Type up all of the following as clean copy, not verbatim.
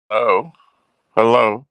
Oh, hello.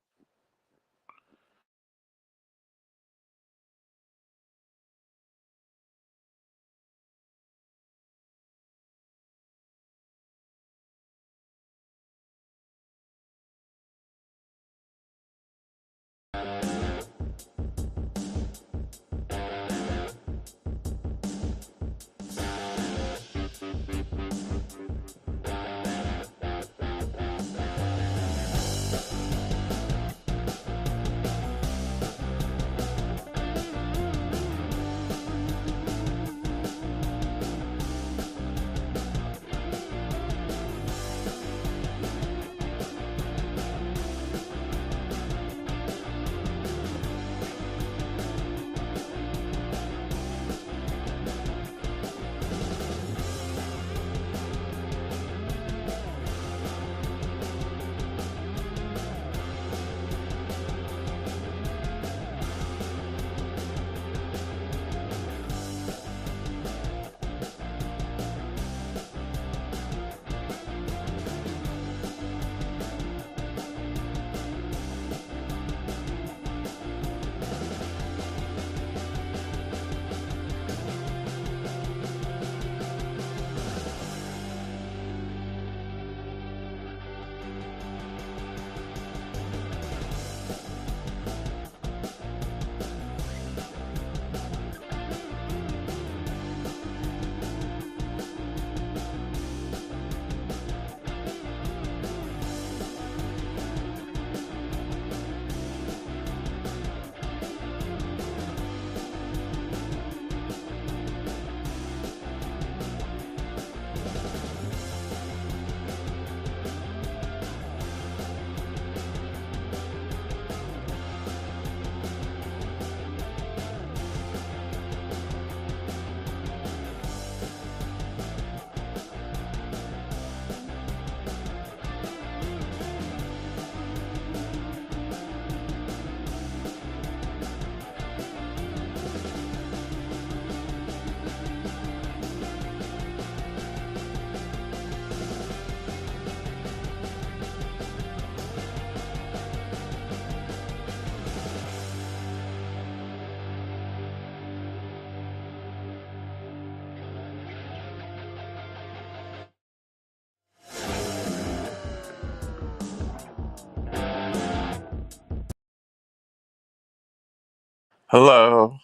Hello.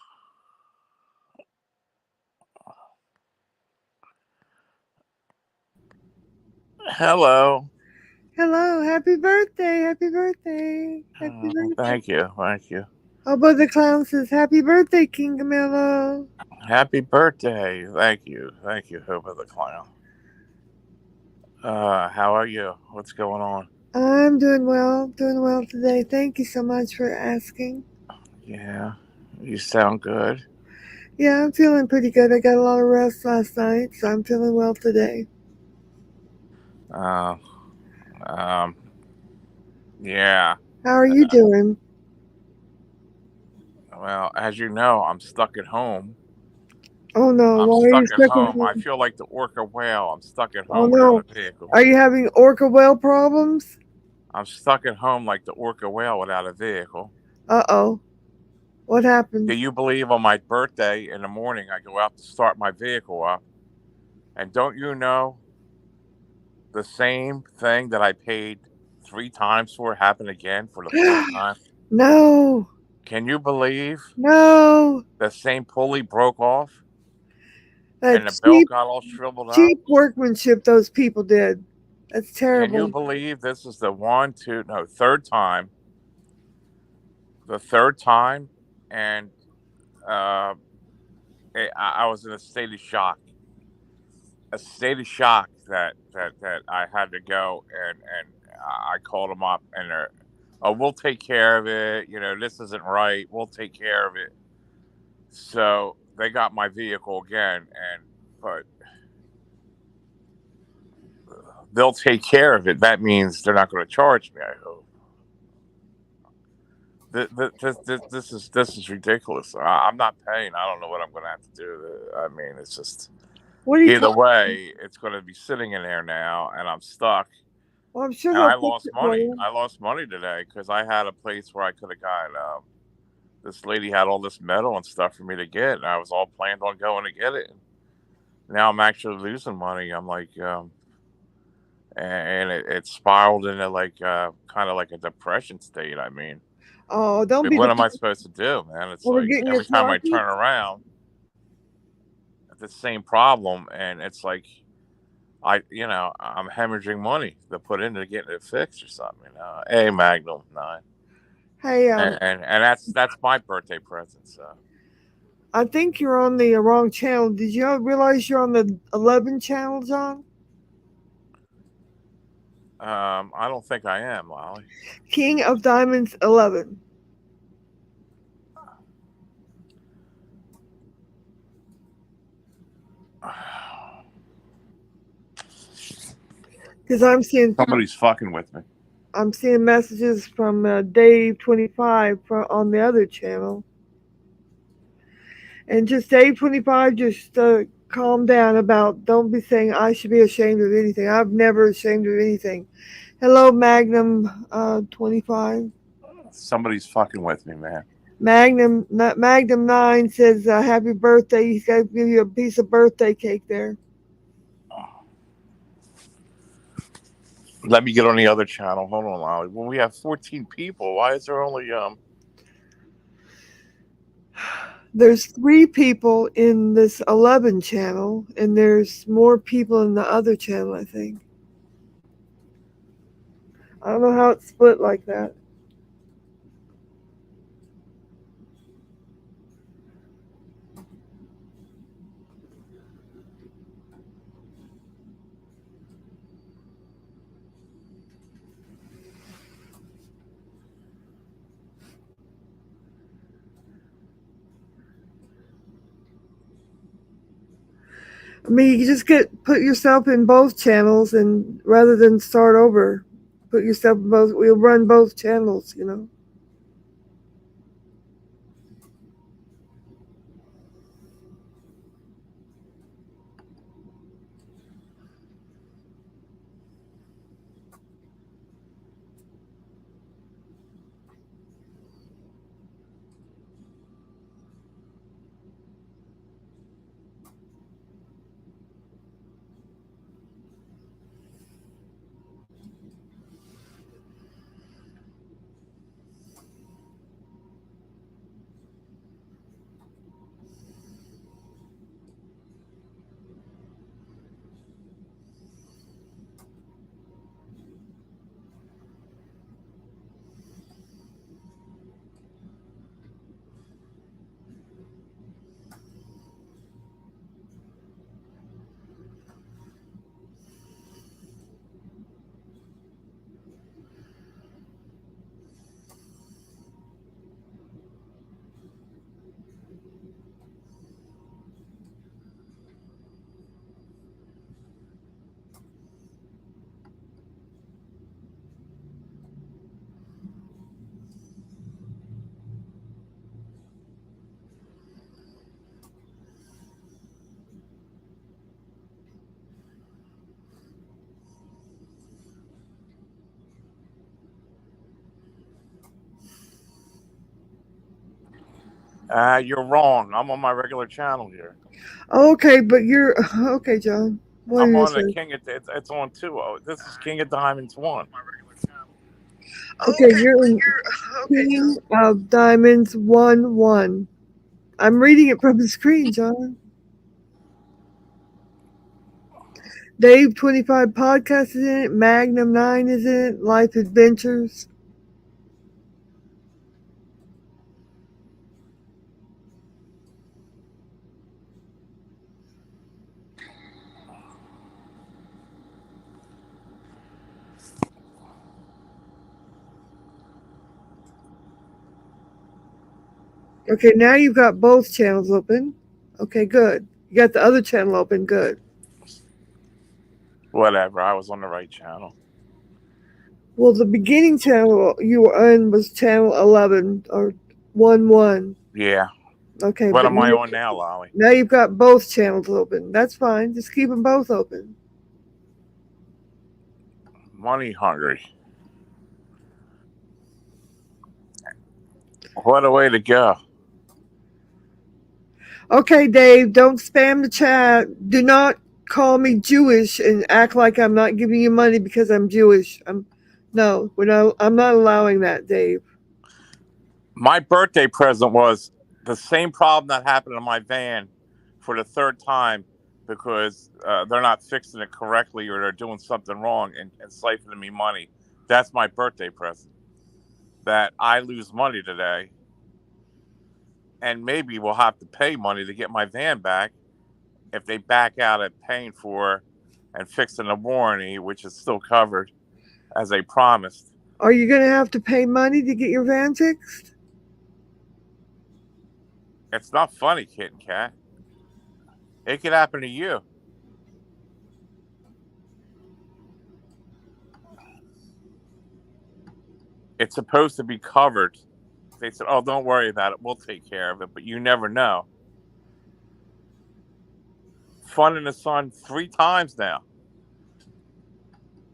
Hello. Hello, happy birthday, happy birthday, happy birthday. Thank you. Thank you. Oh, but the clown says, happy birthday, King Camilla. Happy birthday. Thank you. Thank you, Hoover the Clown. How are you? What's going on? I'm doing well today. Thank you so much for asking. Yeah. You sound good. Yeah, I'm feeling pretty good. I got a lot of rest last night, so I'm feeling well today. Uh, um, yeah. How are you doing? Well, as you know, I'm stuck at home. Oh no, I'm why are you stuck at stuck at home. I home? feel like the orca whale. I'm stuck at Oh home without no, a vehicle. are you having orca whale problems? I'm stuck at home like the orca whale without a vehicle. Uh oh, what Do happened? you believe on my birthday in the morning I go out to start my vehicle up? And don't you know the same thing that I paid 3 times for happened again for the fourth time? No, Can you believe no, the same pulley broke off that and the belt cheap, got all shriveled up? cheap workmanship those people did. That's Can you terrible. believe this is the one, two, no, third time? The third time, and uh, I was in a state of shock. A state of shock that I had to go and I called them up and they're, oh, we'll take care of it. You know, this isn't right. We'll take care of it. So they got my vehicle again, and but they'll take care of it. That means they're not going to charge me. I hope. This is ridiculous. I'm not paying. I don't know what I'm going to have to do. I mean, it's just What are you either talking? way, it's going to be sitting in there now, and I'm stuck. Well, I'm sure And they'll I fix lost it for money. you. I lost money today because I had a place where I could have got. This lady had all this metal and stuff for me to get, and I was all planned on going to get it. Now I'm actually losing money. I'm like, and it spiraled into like kind of like a depression state. I mean, Oh, don't be what am I depressed supposed to do, man? It's over like getting your every time car I turn fixed. around, it's the same problem, and it's like I'm hemorrhaging money to put into getting it fixed or something. Hey, Magnum 9, Hey, and that's my birthday present. So I think you're on the wrong channel. Did you realize you're on the 11 channel, John? I don't think I am, Lolly. King of Diamonds 11. Because Somebody's fucking with me. I'm seeing messages from Dave25 on the other channel, and just Dave25, just calm down about. Don't be saying I should be ashamed of anything. I've never ashamed of anything. Hello, Magnum 25. Somebody's fucking with me, man. Magnum 9 says happy birthday. He's got to give you a piece of birthday cake there. Let me get on the other channel. Hold on, Lolly. When we have 14 people, why is there only There's 3 people in this 11 channel, and there's more people in the other channel, I think. I don't know how it's split like that. I mean, you just put yourself in both channels, and rather than start over, put yourself in both. We'll run both channels, you know. you're wrong. I'm on my regular channel here. Okay, but you're okay, John. What are I'm you on the saying? King of it's on 2. This is King of Diamonds 1. Okay, you're in King of Diamonds 1-1. I'm reading it from the screen, John. Dave25 podcast is in it. Magnum 9 is in it. Life Adventures. Okay, now you've got both channels open. Okay, good. You got the other channel open. Good. Whatever. I was on the right channel. Well, the beginning channel you were in was channel 11 or 1-1. Yeah. Okay, What but am I on now, Lolly? now you've got both channels open. That's fine. Just keep them both open. Money hungry. What a way to go. Okay, Dave, don't spam the chat. Do not call me Jewish and act like I'm not giving you money because I'm Jewish. I'm not allowing that, Dave. My birthday present was the same problem that happened in my van for the third time because they're not fixing it correctly or they're doing something wrong and siphoning me money. That's my birthday present. That I lose money today, and maybe we'll have to pay money to get my van back if they back out at paying for and fixing the warranty, which is still covered as they promised. Are you going to have to pay money to get your van fixed? It's not funny, Kitten Cat. It could happen to you. It's supposed to be covered. They said, "Oh, don't worry about it. We'll take care of it." But you never know. Fun in the Sun 3 times now.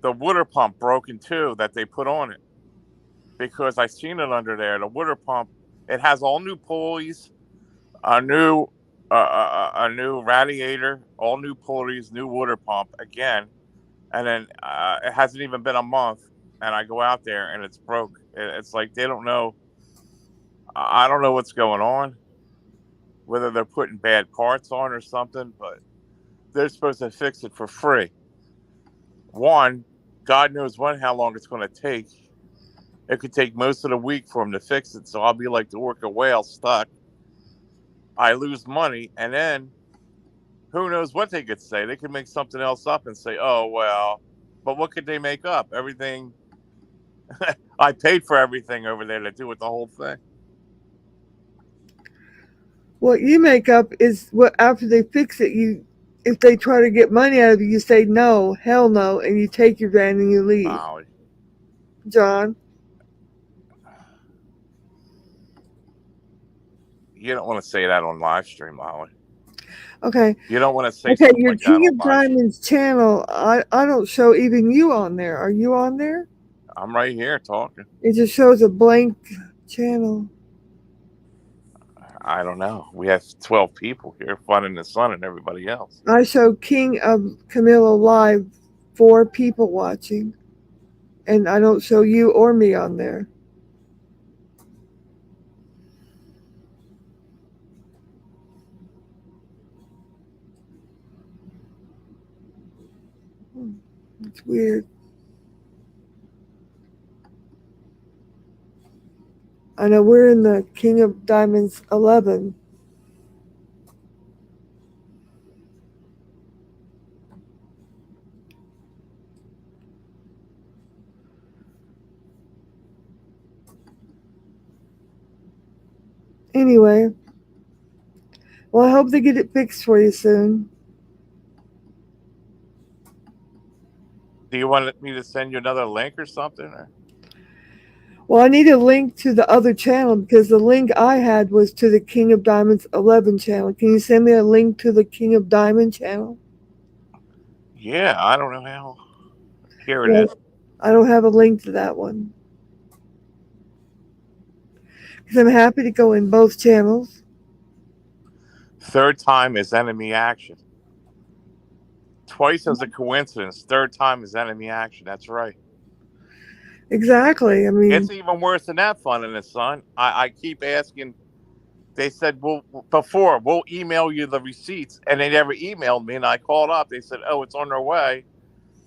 The water pump broken too that they put on it because I seen it under there. The water pump, it has all new pulleys, a new radiator, all new pulleys, new water pump again, and then it hasn't even been a month, and I go out there and it's broke. It's like they don't know. I don't know what's going on, whether they're putting bad parts on or something, but they're supposed to fix it for free. One, God knows how long it's going to take. It could take most of the week for them to fix it, so I'll be like the orca whale stuck. I lose money, and then who knows what they could say. They could make something else up and say, "Oh, well," but what could they make up? Everything. I paid for everything over there to do with the whole thing. What you make up is what after they fix it, if they try to get money out of you say no, hell no, and you take your van and you leave. Molly. John? You don't want to say that on live stream, Molly. Okay. You don't want to say okay, something your like King that of Diamonds channel, I don't show even you on there. Are you on there? I'm right here talking. It just shows a blank channel. I don't know. We have 12 people here, Fun in the Sun and everybody else. I show King of Camilo Live, 4 people watching. And I don't show you or me on there. It's weird. I know we're in the King of Diamonds 11. Anyway, well, I hope they get it fixed for you soon. Do you want me to send you another link or something? Or? Well, I need a link to the other channel because the link I had was to the King of Diamonds 11 channel. Can you send me a link to the King of Diamond channel? Yeah, I don't know how. Here it is. I don't have a link to that one. Because I'm happy to go in both channels. Third time is enemy action. Twice as a coincidence. Third time is enemy action. That's right. Exactly. I mean, it's even worse than that, Fun in the Sun. I keep asking. They said, well, before, we'll email you the receipts. And they never emailed me. And I called up. They said, oh, it's on their way.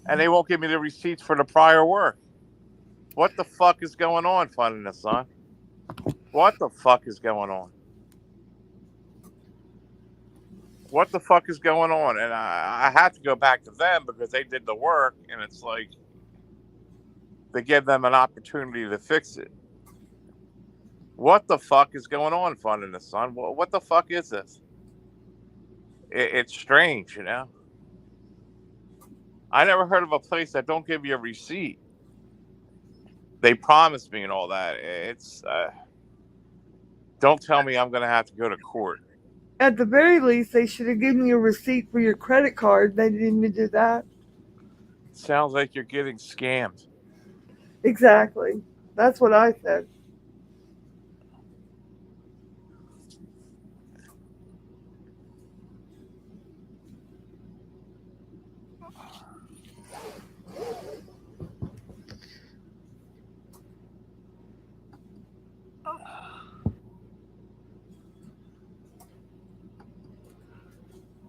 And they won't give me the receipts for the prior work. What the fuck is going on, Fun in the Sun? What the fuck is going on? What the fuck is going on? And I had to go back to them because they did the work. And it's like, they give them an opportunity to fix it. What the fuck is going on, Fun in the Sun? What the fuck is this? It's strange, you know? I never heard of a place that don't give you a receipt. They promised me and all that. It's don't tell me I'm going to have to go to court. At the very least, they should have given you a receipt for your credit card. They didn't even do that. Sounds like you're getting scammed. Exactly. That's what I said.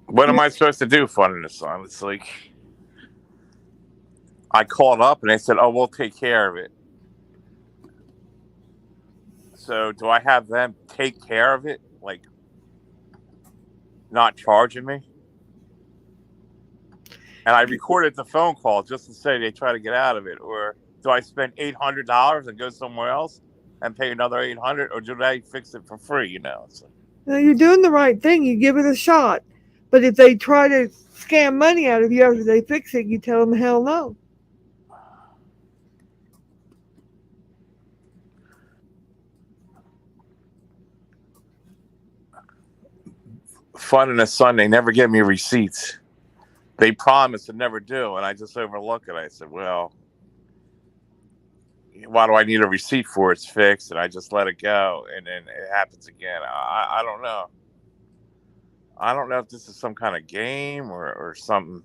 What am I supposed to do, Fun in the Sun? It's like I called up and they said, "Oh, we'll take care of it." So do I have them take care of it, like not charging me? And I recorded the phone call just to say they try to get out of it, or do I spend $800 and go somewhere else and pay another 800, or do they fix it for free? It's like, Now, you're doing the right thing. You give it a shot. But if they try to scam money out of you after they fix it, you tell them hell no. Fun in the Sun. They never give me receipts. They promise to never do, and I just overlook it. I said, "Well, why do I need a receipt for it? It's fixed," and I just let it go, and then it happens again. I don't know. I don't know if this is some kind of game or something.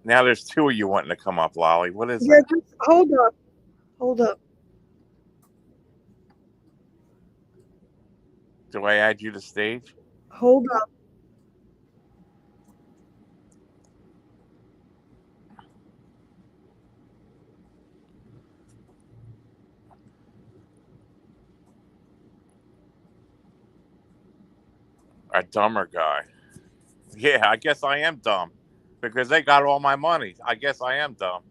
Now there's two of you wanting to come up, Lolly. What is Yeah, that? just hold up. Hold up. Do I add you to stage? Hold up. A dumber guy. Yeah, I guess I am dumb because they got all my money. I guess I am dumb.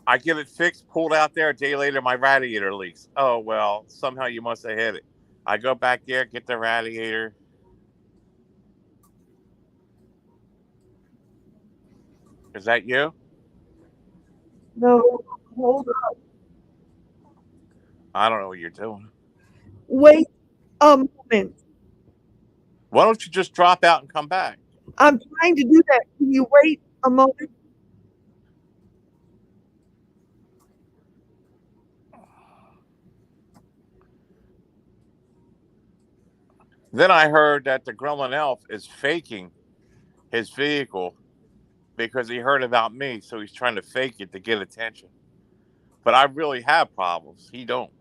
I get it fixed, pulled out there. A day later, my radiator leaks. Oh, well, somehow you must have hit it. I go back there, get the radiator. Is that you? No, hold up. I don't know what you're doing. Wait a moment. Why don't you just drop out and come back? I'm trying to do that. Can you wait a moment? Then I heard that the Gremlin Elf is faking his vehicle because he heard about me, so he's trying to fake it to get attention. But I really have problems. He don't.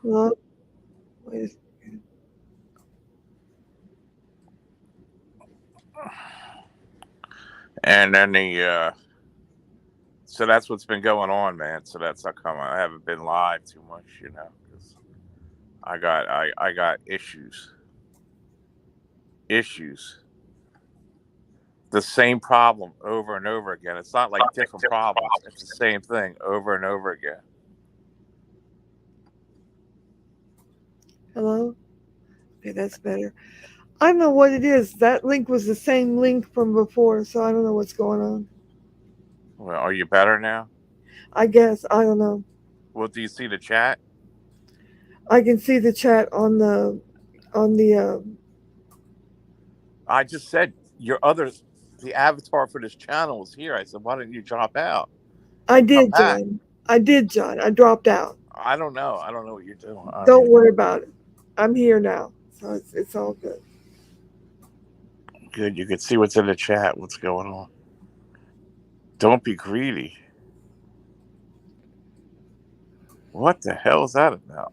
Look, wait. And then so that's what's been going on, man. So that's how come I haven't been live too much, because I got issues. The same problem over and over again. It's not like different problems. It's the same thing over and over again. Hello? Okay, that's better. I don't know what it is. That link was the same link from before, so I don't know what's going on. Well, are you better now? I guess. I don't know. Well, do you see the chat? I can see the chat on the. I just said the avatar for this channel is here. I said, why didn't you drop out? I Come did, back. John. I did, John. I dropped out. I don't know. I don't know what you're doing. Don't worry about it. I'm here now, so it's all good. Good. You can see what's in the chat. What's going on? Don't be greedy. What the hell is that about?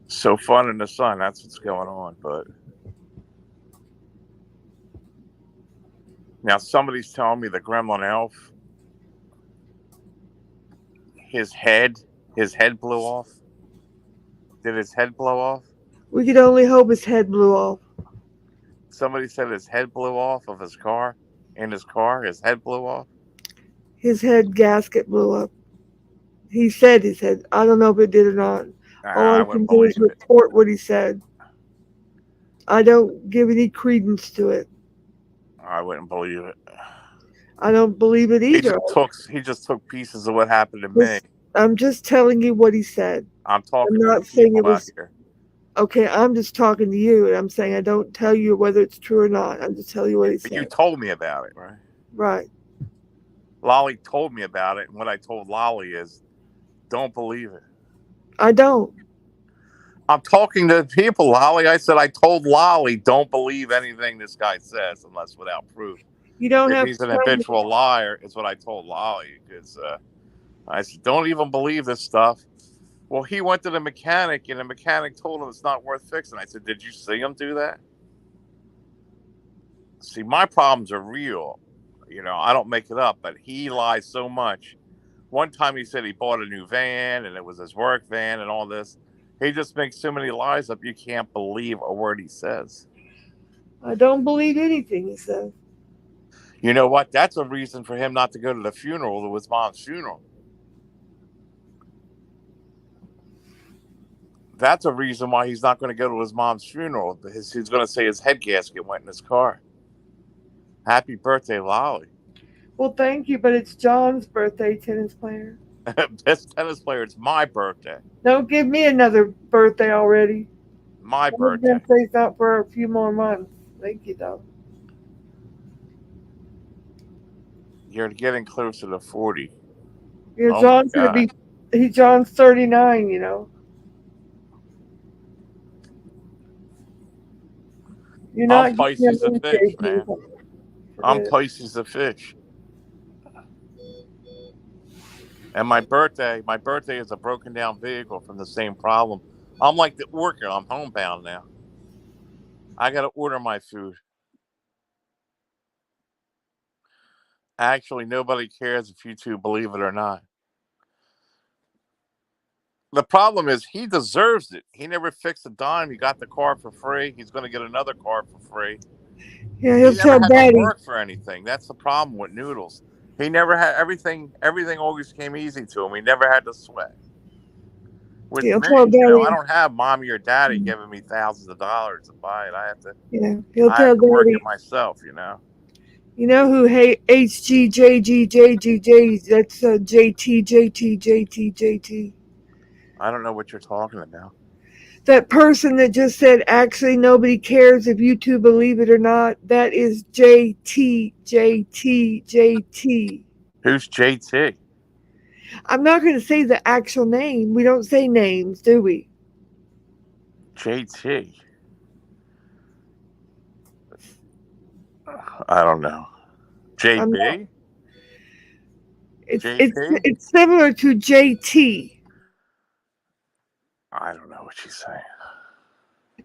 So Fun in the Sun. That's what's going on. But now somebody's telling me the Gremlin Elf his head blew off. Did his head blow off? We could only hope his head blew off. Somebody said his head blew off of his car. In his car, his head blew off. His head gasket blew up. He said his head. I don't know if it did or not. All I I wouldn't can do is believe it. report what he said. I don't give any credence to it. I wouldn't believe it. I don't believe it either. He just took pieces of what happened to me. I'm just telling you what he said. I'm talking I'm to not the saying it people out was here. okay. I'm just talking to you, and I'm saying I don't tell you whether it's true or not. I'm just telling you what he But said. you told me about it, right? Right. Lolly told me about it, and what I told Lolly is, don't believe it. I don't. I'm talking to people, Lolly. I said I told Lolly, don't believe anything this guy says unless without proof. You don't If have he's to an tell me. habitual liar, is what I told Lolly. Because I said, don't even believe this stuff. Well, he went to the mechanic, and the mechanic told him it's not worth fixing. I said, did you see him do that? See, my problems are real. You know, I don't make it up, but he lies so much. One time he said he bought a new van, and it was his work van and all this. He just makes so many lies up, you can't believe a word he says. I don't believe anything he says. You know what? That's a reason for him not to go to the funeral, to his mom's funeral. That's a reason why he's not going to go to his mom's funeral. He's going to say his head gasket went in his car. Happy birthday, Lolly. Well, thank you, but it's John's birthday, tennis player. Best tennis player, it's my birthday. Don't give me another birthday already. My My birthday. birthday's not for a few more months. Thank you, though. You're getting closer to 40. Yeah, Oh John's my gonna God. be. John's 39. You know. You're I'm not getting Pisces a the fish, man. I'm Pisces the fish. And my birthday is a broken down vehicle from the same problem. I'm like the orca. I'm homebound now. I got to order my food. Actually, nobody cares if you two believe it or not. The problem is he deserves it. He never fixed a dime. He got the car for free. He's going to get another car for free. Yeah, He he'll never tell had Daddy. to work for anything. That's the problem with Noodles. He never had everything. Everything always came easy to him. He never had to sweat. With He'll me, tell Daddy. I don't have mommy or daddy giving me thousands of dollars to buy it. I have to. Yeah, he'll I tell have to work Daddy. it myself. You know. You know who HGJGJGJ? That's JT. I don't know what you're talking about. That person that just said, actually, nobody cares if you two believe it or not. That is JT. Who's JT? I'm not going to say the actual name. We don't say names, do we? JT. I don't know. JB? JP? It's similar to JT. I don't know what she's saying.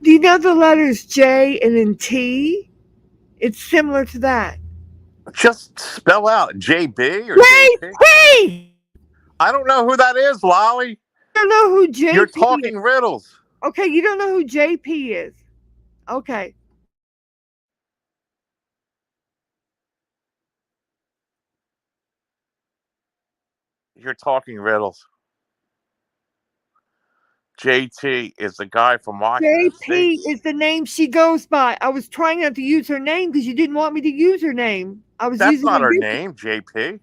Do you know the letters J and then T? It's similar to that. Just spell out JB or JP. Hey! I don't know who that is, Lolly. You don't know who JP You're talking is. riddles. Okay, you don't know who JP is. Okay. You're talking riddles. JT is the guy from Washington State. JP is the name she goes by. I was trying not to use her name because you didn't want me to use her name. I was That's using not her different... name, JP.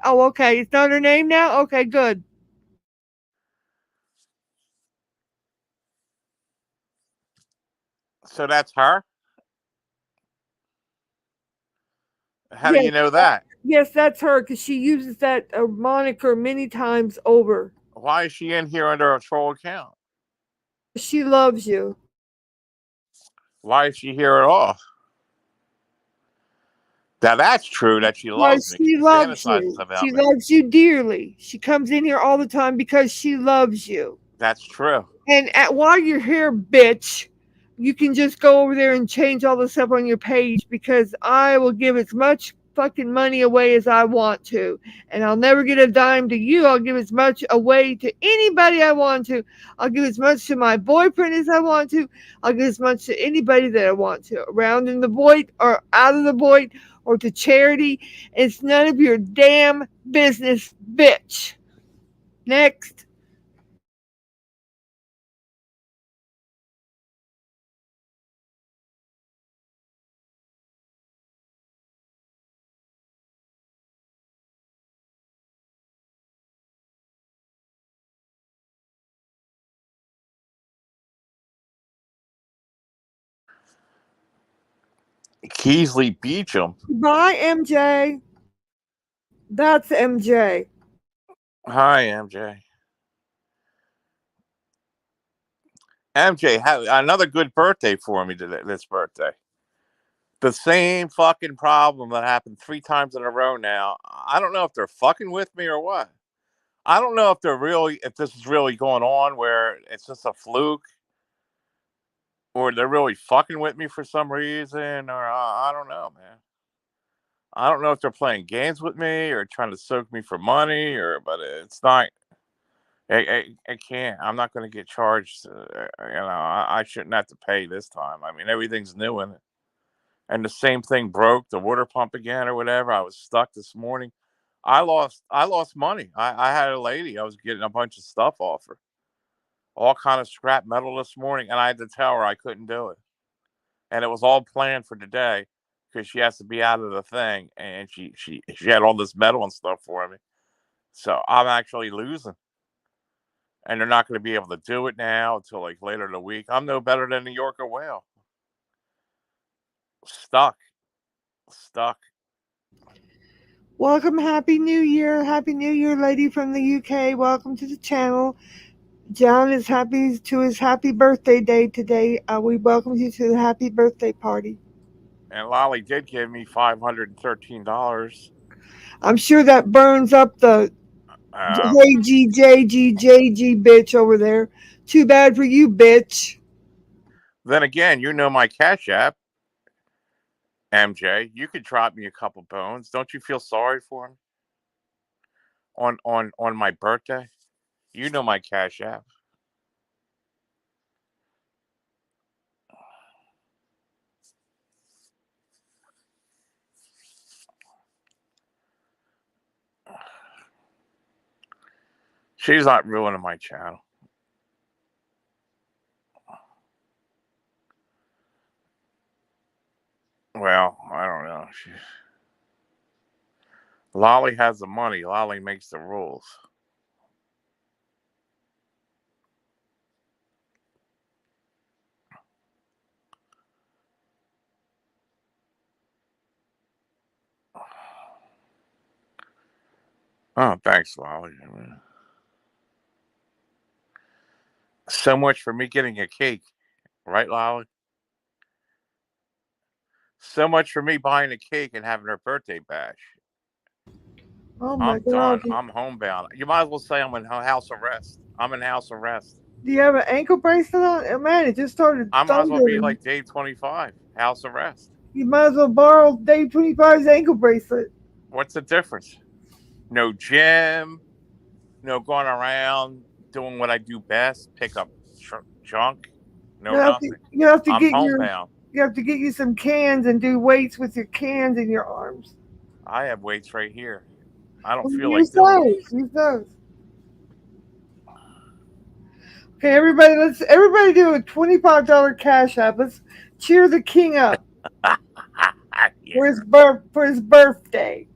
Oh, okay. It's not her name now? Okay, good. So that's her? How do you know that? Yes, that's her because she uses that moniker many times over. Why is she in here under a troll account? She loves you. Why is she here at all? Now that's true that she loves me. She loves you. She loves you dearly. She comes in here all the time because she loves you. That's true. And while you're here, bitch, you can just go over there and change all the stuff on your page because I will give as much fucking money away as I want to. And I'll never get a dime to you. I'll give as much away to anybody I want to. I'll give as much to my boyfriend as I want to. I'll give as much to anybody that I want to. Around in the void or out of the void or to charity. It's none of your damn business, bitch. Next. Keesley Beecham. Bye, MJ. That's MJ. Hi, MJ. MJ, have another good birthday for me today, this birthday. The same fucking problem that happened 3 times in a row now. I don't know if they're fucking with me or what. I don't know if this is really going on where it's just a fluke or they're really fucking with me for some reason or I don't know, man. I don't know if they're playing games with me or trying to soak me for money but it's not. I can't. I'm not going to get charged. I shouldn't have to pay this time. I mean, everything's new in it. And the same thing broke the water pump again or whatever. I was stuck this morning. I lost money. I had a lady. I was getting a bunch of stuff off her, all kind of scrap metal this morning, and I had to tell her I couldn't do it. And it was all planned for today because she has to be out of the thing, and she had all this metal and stuff for me. So I'm actually losing, and they're not going to be able to do it now until like later in the week. I'm no better than New Yorker whale. Stuck, stuck. Welcome, Happy New Year. Happy New Year, lady from the UK. Welcome to the channel. John is happy to his happy birthday day today. We welcome you to the happy birthday party. And Lolly did give me $513. I'm sure that burns up the Uh, JGJGJG bitch over there. Too bad for you, bitch. then again, you know my Cash App, MJ. You could drop me a couple bones. Don't you feel sorry for me on my birthday? You know my Cash App. She's not ruining my channel. Well, I don't know. Lolly has the money. Lolly makes the rules. Oh, thanks, Lolly. So much for me getting a cake, right, Lolly? So much for me buying a cake and having her birthday bash. Oh my I'm god. done. I'm homebound. You might as well say I'm in house arrest. I'm in house arrest. Do you have an ankle bracelet on? Oh, man, it just started I might as well be thundering. like Dave 25, house arrest. You might as well borrow Dave 25's ankle bracelet. What's the difference? No gym, no going around doing what I do best, pick up junk, no nothing. I'm homebound. You have to get you some cans and do weights with your cans in your arms. I have weights right here. I don't Well, feel use like doing them. those. Use those. Okay, everybody do a $25 cash app. Let's cheer the king up Yeah. for his birthday.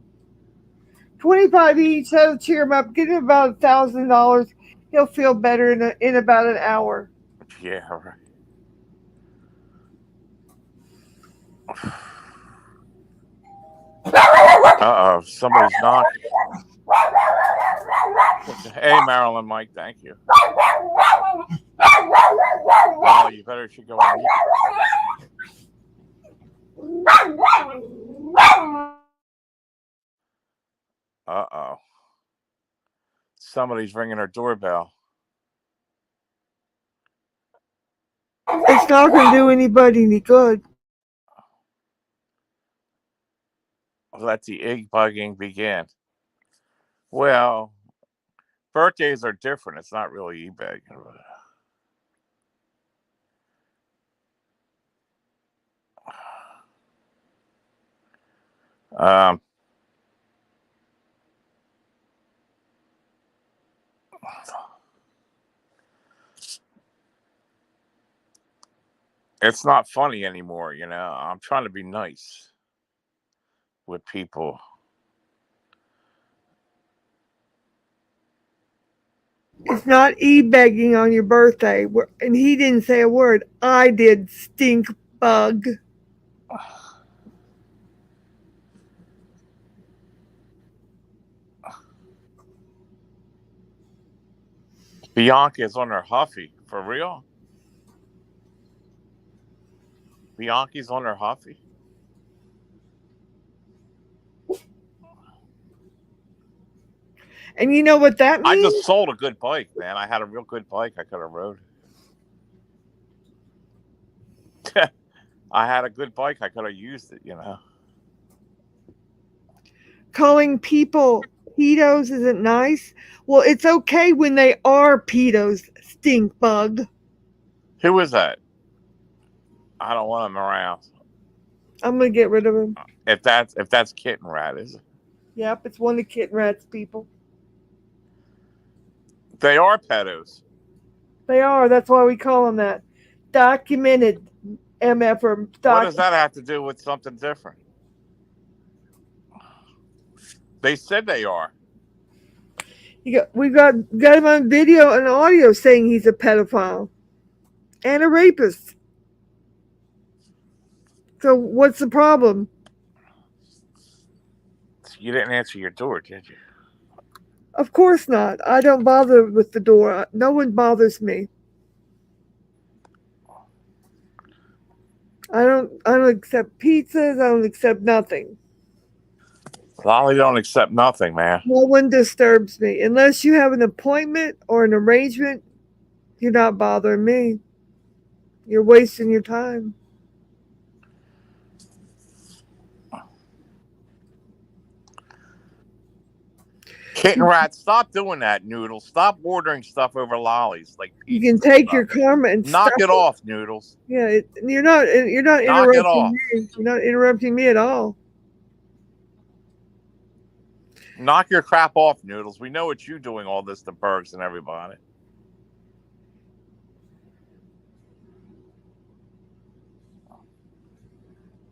25 each. That'll cheer him up. Get him about $1,000. He'll feel better in about an hour. Yeah, right. Uh oh, somebody's knocking. Hey, Marilyn, Mike, thank you. Well, you better should go on. Uh oh. Somebody's ringing her doorbell. It's not going to do anybody any good. let the egg bugging begin. Well, birthdays are different. It's not really e-begging. Um, it's not funny anymore, you know. I'm trying to be nice with people. It's not e-begging on your birthday. And he didn't say a word. I did, stink bug. Bianca is on her Huffy. For real? Bianca's on her Huffy? And you know what that I means? just sold a good bike, man. I had a real good bike I could have rode. I had a good bike. I could have used it, you know. Calling people pedos isn't nice. Well, it's okay when they are pedos, stink bug. Who is that? I don't want him around. I'm gonna get rid of him. If that's Kitten Rat, is it? Yep, it's one of the kitten rats people. They are pedos. They are. That's why we call them that. Documented MF or What does that have to do with something different? They said they are. We got him on video and audio saying he's a pedophile and a rapist. So what's the problem? You didn't answer your door, did you? Of course not. I don't bother with the door. No one bothers me. I don't accept pizzas. I don't accept nothing. Lolly don't accept nothing, man. No one disturbs me. Unless you have an appointment or an arrangement, you're not bothering me. You're wasting your time. Kitten Rat, stop doing that, Noodles. Stop ordering stuff over Lollies. Like you can take your karma and knock it off, Noodles. Yeah, you're not interrupting me. You're not interrupting me at all. Knock your crap off, Noodles. We know what you're doing all this to Bergs and everybody.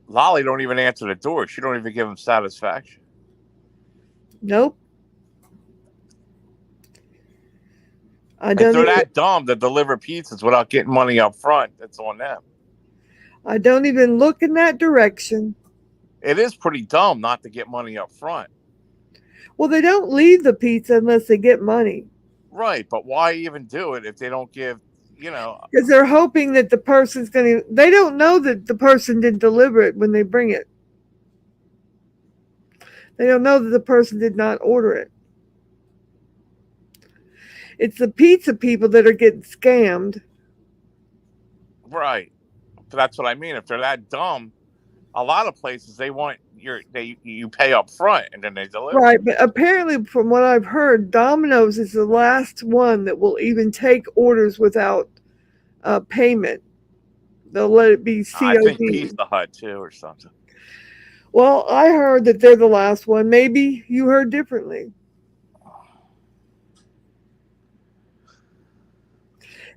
Lolly don't even answer the door. She don't even give him satisfaction. Nope. If they're that dumb to deliver pizzas without getting money up front, that's on them. I don't even look in that direction. It is pretty dumb not to get money up front. Well, they don't leave the pizza unless they get money. Right, but why even do it if they don't give, you know? Because they're hoping that the person's going to... They don't know that the person didn't deliver it when they bring it. They don't know that the person did not order it. It's the pizza people that are getting scammed. Right. But that's what I mean. If they're that dumb, a lot of places they want you pay up front and then they deliver. Right, but apparently from what I've heard, Domino's is the last one that will even take orders without payment. They'll let it be COD. I think Pizza Hut too or something. Well, I heard that they're the last one. Maybe you heard differently.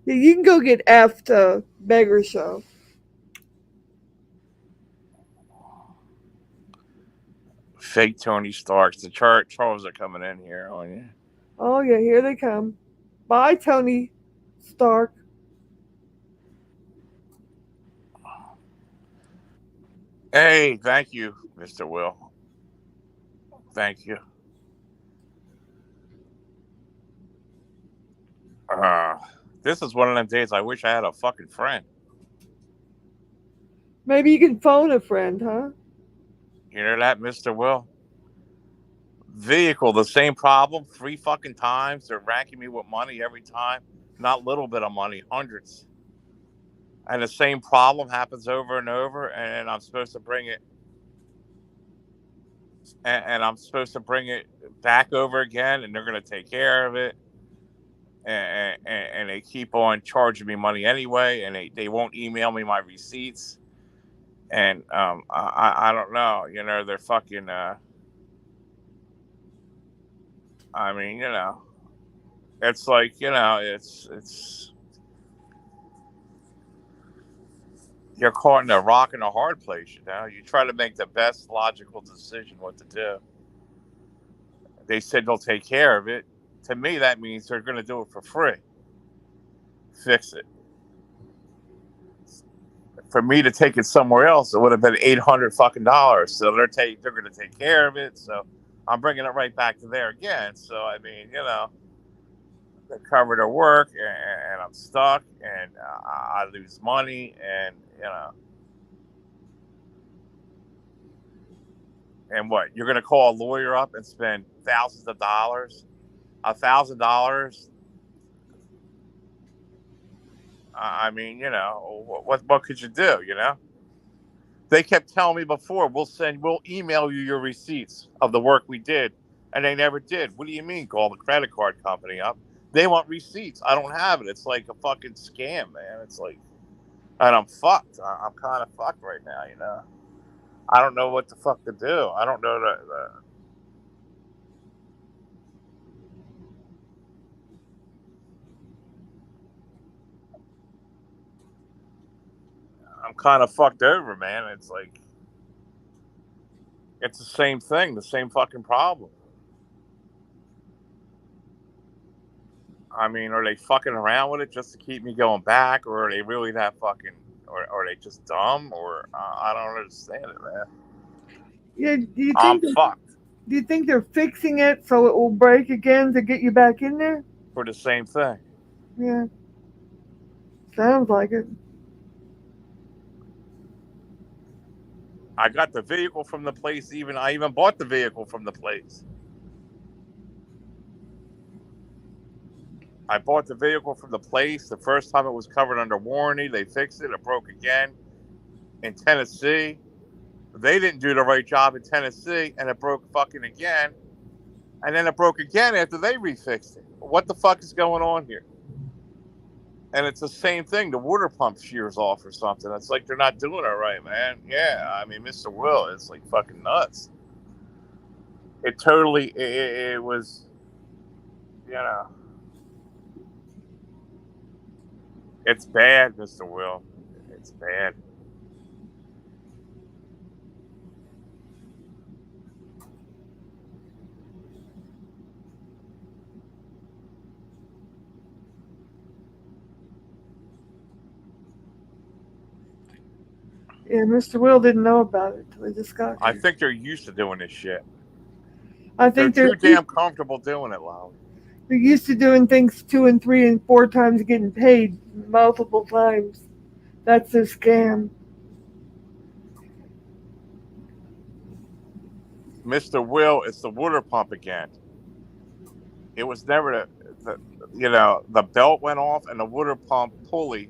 You can go get Effed Beggar Show. Fake Tony Starks. The Charles are coming in here on you. Oh yeah, here they come. Bye, Tony Stark. Hey, thank you, Mr. Will. Thank you. This is one of them days I wish I had a fucking friend. Maybe you can phone a friend, huh? You hear that, Mr. Will? Vehicle, the same problem, 3 fucking times. They're ranking me with money every time. Not little bit of money, hundreds. And the same problem happens over and over, and I'm supposed to bring it and I'm supposed to bring it back over again, and they're going to take care of it. And they keep on charging me money anyway, and they won't email me my receipts. And I don't know, they're fucking. I mean, it's like it's you're caught in a rock and a hard place. You try to make the best logical decision what to do. They said they'll take care of it. To me, that means they're going to do it for free. Fix it. For me to take it somewhere else, it would have been $800 fucking dollars. So they're going to take care of it. So I'm bringing it right back to there again. So I mean, they cover their work, and I'm stuck, and I lose money, and and what? You're going to call a lawyer up and spend thousands of dollars, $1,000. I mean, what could you do? They kept telling me before, we'll email you your receipts of the work we did, and they never did. What do you mean? Call the credit card company up. They want receipts. I don't have it. It's like a fucking scam, man. It's like, and I'm fucked. I'm kind of fucked right now. I don't know what the fuck to do. I don't know I'm kind of fucked over, man. It's like, it's the same thing, the same fucking problem. I mean, are they fucking around with it just to keep me going back, or are they really that fucking, or are they just dumb, or I don't understand it, man. Yeah, I'm fucked do you think they're fixing it so it will break again to get you back in there? for the same thing. Yeah. Sounds like it. I got the vehicle from the place. I even bought the vehicle from the place. I bought the vehicle from the place. The first time it was covered under warranty. They fixed it. It broke again in Tennessee. They didn't do the right job in Tennessee, and it broke fucking again. And then it broke again after they refixed it. What the fuck is going on here? And it's the same thing. The water pump shears off or something. It's like they're not doing it right, man. Yeah, I mean, Mr. Will, it's like fucking nuts. It totally, it was, it's bad, Mr. Will. It's bad. Yeah, Mr. Will didn't know about it till he just got I here. think they're used to doing this shit. I They're think too damn comfortable doing it, Lowry. they're used to doing things 2 and 3 and 4 times, getting paid multiple times. That's their scam. Mr. Will, it's the water pump again. It was never the belt went off and the water pump pulley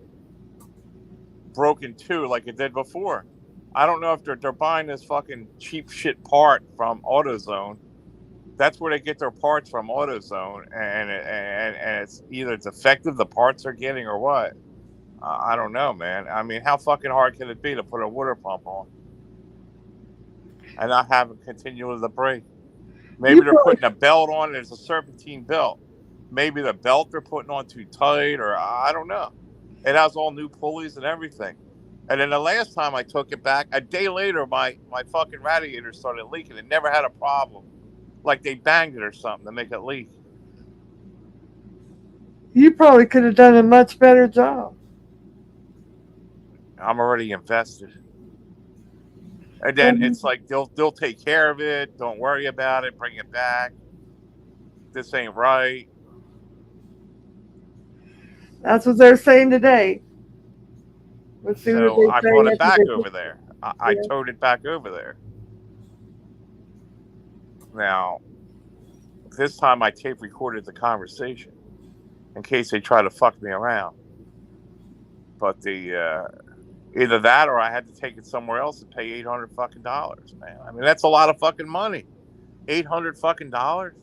broke in two like it did before. I don't know if they're buying this fucking cheap shit part from AutoZone. That's where they get their parts from, AutoZone, and it's either defective, the parts are getting, or what. I don't know, man. I mean, how fucking hard can it be to put a water pump on and not have it continue to break? Maybe they're putting a belt on. There's a serpentine belt. Maybe the belt they're putting on too tight, or I don't know. It has all new pulleys and everything. And then the last time I took it back, a day later, my fucking radiator started leaking. It never had a problem. Like they banged it or something to make it leak. You probably could have done a much better job. I'm already invested. And then it's like they'll take care of it. Don't worry about it. Bring it back. This ain't right. That's what they're saying today. So I brought it back over there. I towed it back over there. Now, this time I tape recorded the conversation in case they try to fuck me around. But Either that, or I had to take it somewhere else and pay $800 fucking dollars, man. I mean, that's a lot of fucking money. $800 fucking dollars.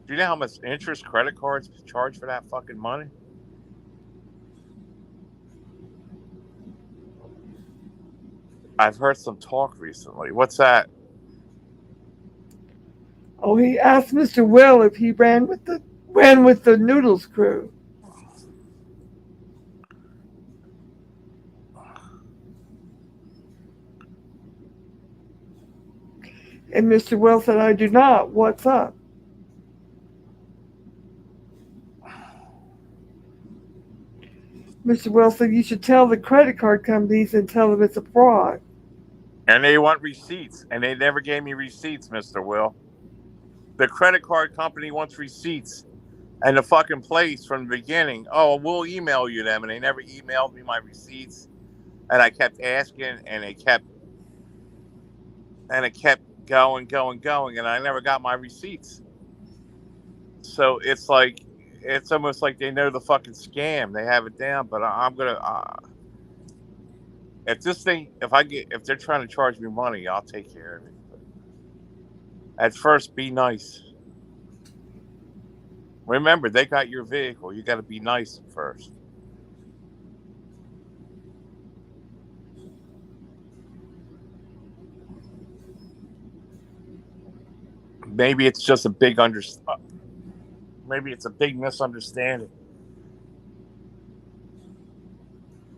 Do you know how much interest credit cards charge for that fucking money? I've heard some talk recently. What's that? Oh, he asked Mr. Will if he ran with the Noodles crew. And Mr. Will said, I do not. What's up? Mr. Will said, you should tell the credit card companies and tell them it's a fraud. And they want receipts, and they never gave me receipts, Mr. Will. The credit card company wants receipts, and the fucking place from the beginning, oh, we'll email you them, and they never emailed me my receipts. And I kept asking, and it kept going, and I never got my receipts. So it's like, it's almost like they know the fucking scam. They have it down, but I'm gonna. If this thing, if they're trying to charge me money, I'll take care of it. But at first, be nice. Remember, they got your vehicle. You got to be nice at first. Maybe it's just a big Maybe it's a big misunderstanding.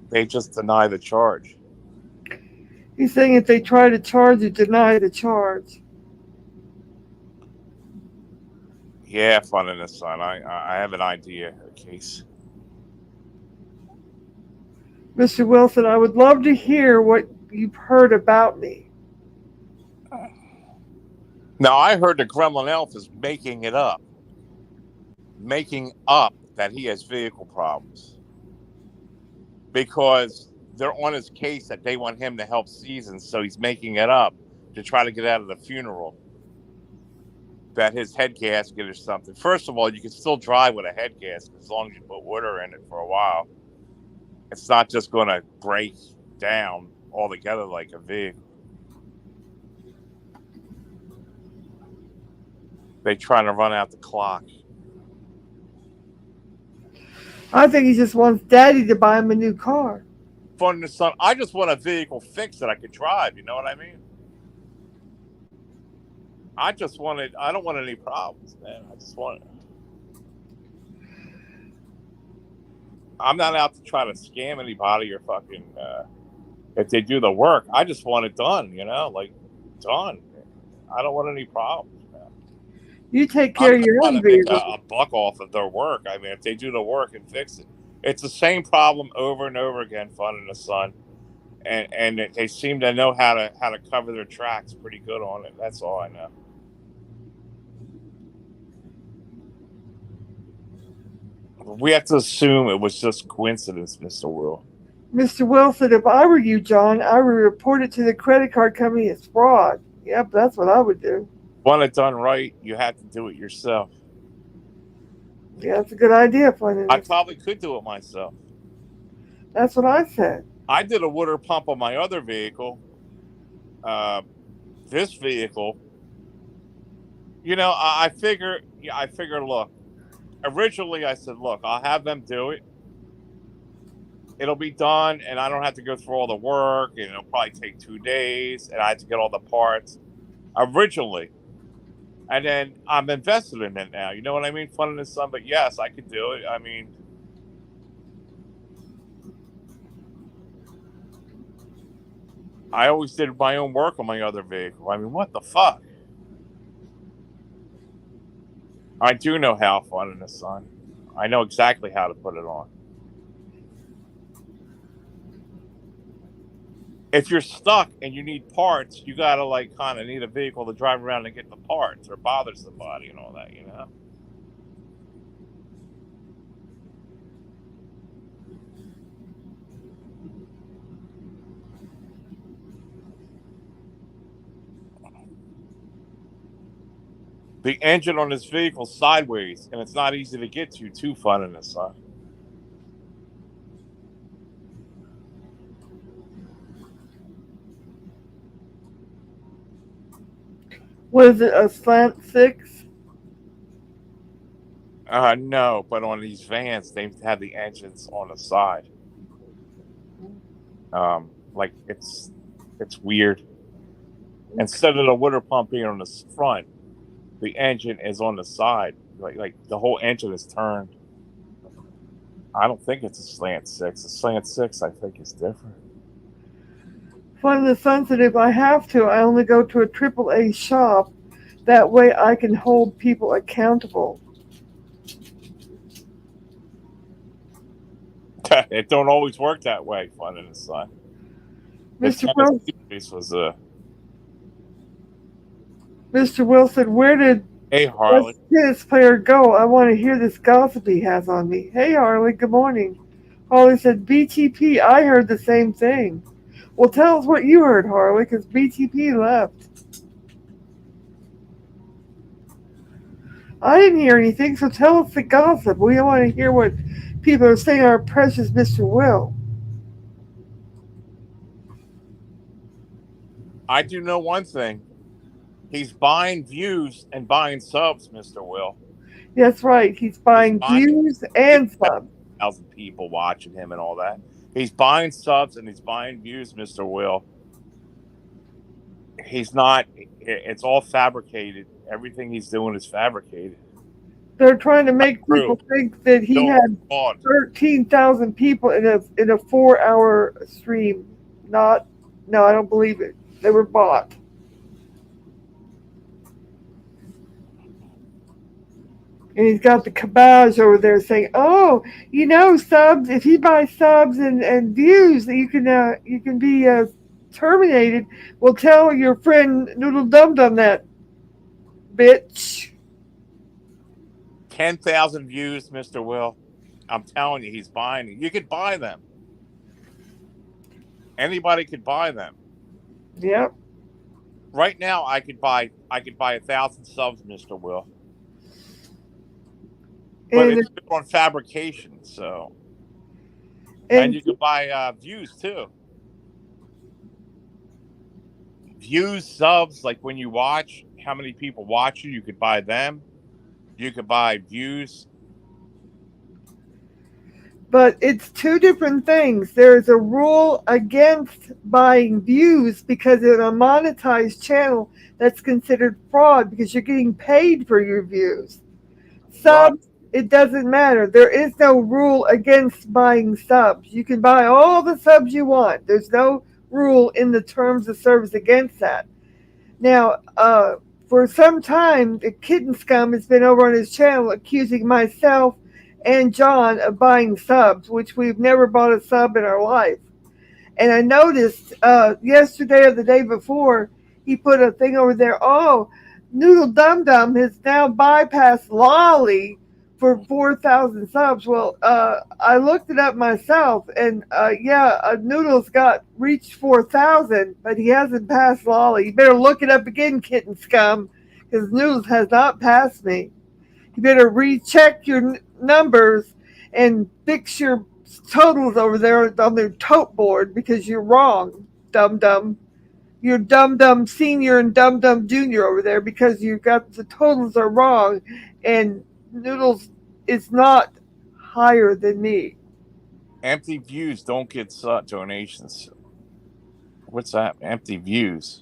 They just deny the charge. He's saying if they try to charge you, deny the charge. Yeah, fun in the sun. I have an idea, a case. Mr. Wilson, I would love to hear what you've heard about me. Now, I heard the Gremlin Elf is making up that he has vehicle problems because they're on his case that they want him to help Seasons, so he's making it up to try to get out of the funeral. That his head gasket or something. First of all, you can still drive with a head gasket as long as you put water in it for a while. It's not just going to break down altogether like a vehicle. They're trying to run out the clock. I think he just wants Daddy to buy him a new car. Fun in the sun. I just want a vehicle fixed that I could drive. You know what I mean? I don't want any problems, man. I just want it. I'm not out to try to scam anybody or fucking, if they do the work. I just want it done, done. I don't want any problems, man. You take care of your own vehicle. A buck off of their work. I mean, if they do the work and fix it. It's the same problem over and over again, fun in the sun. And they seem to know how to cover their tracks pretty good on it. That's all I know. We have to assume it was just coincidence, Mr. Will. Mr. Wilson, if I were you, John, I would report it to the credit card company as fraud. Yep, that's what I would do. Want it done right, you have to do it yourself. Yeah, that's a good idea, Flynn. I probably could do it myself. That's what I said. I did a water pump on my other vehicle. This vehicle, I figure, look, originally I said, look, I'll have them do it. It'll be done, and I don't have to go through all the work, and it'll probably take 2 days, and I have to get all the parts. Originally. And then I'm invested in it now. You know what I mean? Fun in the sun, but yes, I could do it. I mean, I always did my own work on my other vehicle. I mean, what the fuck? I do know how fun in the sun. I know exactly how to put it on. If you're stuck and you need parts, you gotta kind of need a vehicle to drive around and get the parts, or bothers the body and all that, The engine on this vehicle is sideways, and it's not easy to get to. Too fun in the sun. What is it, a slant six? No, but on these vans, they have the engines on the side. Like it's weird. Instead of the water pump being on the front, the engine is on the side. Like the whole engine is turned. I don't think it's a slant six. A slant six, I think, is different. Find the sense that if I have to, I only go to a AAA shop. That way I can hold people accountable. It don't always work that way. Fun in the sun. The Mr. Wilson, Tennessee race was a Mr. Wilson, where did hey this Harley. tennis player go? I want to hear this gossip he has on me. Hey, Harley, good morning. Harley said, BTP, I heard the same thing. Well, tell us what you heard, Harley, because BTP left. I didn't hear anything, so tell us the gossip. We want to hear what people are saying, our precious Mr. Will. I do know one thing. He's buying views and buying subs, Mister Will. That's right. He's He's buying buying views and subs. 1,000 people watching him and all that. He's buying subs and he's buying views, Mister Will. He's not. It's all fabricated. Everything he's doing is fabricated. They're trying to make people think that he had 13,000 people in a 4-hour stream. No, I don't believe it. They were bought. And he's got the cabage over there saying, "Oh, subs. If he buys subs and views, you can be terminated. Well, tell your friend Noodle Dum Dum that, bitch." 10,000 views, Mister Will. I'm telling you, he's buying it. You could buy them. Anybody could buy them. Yep. Right now, I could buy 1,000 subs, Mister Will. But it's on fabrication, so. And you could buy views too. Views, subs, like when you watch, how many people watch you could buy them. You could buy views. But it's two different things. There's a rule against buying views because in a monetized channel, that's considered fraud because you're getting paid for your views. Subs, it doesn't matter. There is no rule against buying subs. You can buy all the subs you want. There's no rule in the terms of service against that. Now, for some time, the Kitten Scum has been over on his channel accusing myself and John of buying subs, which we've never bought a sub in our life. And I noticed yesterday or the day before, he put a thing over there. Oh, Noodle Dum Dum has now bypassed Lolly for 4,000 subs. Well, I looked it up myself, and Noodle's reached 4,000, but he hasn't passed Lolly. You better look it up again, Kitten Scum, because Noodles has not passed me. You better recheck your numbers and fix your totals over there on their tote board because you're wrong, Dum Dum. You're Dum Dum Senior and Dum Dum Junior over there because you got the totals are wrong, and Noodles is not higher than me. Empty views don't get donations. What's that? Empty views.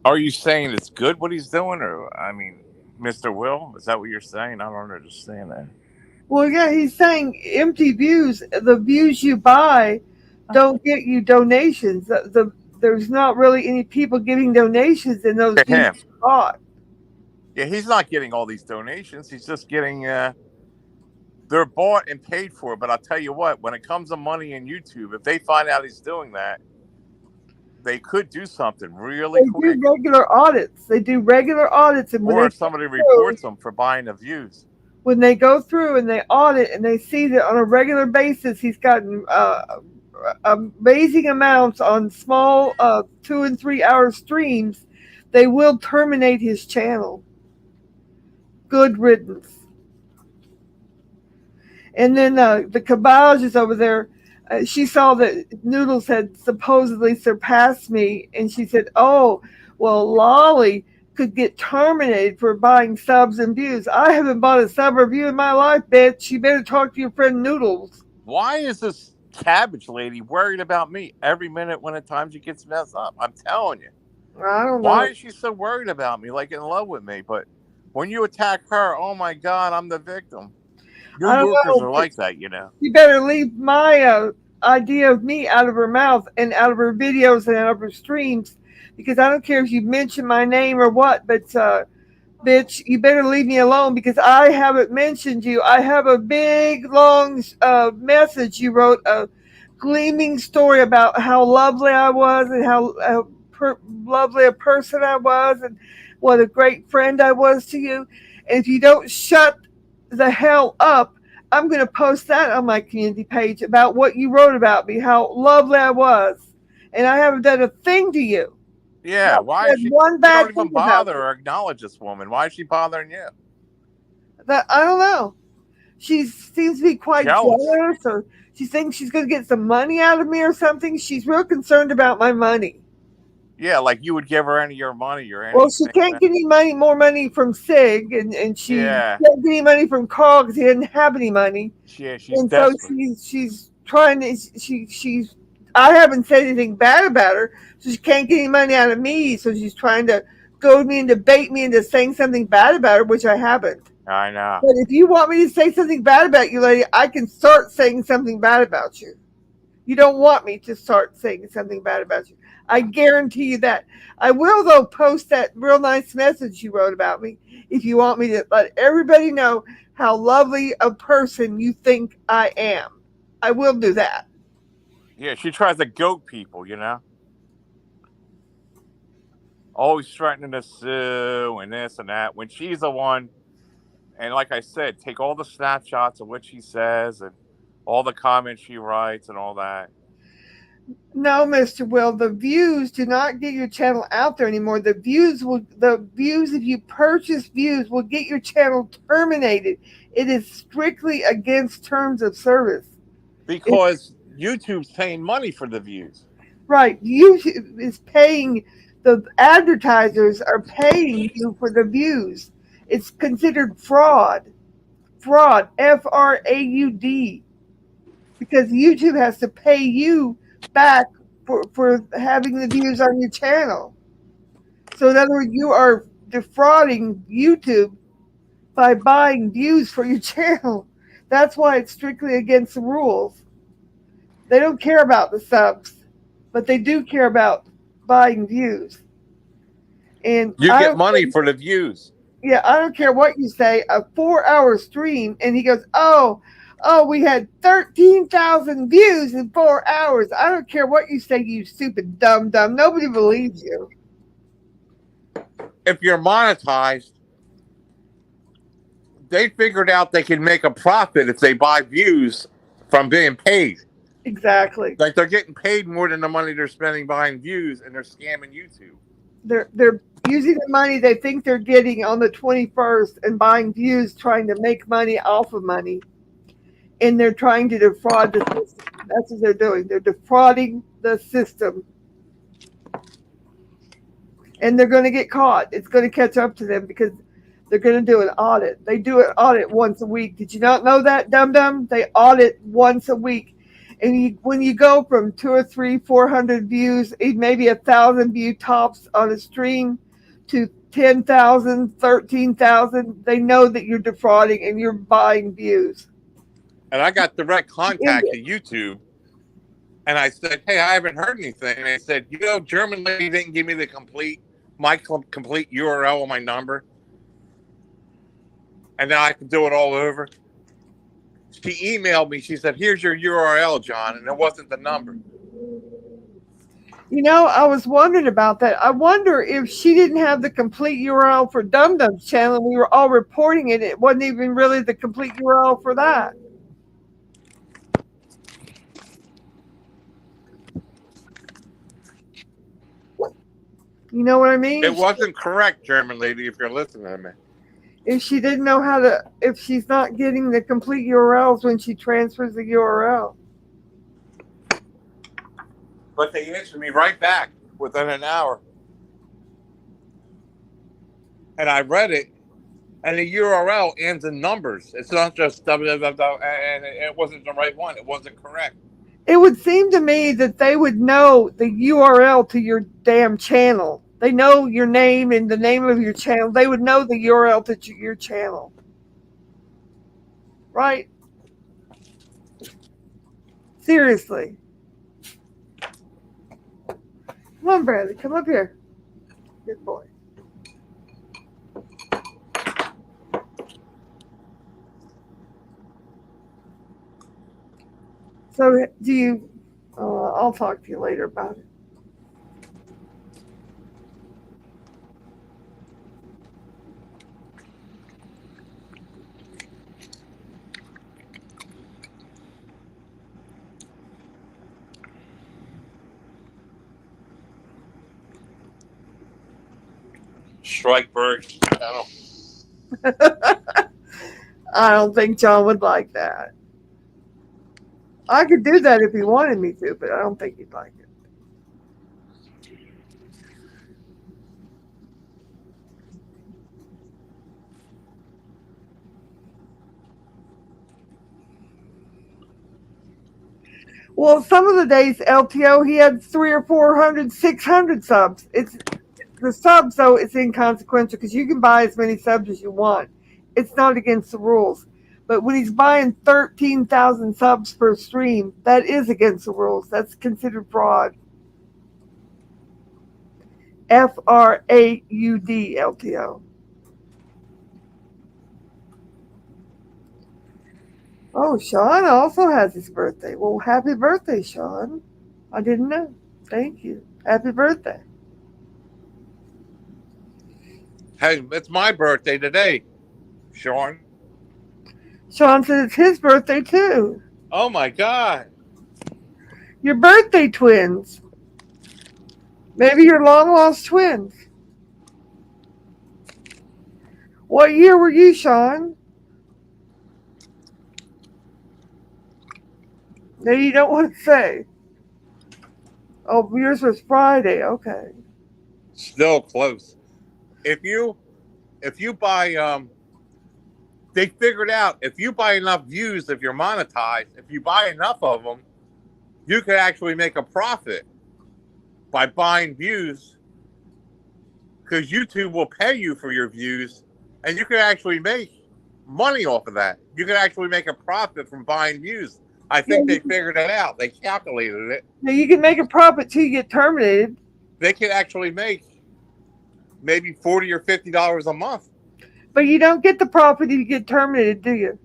Are you saying it's good what he's doing, or I mean, Mr. Will? Is that what you're saying? I don't understand that. Well, yeah, he's saying empty views. The views you buy don't get you donations. There's not really any people giving donations in those views you bought. Yeah, he's not getting all these donations. He's just getting. They're bought and paid for. But I'll tell you what, when it comes to money in YouTube, if they find out he's doing that, they could do something really quick. They do regular audits. And or if somebody reports them for buying the views. When they go through and they audit and they see that on a regular basis he's gotten amazing amounts on small 2 and 3 hour streams, they will terminate his channel. Good riddance. And then the cabage is over there She saw that Noodles had supposedly surpassed me, and she said, "Oh, well, Lolly could get terminated for buying subs and views. I haven't bought a sub or view in my life, bitch. You better talk to your friend Noodles." Why is this cabbage lady worried about me every minute when at times she gets messed up? I'm telling you. I don't Why know. is she so worried about me, like in love with me? But when you attack her, oh my God, I'm the victim. New I don't Yorkers know. are like that, you know. You better leave my idea of me out of her mouth and out of her videos and out of her streams, because I don't care if you mention my name or what, but bitch, you better leave me alone because I haven't mentioned you. I have a big, long message you wrote, a gleaming story about how lovely I was and how lovely a person I was and what a great friend I was to you. And if you don't shut the hell up, I'm going to post that on my community page about what you wrote about me, how lovely I was. And I haven't done a thing to you. Yeah, Not why is said she? one You don't bad thing even about bother you. or acknowledge this woman. Why is she bothering you? That I don't know. She seems to be quite Jealous. jealous, or she thinks she's going to get some money out of me or something. She's real concerned about my money. Yeah, like you would give her any of your money or Well, she anything. can't get any money, more money from Sig, and she Yeah, can't get any money from Carl because he didn't have any money, she's and so desperate. she's trying to she's. I haven't said anything bad about her, so she can't get any money out of me. So she's trying to goad me into bait me into saying something bad about her, which I haven't. I know. But if you want me to say something bad about you, lady, I can start saying something bad about you. You don't want me to start saying something bad about you. I guarantee you that. I will, though, post that real nice message you wrote about me if you want me to let everybody know how lovely a person you think I am. I will do that. Yeah, she tries to goat people, you know. Always threatening to sue and this and that. When she's the one, and like I said, take all the snapshots of what she says and all the comments she writes and all that. No, Mr. Will, the views do not get your channel out there anymore. The views, if you purchase views, will get your channel terminated. It is strictly against terms of service. It's Because YouTube's paying money for the views. right. YouTube is paying, the advertisers are paying you for the views. It's considered fraud. Fraud, FRAUD, because YouTube has to pay you back for having the views on your channel. So, in other words, you are defrauding YouTube by buying views for your channel. That's why it's strictly against the rules. They don't care about the subs, but they do care about buying views. And You I get don't money care, for the views. yeah, I don't care what you say. A 4 hour stream, and he goes, "Oh, we had 13,000 views in 4 hours." I don't care what you say, you stupid dumb dumb. Nobody believes you. If you're monetized, they figured out they can make a profit if they buy views from being paid. Exactly. Like they're getting paid more than the money they're spending buying views, and they're scamming YouTube. They're using the money they think they're getting on the 21st and buying views, trying to make money off of money, and they're trying to defraud the system. That's what they're doing. They're defrauding the system, and they're going to get caught. It's going to catch up to them because they're going to do an audit. They do an audit once a week. Did you not know that, dum dum? They audit once a week. And when you go from two or three, 400 views, maybe 1,000 view tops on a stream, to 10,000, 13,000, they know that you're defrauding and you're buying views. And I got direct In contact to YouTube, and I said, "Hey, I haven't heard anything." And they said, German lady didn't give me the complete URL of my number, and now I can do it all over. She emailed me. She said, "Here's your URL, John," and it wasn't the number. I was wondering about that. I wonder if she didn't have the complete URL for Dum Dum's channel and we were all reporting it. It wasn't even really the complete URL for that. You know what I mean? It wasn't correct, German lady, if you're listening to me. If she didn't know how if she's not getting the complete URLs when she transfers the URL. but they answered me right back within an hour. And I read it, and the URL ends in numbers. It's not just www, and it wasn't the right one. It wasn't correct. It would seem to me that they would know the URL to your damn channel. They know your name and the name of your channel. They would know the URL to your channel. Right? Seriously. Come on, Bradley. Come up here. Good boy. So, do you? I'll talk to you later about it. Strikeberg's channel. I don't think John would like that. I could do that if he wanted me to, but I don't think he'd like it. Well, some of the days LTO he had 300 or 400, 600 subs. It's the subs though. It's inconsequential because you can buy as many subs as you want. It's not against the rules. But when he's buying 13,000 subs per stream, that is against the rules. That's considered fraud. FRAUD LTO. Oh, Sean also has his birthday. Well, happy birthday, Sean. I didn't know. Thank you. Happy birthday. Hey, it's my birthday today, Sean. Sean said it's his birthday too. Oh my God. Your birthday twins. Maybe your long lost twins. What year were you, Sean? No, you don't want to say. Oh, yours was Friday. Okay. Still close. If you buy they figured out if you buy enough views, if you're monetized, if you buy enough of them, you can actually make a profit by buying views, because YouTube will pay you for your views, and you can actually make money off of that. You can actually make a profit from buying views. I think they figured it out. They calculated it. Now you can make a profit till you get terminated. They can actually make maybe $40 or $50 a month. But you don't get the profit if you get terminated, do you?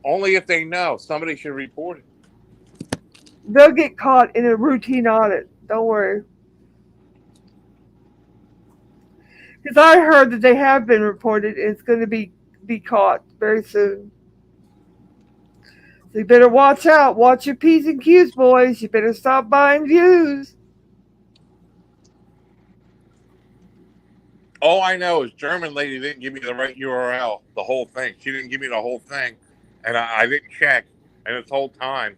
Only if they know. Somebody should report it. They'll get caught in a routine audit. Don't worry. Because I heard that they have been reported and it's going to be caught very soon. So you better watch out. Watch your P's and Q's, boys. You better stop buying views. All I know is German lady didn't give me the right URL, the whole thing. She didn't give me the whole thing, and I didn't check. And this whole time,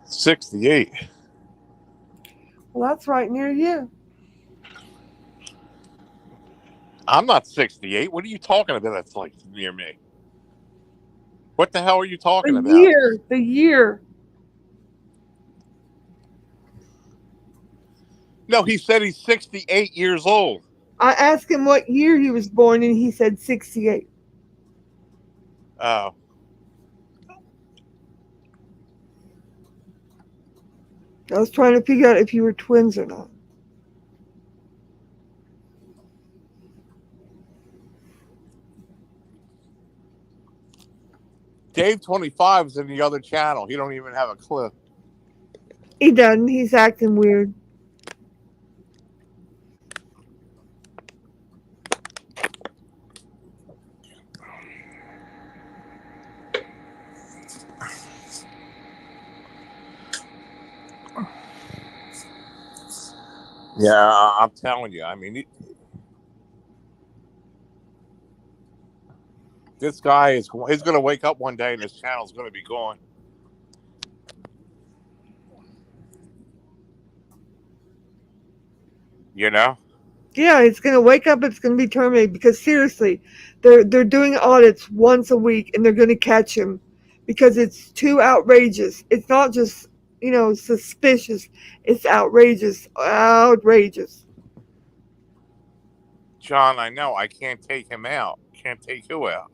$68. Well, that's right near you. I'm not 68. What are you talking about? That's like near me. What the hell are you talking about? The year. No, he said he's 68 years old. I asked him what year he was born, and he said 68. Oh. I was trying to figure out if you were twins or not. Dave 25 is in the other channel. He don't even have a clue. He doesn't. He's acting weird. Yeah, I'm telling you. I mean, this guy he's going to wake up one day and his channel's going to be gone. You know? Yeah, it's gonna wake up. It's gonna be terminated because seriously, they're doing audits once a week and they're gonna catch him because it's too outrageous. It's not just suspicious. It's outrageous, outrageous. John, I know. I can't take him out. Can't take who out?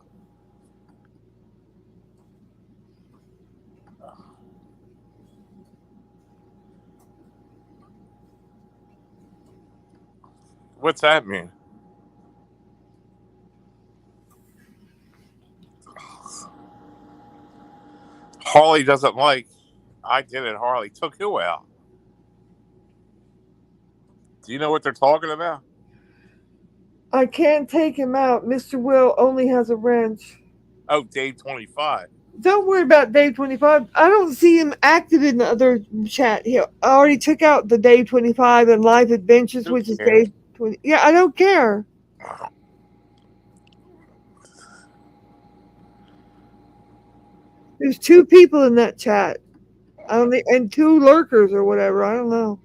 What's that mean? Harley doesn't like. I did it. Harley took who out? Do you know what they're talking about? I can't take him out. Mr. Will only has a wrench. Oh, Dave 25. Don't worry about Dave 25. I don't see him active in the other chat here. I already took out the Dave 25 and Life Adventures, Who which is cares? Dave 20. Yeah, I don't care. There's 2 people in that chat. I don't think, and 2 lurkers or whatever. I don't know.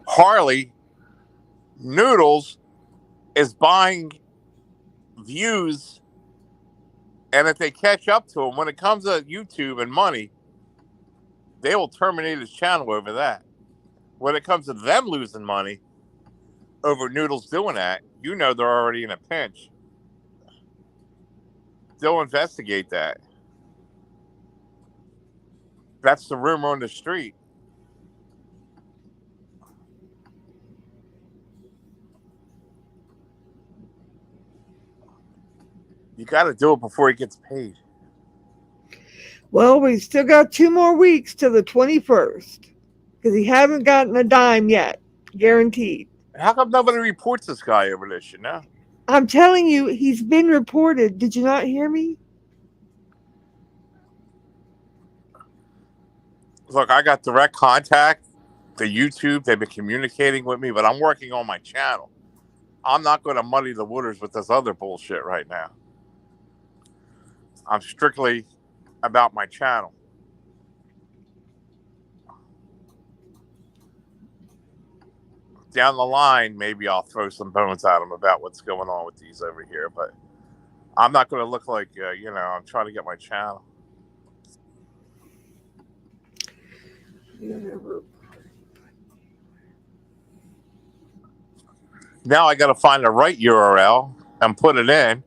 Harley Noodles is buying views, and if they catch up to him when it comes to YouTube and money, they will terminate his channel over that. When it comes to them losing money over Noodles doing that, they're already in a pinch. They'll investigate that. That's the rumor on the street. You got to do it before he gets paid. Well, we still got 2 more weeks till the 21st because he haven't gotten a dime yet, guaranteed. How come nobody reports this guy over this? I'm telling you, he's been reported. Did you not hear me? Look, I got direct contact to YouTube. They've been communicating with me, but I'm working on my channel. I'm not going to muddy the waters with this other bullshit right now. I'm strictly about my channel. Down the line, maybe I'll throw some bones at them about what's going on with these over here, but I'm not going to look like, I'm trying to get my channel. Now I got to find the right URL and put it in.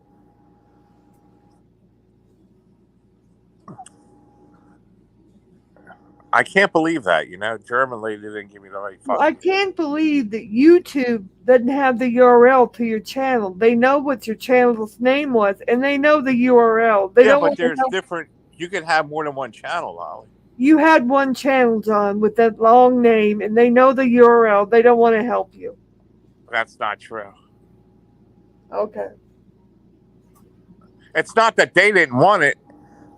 I can't believe that, German lady didn't give me the right I can't believe that YouTube doesn't have the URL to your channel. They know what your channel's name was, and they know the URL. But there's different. You can have more than one channel, Lolly. You had one channel, John, with that long name, and they know the URL. They don't want to help you. That's not true. Okay. It's not that they didn't want it.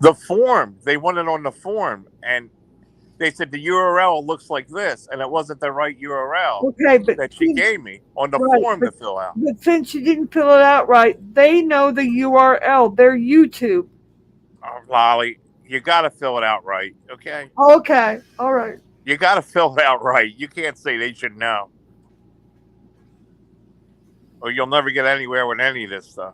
The form, they want it on the form, and they said the URL looks like this, and it wasn't the right URL that she gave me on the form to fill out. But since you didn't fill it out right, they know the URL. They're YouTube. Oh, Lolly, you got to fill it out right, okay? Okay, all right. You got to fill it out right. You can't say they should know. Or you'll never get anywhere with any of this stuff.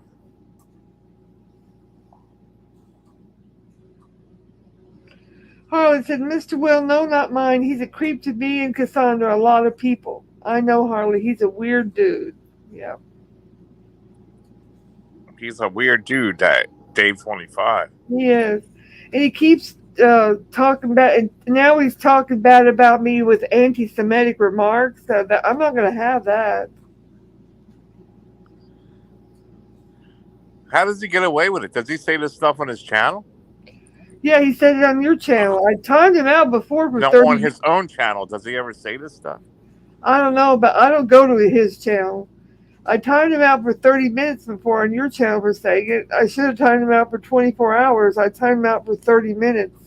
Harley said, Mr. Will, no, not mine. He's a creep to me and Cassandra, a lot of people. I know, Harley. He's a weird dude. Yeah. He's a weird dude, that Dave 25. He is. And he keeps talking about, and now he's talking bad about me with anti-Semitic remarks. So I'm not going to have that. How does he get away with it? Does he say this stuff on his channel? Yeah, he said it on your channel. I timed him out before for No, 30 on his own channel, does he ever say this stuff? I don't know, but I don't go to his channel. I timed him out for 30 minutes before on your channel for saying it. I should have timed him out for 24 hours. I timed him out for 30 minutes.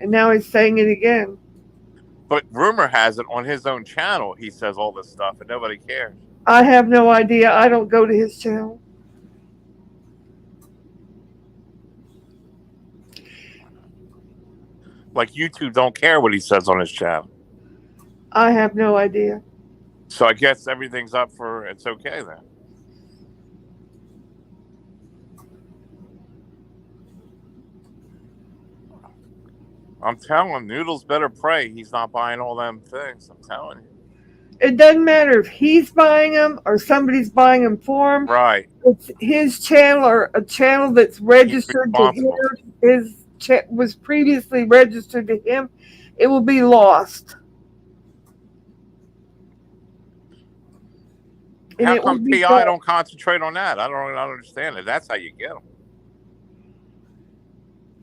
And now he's saying it again. But rumor has it on his own channel he says all this stuff and nobody cares. I have no idea. I don't go to his channel. Like YouTube don't care what he says on his channel. I have no idea. So I guess everything's up for it's okay then. I'm telling Noodles better pray he's not buying all them things. I'm telling you. It doesn't matter if he's buying them or somebody's buying them for him. Right. It's his channel or a channel that's registered to him. Was previously registered to him. It will be lost. And how come PI don't concentrate on that? I don't understand it. That's how you get them.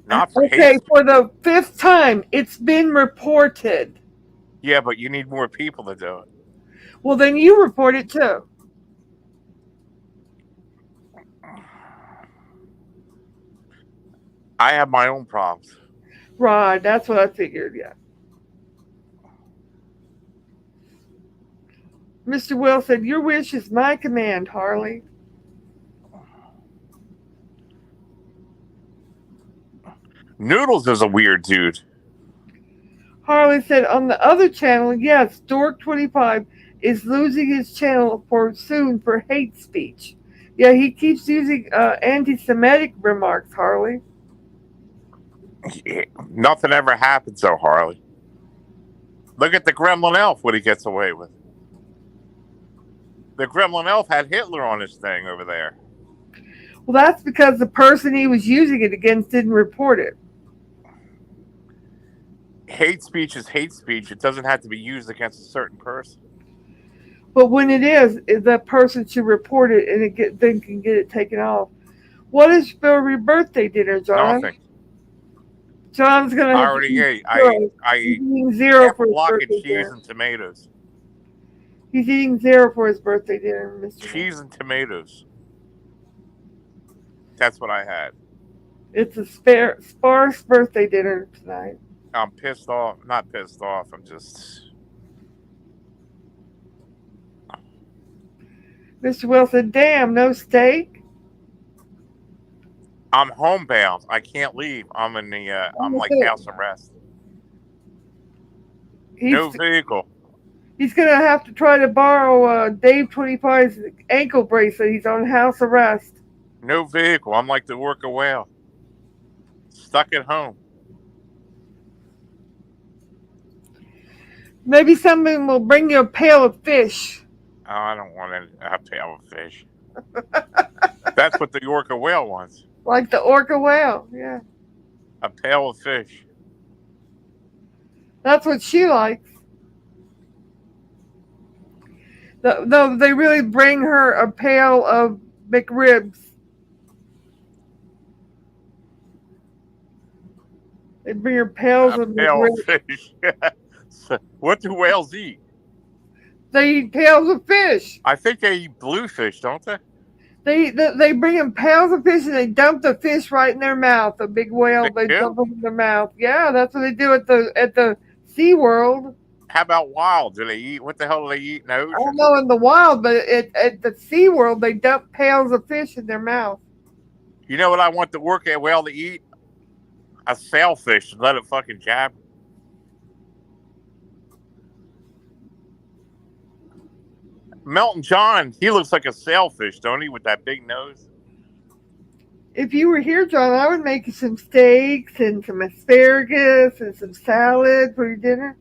Not for okay, for the 5th time, it's been reported. Yeah, but you need more people to do it. Well, then you report it too. I have my own problems. Right, that's what I figured, yeah. Mr. Will said, your wish is my command, Harley. Noodles is a weird dude. Harley said, on the other channel, yes, Dork25 is losing his channel soon for hate speech. Yeah, he keeps using anti-Semitic remarks, Harley. Yeah, nothing ever happens though, Harley. Look at the Gremlin Elf, what he gets away with. The Gremlin Elf had Hitler on his thing over there. Well, that's because the person he was using it against didn't report it. Hate speech is hate speech. It doesn't have to be used against a certain person. But when it is, that person should report it and then can get it taken off. What is for your birthday dinner, John? Nothing. John's going to I already ate. I ate zero for his block birthday of cheese dinner. and tomatoes. He's eating 0 for his birthday dinner, Mr. Cheese and tomatoes. That's what I had. It's a sparse birthday dinner tonight. I'm pissed off. Not pissed off. I'm just... Mr. Wilson, damn, no steak? I'm homebound. I can't leave. I'm in the, I'm like house arrest. No vehicle. He's going to have to try to borrow Dave 25's ankle bracelet. He's on house arrest. No vehicle. I'm like the orca whale. Stuck at home. Maybe someone will bring you a pail of fish. Oh, I don't want a pail of fish. That's what the orca whale wants. Like the orca whale, yeah. A pail of fish. That's what she likes. Though they really bring her a pail of McRibs. They bring her pails of McRibs. Of fish. So, what do whales eat? They eat pails of fish. I think they eat bluefish, don't they? They bring them pails of fish and they dump the fish right in their mouth. A big whale, they dump them in their mouth. Yeah, that's what they do at the SeaWorld. How about wild? Do they eat? What the hell do they eat in the ocean? I don't know in the wild, but at the SeaWorld, they dump pails of fish in their mouth. You know what I want the orca whale to eat? A sailfish and let it fucking jab. Melton John, he looks like a sailfish, don't he, with that big nose? If you were here, John, I would make you some steaks and some asparagus and some salad for your dinner.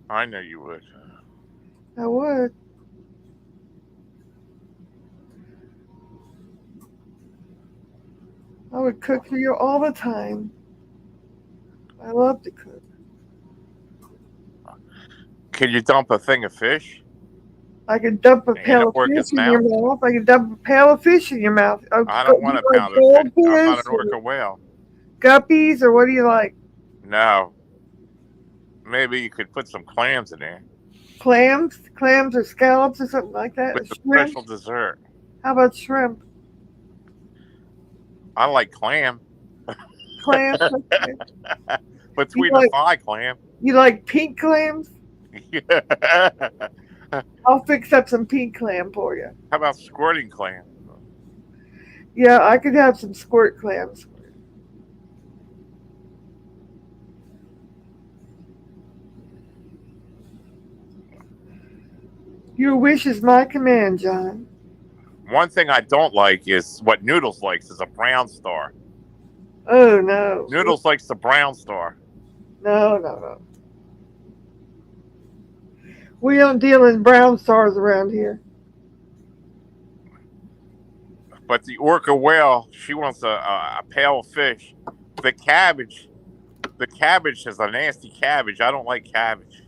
I know you would. I would. I would cook for you all the time. I love to cook. Can you dump a thing of fish? I could dump a And pail of work fish his in your mouth. mouth. I could dump a pail of fish in your mouth. I don't Do want you a like pound of fish. I'm not goldfish an or orca whale. guppies or what do you like? No. Maybe you could put some clams in there Clams or scallops or something like that. with a Shrimp. special dessert. How about shrimp? I like clam. Clams. Okay. You Between the like thigh clam. pink clams? How I'll fix up some pink clam for you. about squirting clam? Yeah, I could have some squirt clams. Your wish is my command, John. One thing I don't like is what Noodles likes is a brown star. Oh no. Noodles likes the brown star. No, no, no. We don't deal in brown stars around here. But the orca whale, she wants a pail of fish. The cabbage, the cabbage is a nasty cabbage. I don't like cabbage.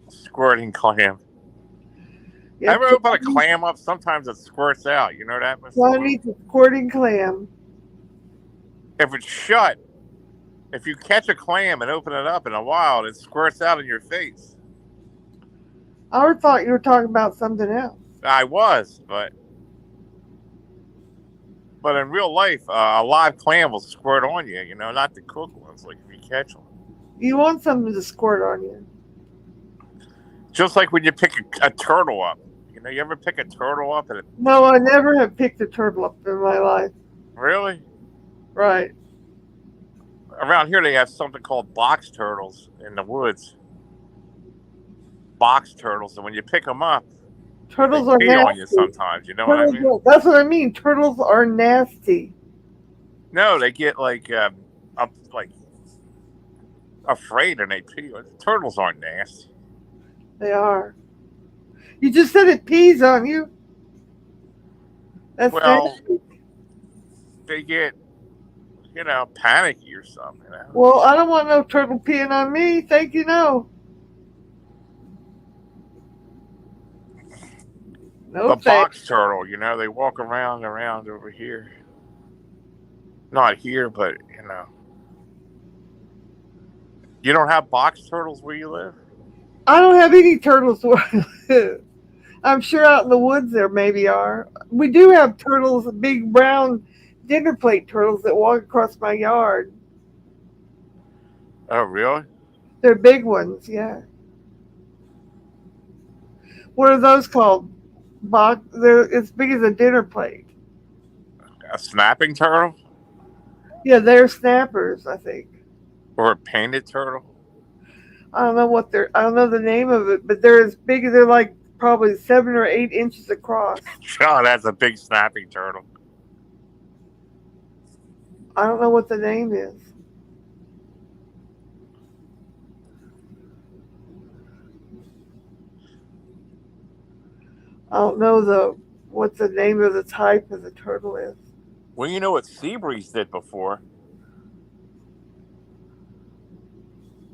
Squirting clam. Yeah, Ever open a clam up? Sometimes it squirts out. You know that, Mr. John Lou? needs a squirting clam. If it's shut, if you catch a clam and open it up in the wild, it squirts out in your face. I always thought you were talking about something else. I was, but in real life, a live clam will squirt on you. You know, not the cooked ones. Like if you catch them, You want something to squirt on you. just like when you pick a turtle up. You know, you ever pick a turtle up and it No, I never have picked a turtle up in my life. really? Right. Around here, they have something called box turtles in the woods. Box turtles, and when you pick them up, Turtles they are pee on you nasty. sometimes. You know what I mean? That's what I mean. Turtles are nasty. No, they get like afraid and they pee. Turtles aren't nasty. They are. You just said it pees on you. That's Well, nasty. they get panicky or something. Well, I don't want no turtle peeing on me. Thank you, no. No The thanks. box turtle, they walk around over here. Not here, but you don't have box turtles where you live. I don't have any turtles where I live. I'm sure out in the woods there maybe are. We do have turtles, big brown dinner plate turtles that walk across my yard. Oh, really? They're big ones, yeah. What are those called? They're as big as a dinner plate. A snapping turtle Yeah, they're snappers, I think. or a painted turtle? I don't know the name of it, but they're as big as they're like probably 7 or 8 inches across. Oh, that's a big snapping turtle. I don't know what the name is. I don't know what the name of the type of the turtle is. Well, you know what Seabreeze did before?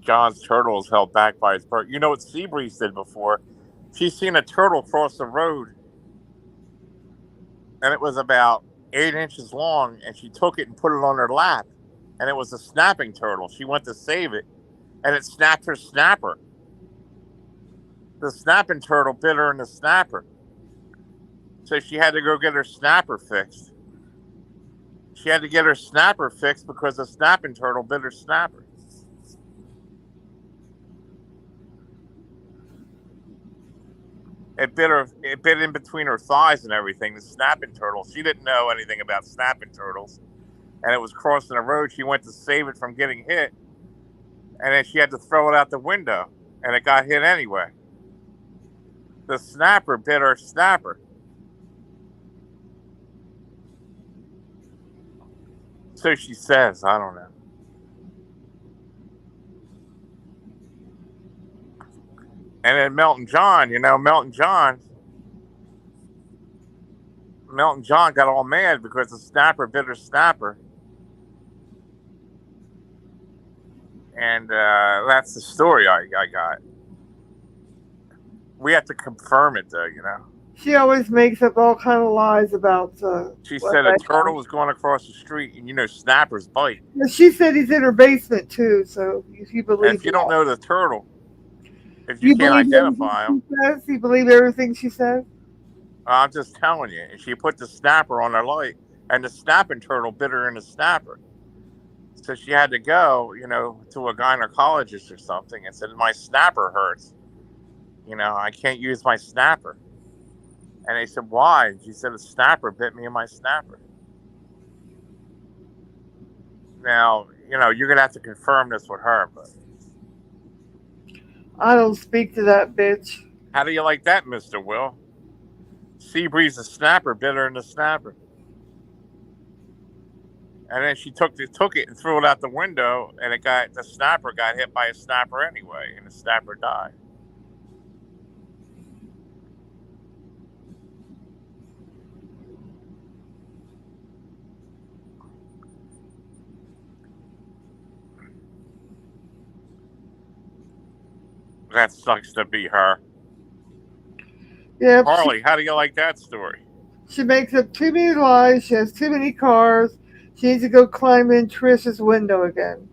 John's turtle is held back by his bird. You know what Seabreeze did before? She's seen a turtle cross the road, and it was about 8 inches long, and she took it and put it on her lap, and it was a snapping turtle. She went to save it, and it snapped her snapper. The snapping turtle bit her in the snapper, so she had to go get her snapper fixed. She had to get her snapper fixed because the snapping turtle bit her snapper. It bit her. It bit in between her thighs and everything. The snapping turtle. She didn't know anything about snapping turtles, and it was crossing the road. She went to save it from getting hit, and then she had to throw it out the window, and it got hit anyway. The snapper bit her snapper. So she says. I don't know. And then Melton John, Melton John got all mad because the snapper bit her snapper. And that's the story I got. We have to confirm it, though. You know. She always makes up all kind of lies about She what said a that turtle guy. was going across the street, and snappers bite. But she said he's in her basement too. So if you And believe if you don't that, know the turtle, if you you can't believe everything identify him, she says. You believe everything she says. I'm just telling you. And she put the snapper on her light, and the snapping turtle bit her in the snapper. So she had to go, to a gynecologist or something, and said my snapper hurts. I can't use my snapper. And they said, why? And she said, a snapper bit me in my snapper. Now, you're going to have to confirm this with her, but I don't speak to that bitch. how do you like that, Mr. Will? Seabreeze, the snapper, bit her in the snapper. And then she took it and threw it out the window, and the snapper got hit by a snapper anyway, and the snapper died. That sucks to be her. Yep, Harley, how do you like that story? she makes up too many lies. She has too many cars. She needs to go climb in Trish's window again.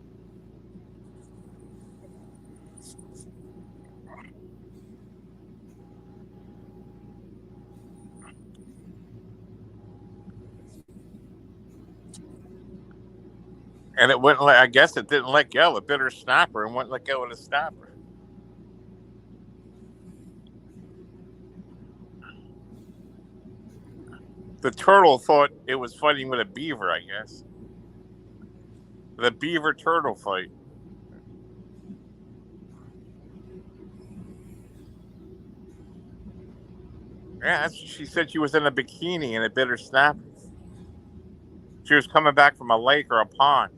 And it wouldn't let. I guess it didn't let go. It bit her snapper and wouldn't let go of the snapper. The turtle thought it was fighting with a beaver, I guess. The beaver turtle fight. Yeah, she said she was in a bikini and it bit her snapper. She was coming back from a lake or a pond.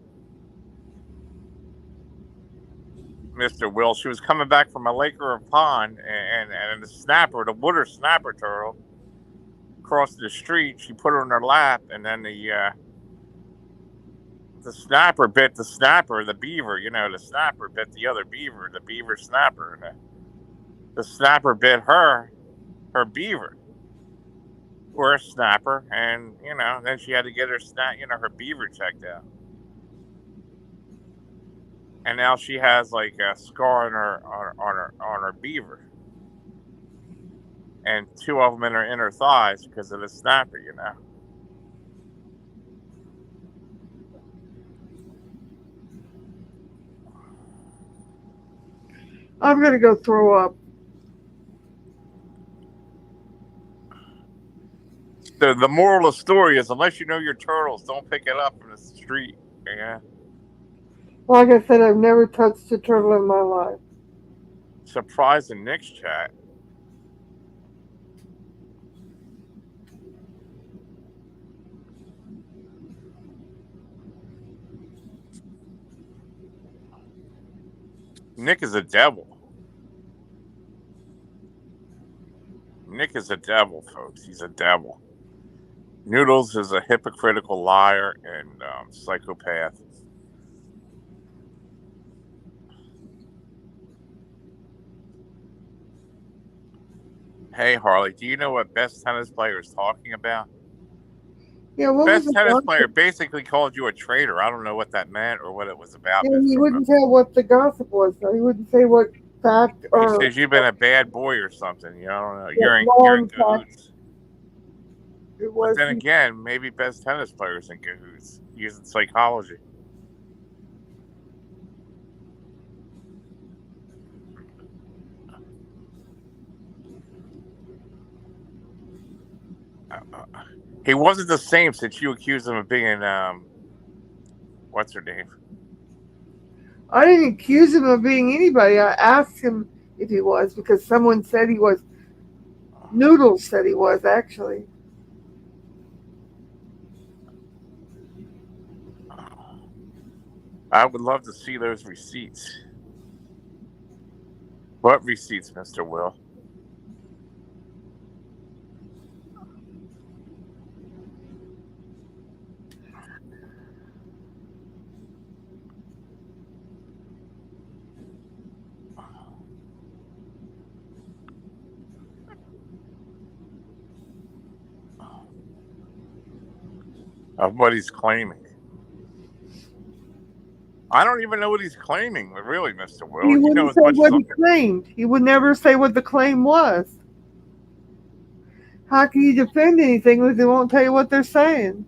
Mr. Will, she was coming back from a lake or a pond, and the water snapper turtle, crossed the street. She put her in her lap, and then the snapper bit the beaver. The snapper bit the other beaver, the beaver snapper. And the snapper bit her beaver, or a snapper, and then she had to get her beaver checked out. And now she has like a scar on her beaver, and two of them in her inner thighs because of the snapper. I'm gonna go throw up. So the moral of the story is, unless you know your turtles, don't pick it up from the street. Yeah. Like I said, I've never touched a turtle in my life. Surprise in Nick's chat. Nick is a devil. Nick is a devil, folks. He's a devil. Noodles is a hypocritical liar and psychopath. Hey, Harley, do you know what best tennis player is talking about? Yeah, what was Best the tennis player gossip? basically called you a traitor. I don't know what that meant or what it was about, Yeah, he Mr. Will. wouldn't tell what the gossip was, though. He wouldn't say what fact He or says you've been a bad boy or something. I don't know. what You're in long fact cahoots. it But was. then again, maybe best tennis players in cahoots using psychology. He wasn't the same since you accused him of being what's her name? I didn't accuse him of being anybody. I asked him if he was because someone said he was. Noodles said he was actually. I would love to see those receipts. What receipts, Mr. Will? of what he's claiming. I don't even know what he's claiming, really, Mr. Will. He You know wouldn't as say much as what I he claimed. He would never say what the claim was. How can you defend anything if they won't tell you what they're saying?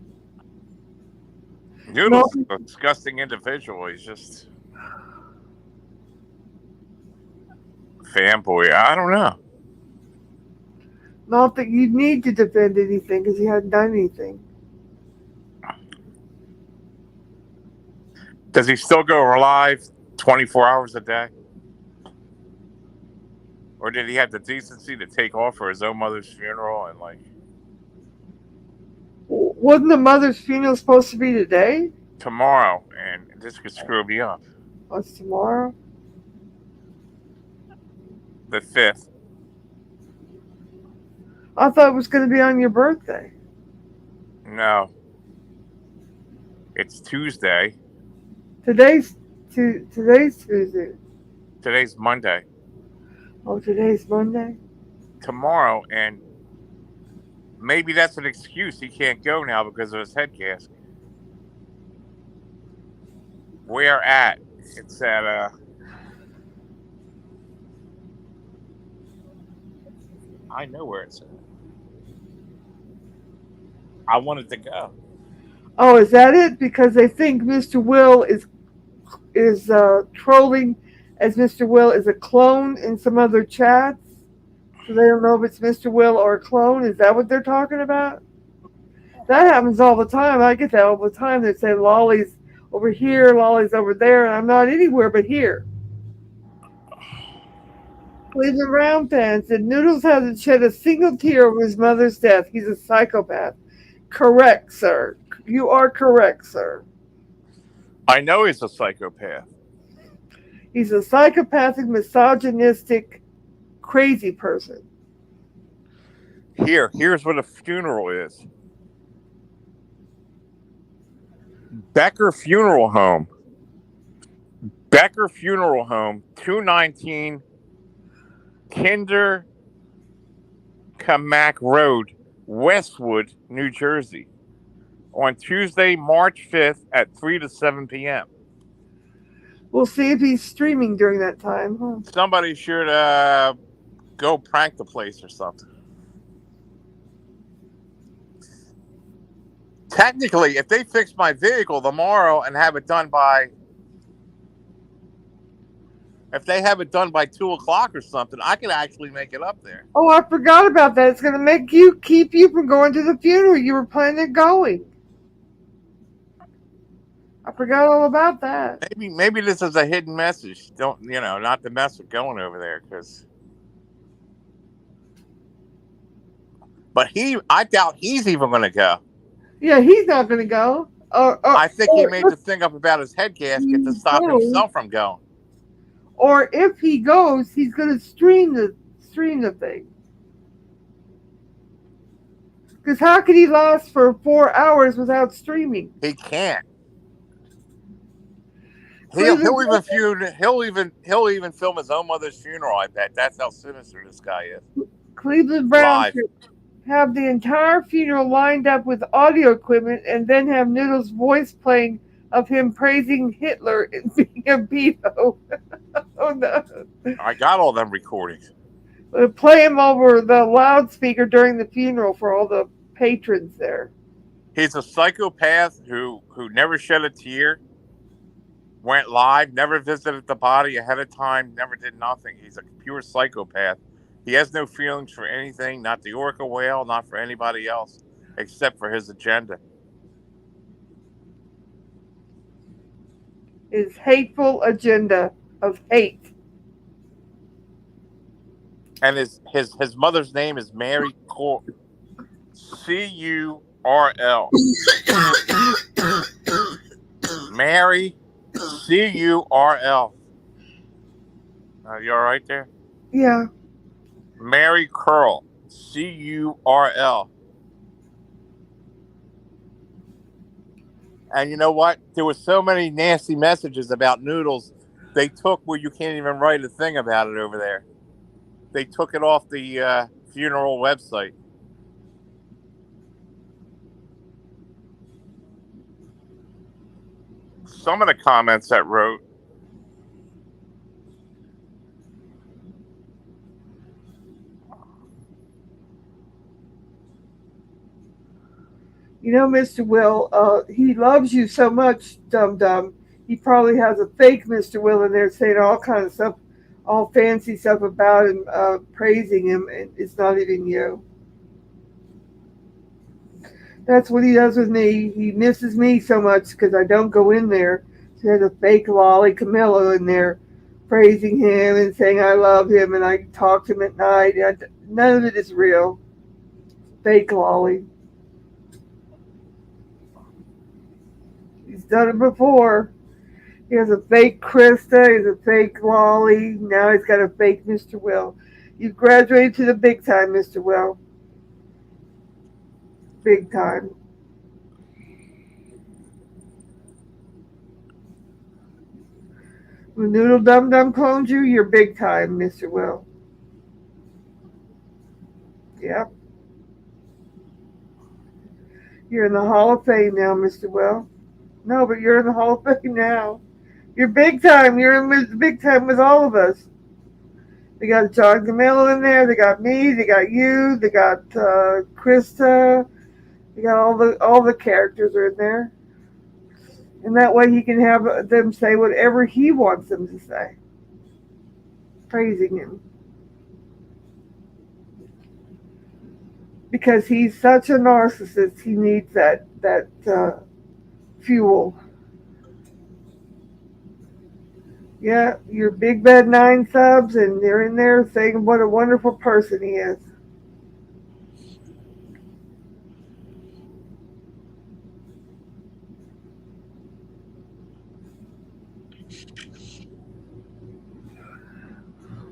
Noodles Not, is a disgusting individual. He's just fanboy. I don't know. not that you need to defend anything because he hadn't done anything. Does he still go live 24 hours a day? Or did he have the decency to take off for his own mother's funeral and like Wasn't the mother's funeral supposed to be today? tomorrow? And this could screw me up. What's tomorrow? The 5th. I thought it was going to be on your birthday. No. It's Tuesday. Today's Tuesday. Today's Monday. Oh, today's Monday. Tomorrow, and maybe that's an excuse. He can't go now because of his head gasket. Where at? It's at I know where it's at. I wanted to go. Oh, is that it? Because they think Mr. Will is trolling, as Mr. Will is a clone in some other chats. So they don't know if it's Mr. Will or a clone. Is that what they're talking about? That happens all the time. I get that all the time. They say Lolly's over here, Lolly's over there, and I'm not anywhere but here. Cleveland Brown fan said Noodles hasn't shed a single tear over his mother's death. He's a psychopath. Correct, sir. You are correct, sir. I know he's a psychopath. He's a psychopathic, misogynistic, crazy person. Here's what a funeral is. Becker Funeral Home. Becker Funeral Home, 219 Kinder Kamak Road, Westwood, New Jersey, on Tuesday, March 5th at 3 to 7 p.m. We'll see if he's streaming during that time. Huh? Somebody should go prank the place or something. Technically, if they fix my vehicle tomorrow and have it done by, if they have it done by 2 o'clock or something, I could actually make it up there. Oh, I forgot about that. It's going to keep you from going to the funeral. You were planning on going. I forgot all about that. Maybe this is a hidden message. Don't, not to mess with going over there, because. But I doubt he's even going to go. Yeah, he's not going to go. I think he made the thing up about his head gasket to stop himself from going. Or if he goes, he's going to stream the thing. Because how could he last for 4 hours without streaming? He can't. He'll even film his own mother's funeral. I bet that's how sinister this guy is. Cleveland Browns have the entire funeral lined up with audio equipment, and then have Noodles' voice playing of him praising Hitler and being a pedo. Oh no! I got all them recordings. Play him over the loudspeaker during the funeral for all the patrons there. He's a psychopath who never shed a tear. Went live, never visited the body ahead of time, never did nothing. He's a pure psychopath. He has no feelings for anything, not the orca whale, not for anybody else, except for his agenda. His hateful agenda of hate. And his mother's name is Mary Curl. C-U-R-L. Mary C-U-R-L. You all right there? Yeah. Mary Curl. C-U-R-L. And you know what? There were so many nasty messages about Noodles. They took where you can't even write a thing about it over there. They took it off the funeral website. some of the comments that wrote, You know, Mr. Will, he loves you so much, Dum Dum. He probably has a fake Mr. Will in there saying all kind of stuff, all fancy stuff about him, praising him, and it's not even you. That's what he does with me. He misses me so much because I don't go in there. So there's a fake Lolly Camillo in there praising him and saying I love him and I talk to him at night. None of it is real. Fake Lolly. He's done it before. He has a fake Krista. He has a fake Lolly. Now he's got a fake Mr. Will. You've graduated to the big time, Mr. Will. Big time. When Noodle Dum Dum clones you, you're big time, Mr. Will. Yep. You're in the Hall of Fame now, Mr. Will. No, but you're in the Hall of Fame now. You're big time. You're in big time with all of us. They got John Camillo in there. They got me. They got you. They got Krista. They got all the characters are in there, and that way he can have them say whatever he wants them to say, praising him because he's such a narcissist. He needs that fuel. Yeah, your Big Bad 9 subs, and they're in there saying what a wonderful person he is.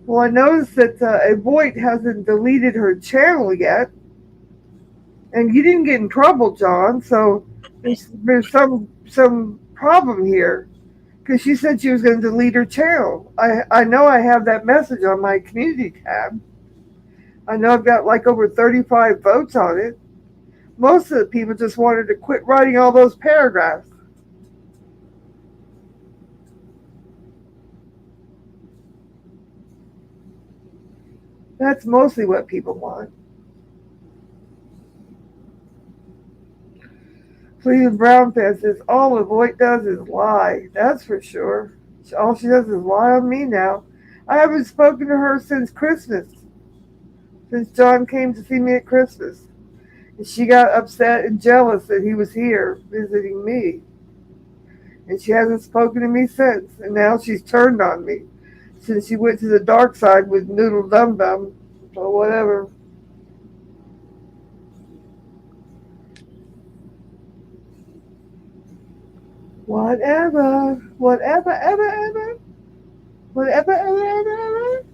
Well, I noticed that Avoid hasn't deleted her channel yet, and you didn't get in trouble, John. So there's some problem here because she said she was going to delete her channel. I know I have that message on my community tab. I know I've got like over 35 votes on it. Most of the people just wanted to quit writing all those paragraphs. That's mostly what people want. Cleveland Brown fan says all Avoid does is lie. That's for sure. All she does is lie on me now. I haven't spoken to her since Christmas, since John came to see me at Christmas. And she got upset and jealous that he was here visiting me. And she hasn't spoken to me since. And now she's turned on me since she went to the dark side with Noodle Dum Dum. So whatever. Whatever. Whatever, ever, ever. Whatever, ever, ever, ever.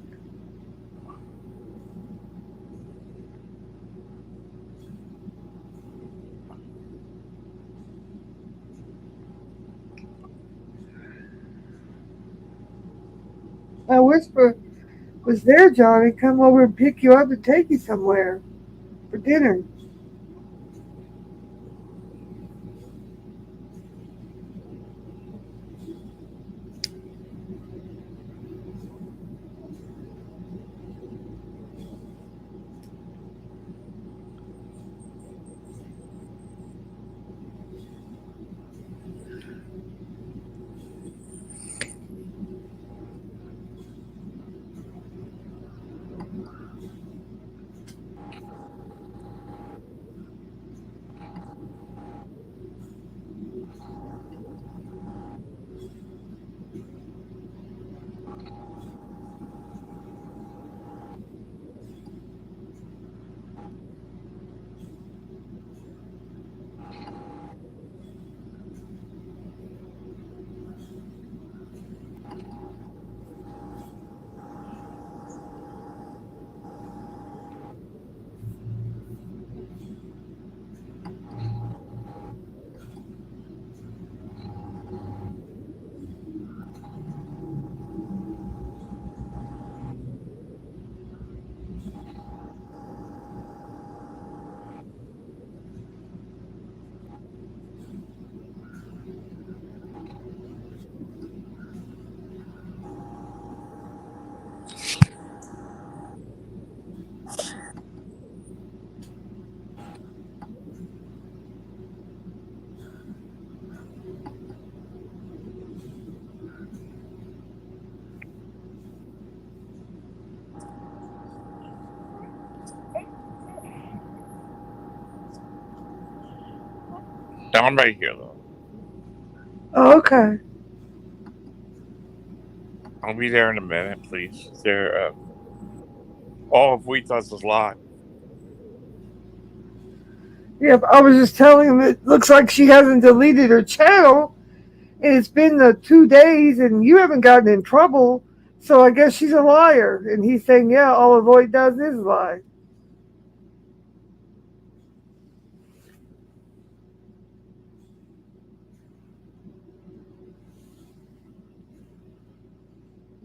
I whisper was there, Johnny. Come over and pick you up and take you somewhere for dinner. I'm right here though. Oh, okay. I'll be there in a minute, please. There, all of we does is lie. Yeah, I was just telling him it looks like she hasn't deleted her channel, and it's been 2 days, and you haven't gotten in trouble. So I guess she's a liar. And he's saying, yeah, all Avoid does is lie.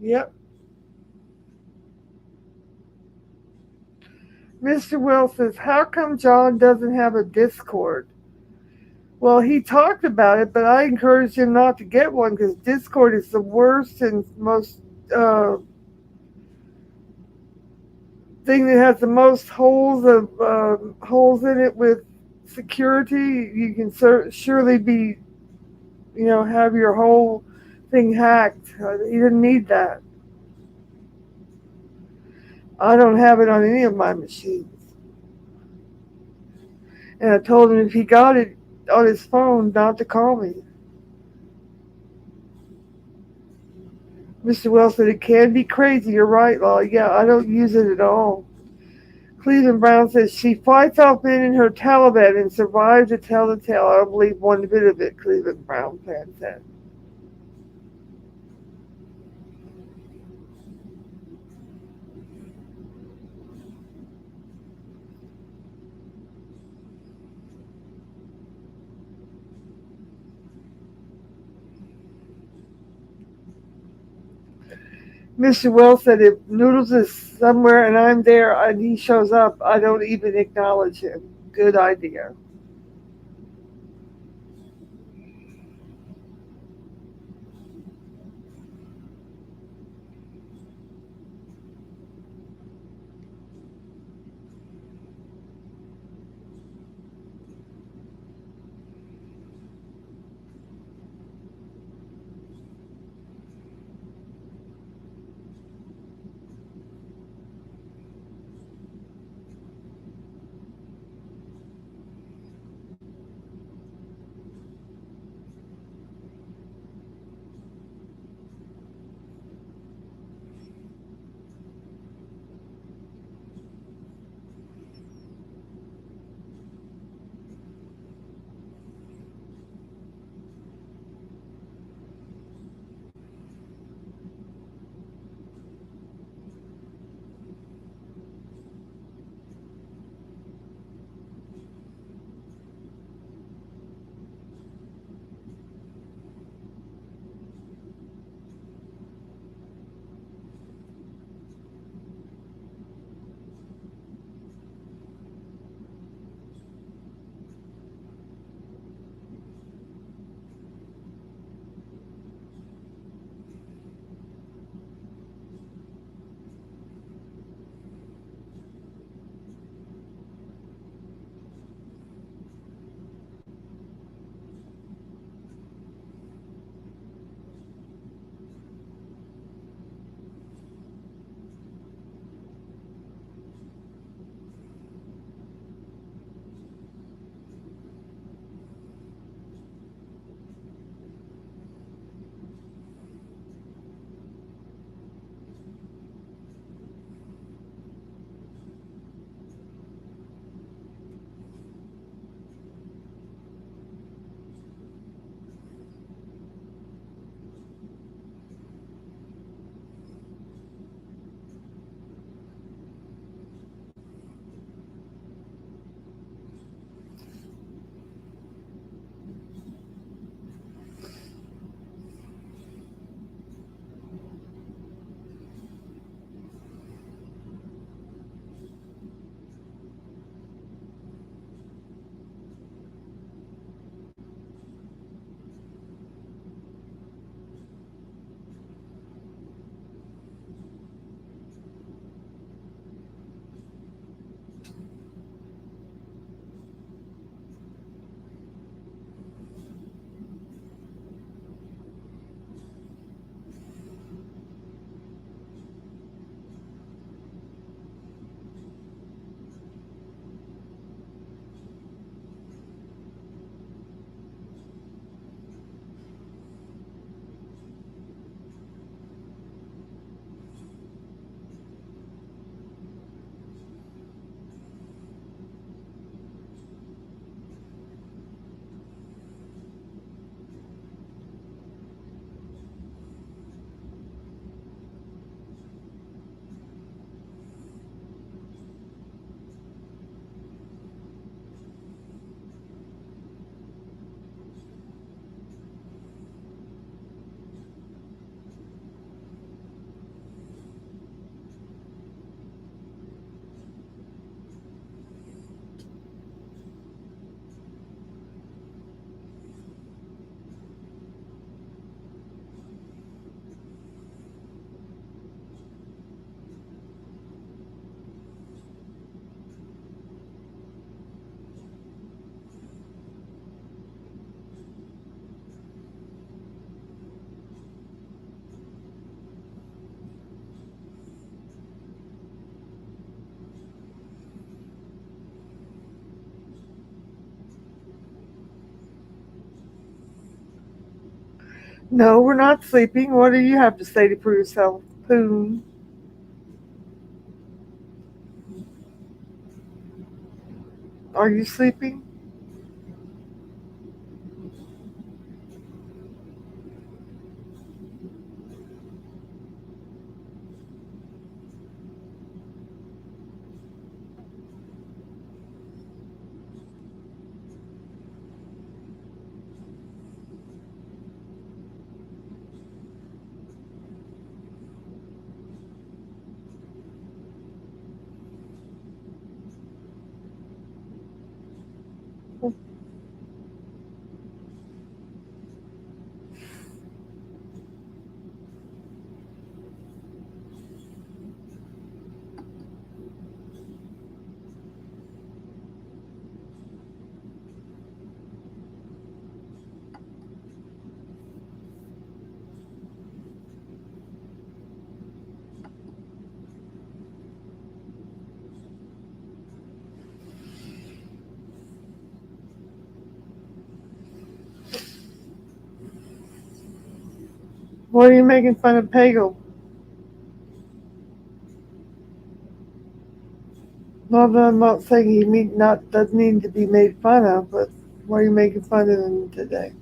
Yep. Mr. Will says, how come John doesn't have a Discord? Well, he talked about it, but I encouraged him not to get one because Discord is the worst and most uh, thing that has the most holes in it with security. You can surely be, have your whole thing hacked. You didn't need that. I don't have it on any of my machines. And I told him if he got it on his phone, not to call me. Mr. Wells said it can be crazy. You're right, Law. Yeah, I don't use it at all. Cleveland Brown says she fights off men in her Taliban and survives to tell the tale. I don't believe one bit of it, Cleveland Brown fan said. Mr. Wells said if Noodles is somewhere and I'm there and he shows up, I don't even acknowledge him. Good idea. No, we're not sleeping. What do you have to say for yourself, Poon? Are you sleeping? What are you making fun of Pagel? Not that I'm not saying not doesn't need to be made fun of, but why are you making fun of him today?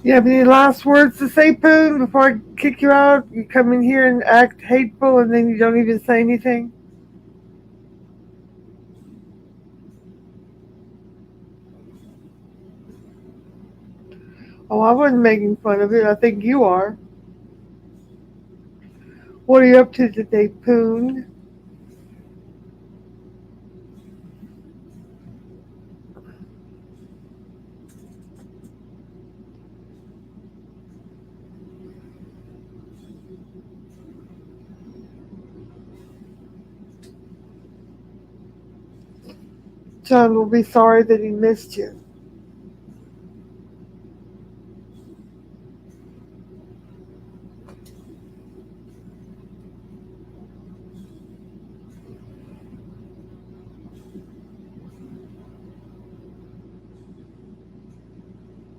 You have any last words to say, Poon, before I kick you out? You come in here and act hateful and then you don't even say anything? Oh, I wasn't making fun of it. I think you are. What are you up to today, Poon? John will be sorry that he missed you.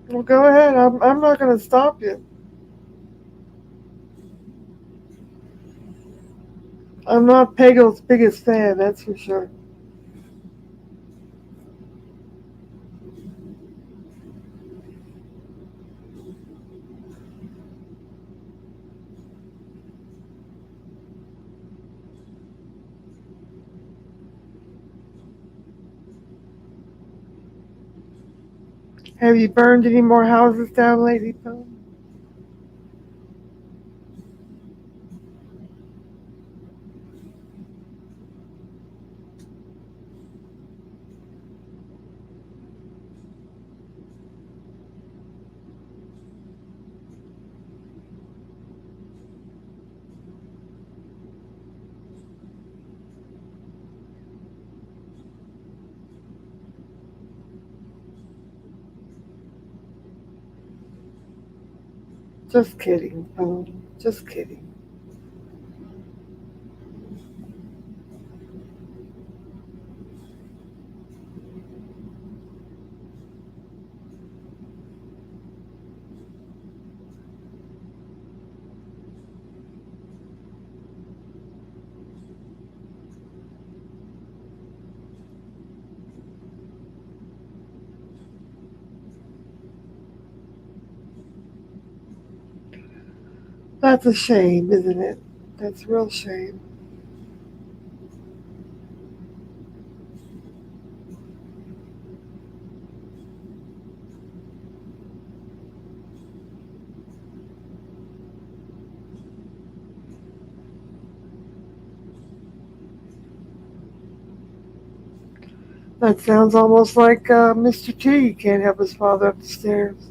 Well, go ahead. I'm not going to stop you. I'm not Pagel's biggest fan, that's for sure. Have you burned any more houses down lately, Boone? Just kidding, Boone. Just kidding. That's a shame, isn't it? That's a real shame. That sounds almost like Mr. T can't help his father up the stairs.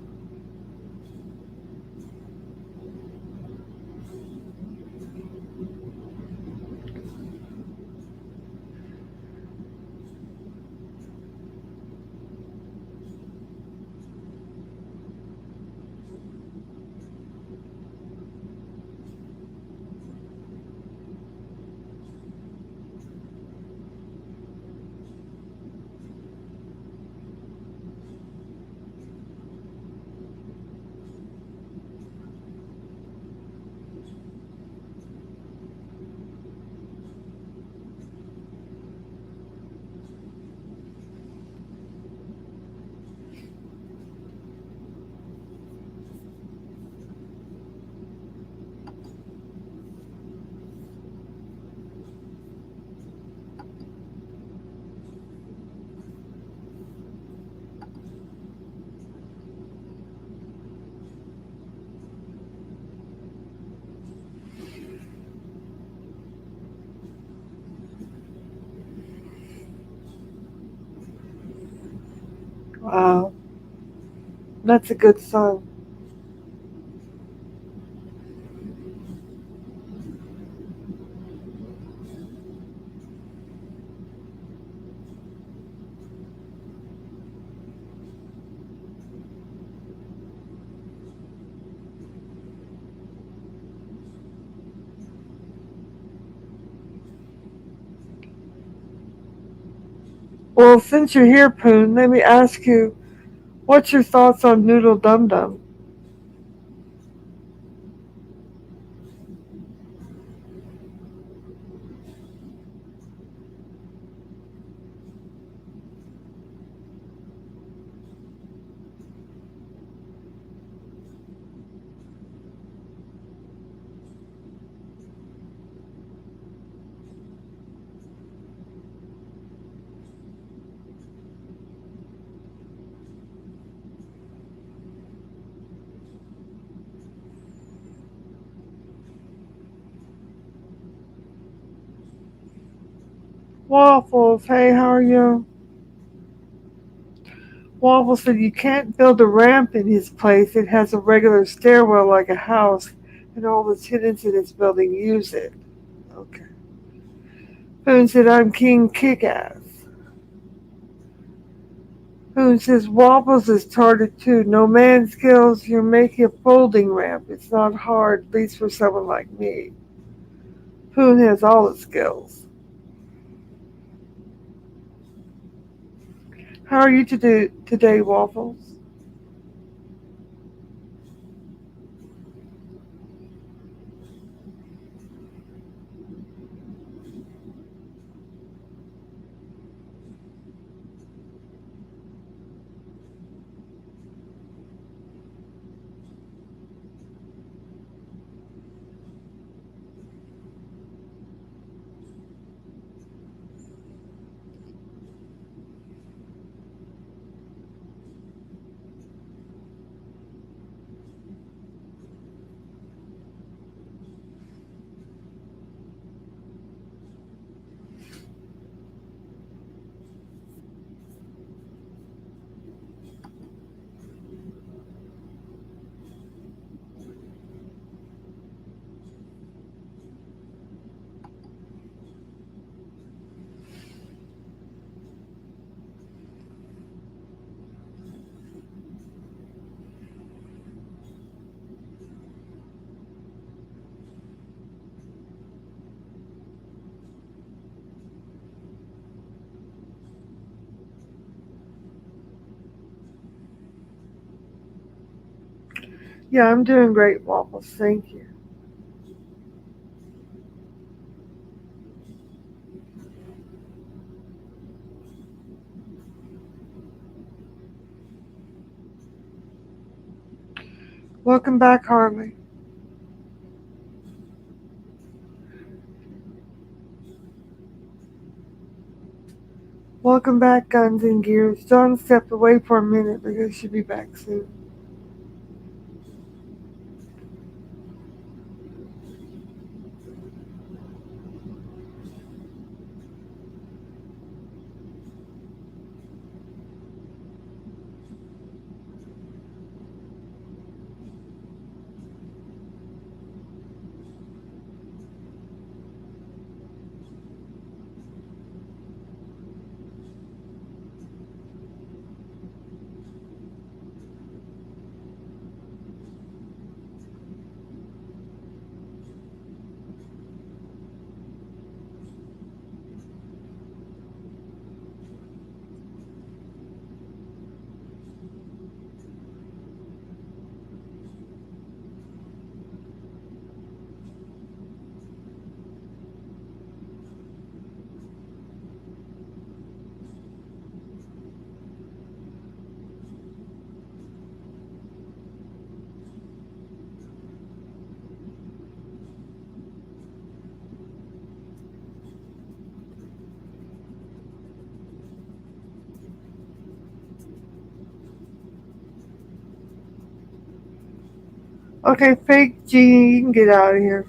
Wow, that's a good son. Well, since you're here, Poon, let me ask you, what's your thoughts on Noodle Dum Dum? Waffles, hey, how are you? Waffles said you can't build a ramp in his place. It has a regular stairwell like a house, and all the tenants in his building use it. Okay. Poon said, I'm King Kickass. Poon says, Waffles is charted too. No man skills, you're making a folding ramp. It's not hard, at least for someone like me. Poon has all the skills. How are you today, Waffles? Yeah, I'm doing great, Waffles. Thank you. Welcome back, Harley. Welcome back, Guns and Gears. John stepped away for a minute, but he should be back soon. Okay, fake Genie, you can get out of here.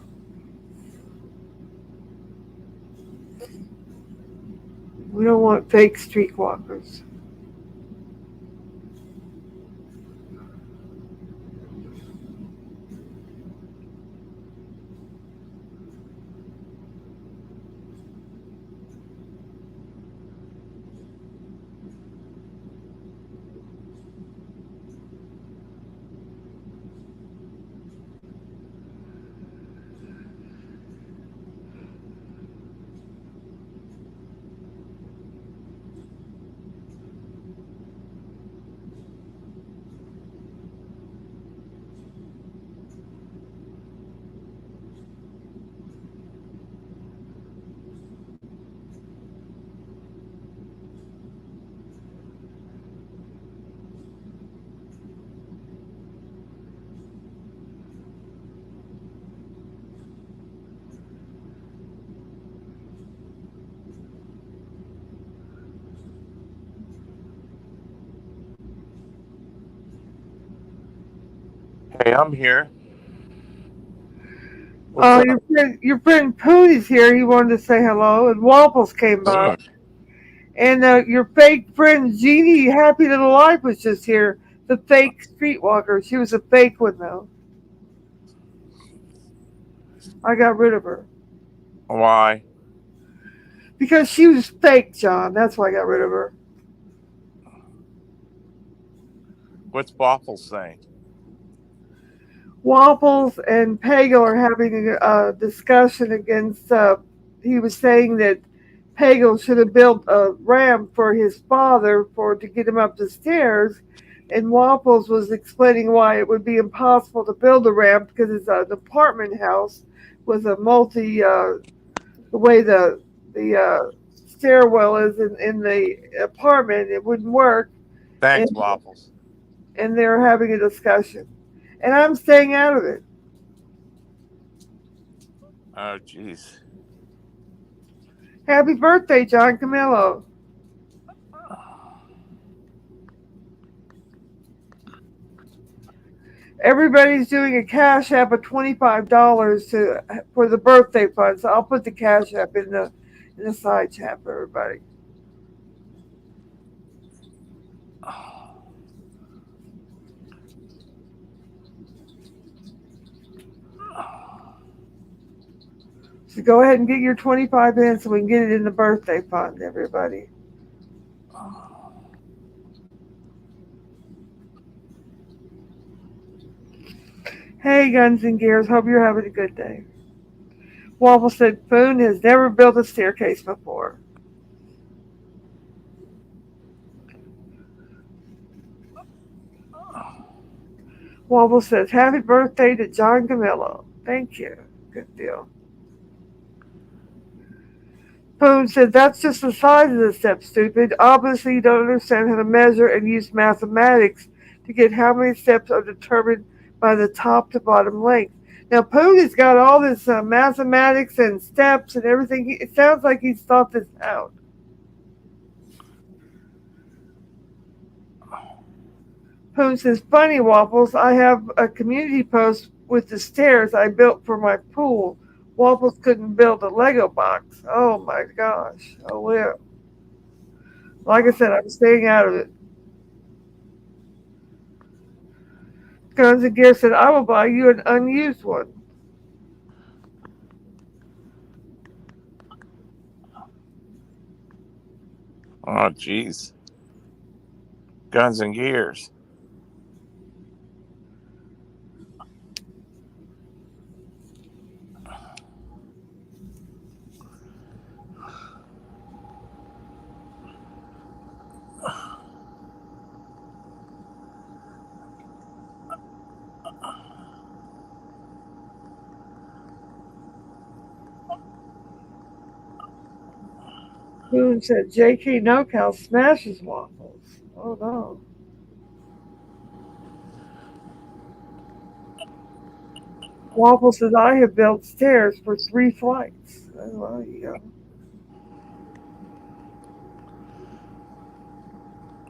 We don't want fake streetwalkers. Hey, I'm here. What's Oh, up? your friend Pooey's here. He wanted to say hello, and Waffles came by. Good. And your fake friend Jeannie, Happy Little Life, was just here. The fake streetwalker. She was a fake one, though. I got rid of her. Why? Because she was fake, John. That's why I got rid of her. What's Waffles saying? Waffles and Pagel are having a discussion against. He was saying that Pagel should have built a ramp for his father for to get him up the stairs, and Waffles was explaining why it would be impossible to build a ramp because it's an apartment house with a multi. The way the stairwell is in the apartment, it wouldn't work, and Thanks, Waffles. they're having a discussion, and I'm staying out of it. Oh, jeez. Happy birthday, John Camillo. Everybody's doing a cash app of $25 to for the birthday fund. So I'll put the cash app in the side chat for everybody. So go ahead and get your 25 in so we can get it in the birthday fund, everybody. Hey, Guns and Gears. Hope you're having a good day. Waffle said Foon has never built a staircase before. Wobble says, "Happy birthday to John Camillo." Thank you. Good deal. Poon said, "That's just the size of the step, stupid. Obviously, you don't understand how to measure and use mathematics to get how many steps are determined by the top to bottom length." Now, Poon has got all this mathematics and steps and everything. It sounds like he's thought this out. Poon says, "Funny, Waffles. I have a community post with the stairs I built for my pool. Waffles couldn't build a Lego box. Oh my gosh. Oh, well. Like I said, I'm staying out of it." Guns and Gear said, "I will buy you an unused one." Oh, jeez. Guns and gears. Boone said, "J.K. NoCal smashes waffles." Oh no. Waffle says, "I have built stairs for 3 flights." Oh, well, you go.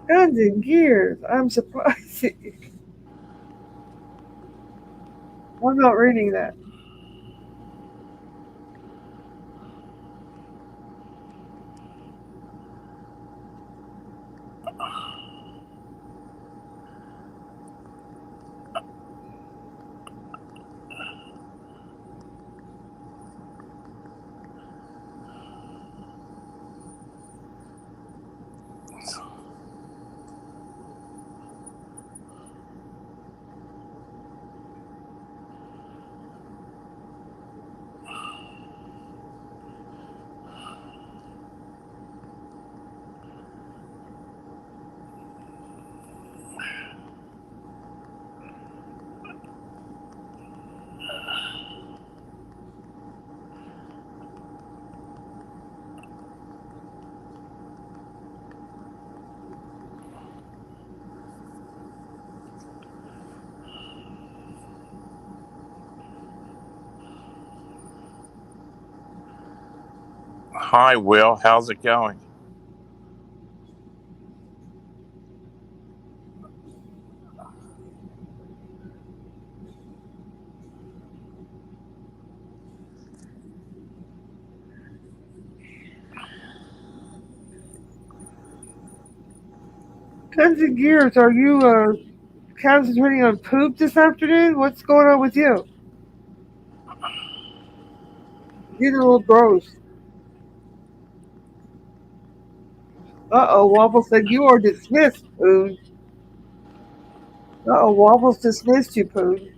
Guns and Gears. I'm surprised. I'm not reading that. Hi, Will. How's it going? Guns and Gears, are you concentrating on poop this afternoon? What's going on with you? Getting a little gross. Uh-oh, Waffle said, "You are dismissed, Poon." Uh-oh, Waffle's dismissed you, Poon.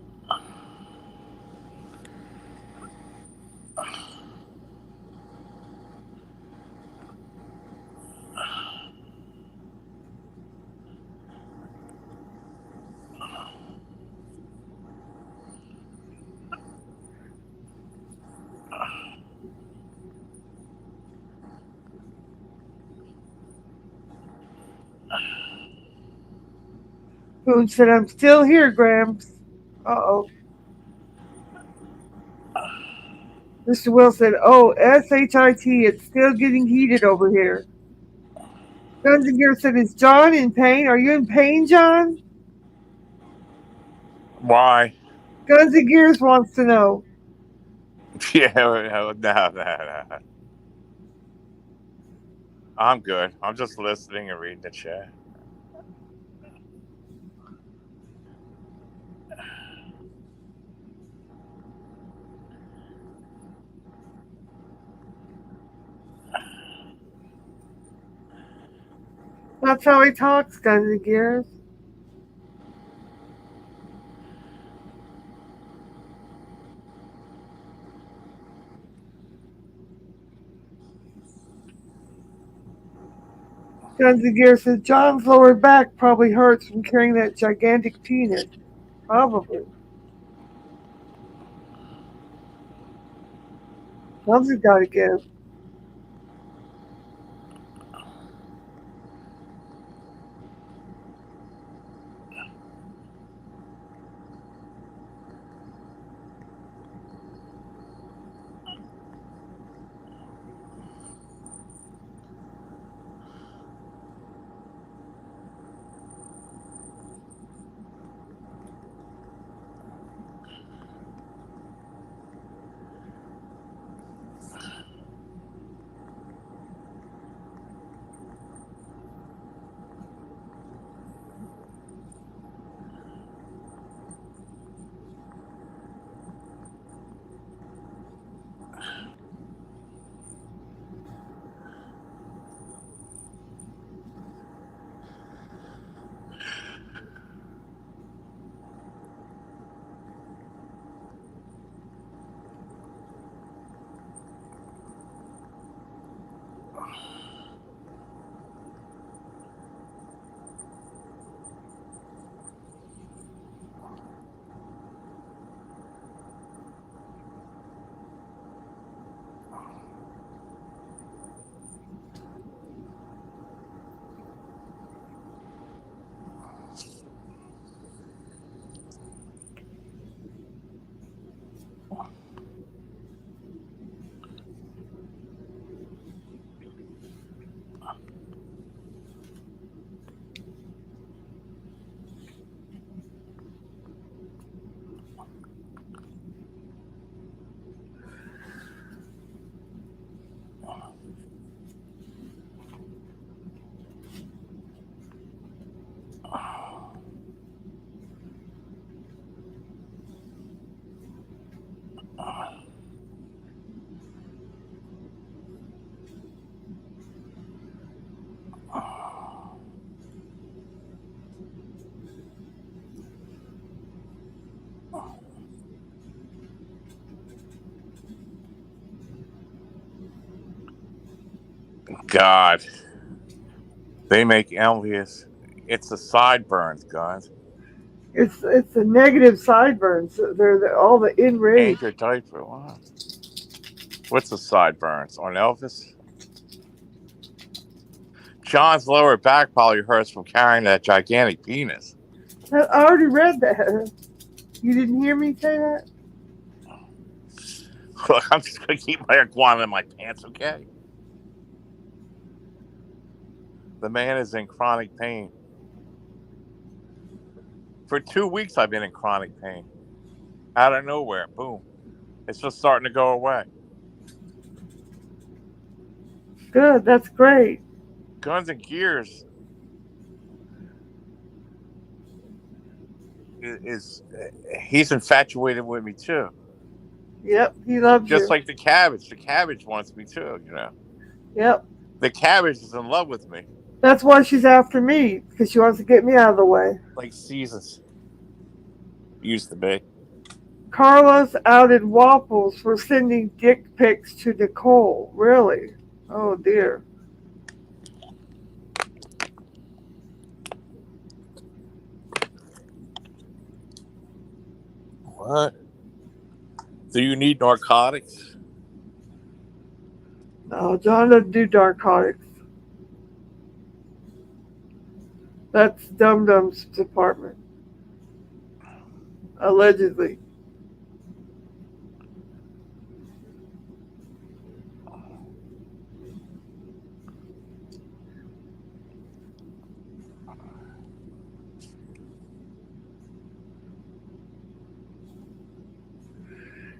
Poon said, "I'm still here, Gramps." Uh-oh. Mr. Will said, "Oh, S-H-I-T, it's still getting heated over here." Guns and Gears said, "Is John in pain? Are you in pain, John?" Why? Guns and Gears wants to know. Yeah, no. I'm good. I'm just listening and reading the chat. That's how he talks, Guns and Gears. Guns and Gears says, "John's lower back probably hurts from carrying that gigantic penis." Probably. Something's got to give. God, they make envious. It's the sideburns, guys. It's the negative sideburns. They're all the enraged. Anchor diaper. What? What's the sideburns on Elvis? John's lower back probably hurts from carrying that gigantic penis. I already read that. You didn't hear me say that? Look, I'm just gonna keep my iguana in my pants, okay? The man is in chronic pain. For 2 weeks, I've been in chronic pain. Out of nowhere, boom. It's just starting to go away. Good, that's great. Guns and Gears is he's infatuated with me too. Yep, he loves Just you. like the cabbage. The cabbage wants me too, you know. Yep. The cabbage is in love with me. That's why she's after me, because she wants to get me out of the way. Like Seasons used to be. Carlos outed Waffles for sending dick pics to Nicole. Really? Oh dear. What? Do you need narcotics? No, John doesn't do narcotics. That's Dum Dum's department. Allegedly.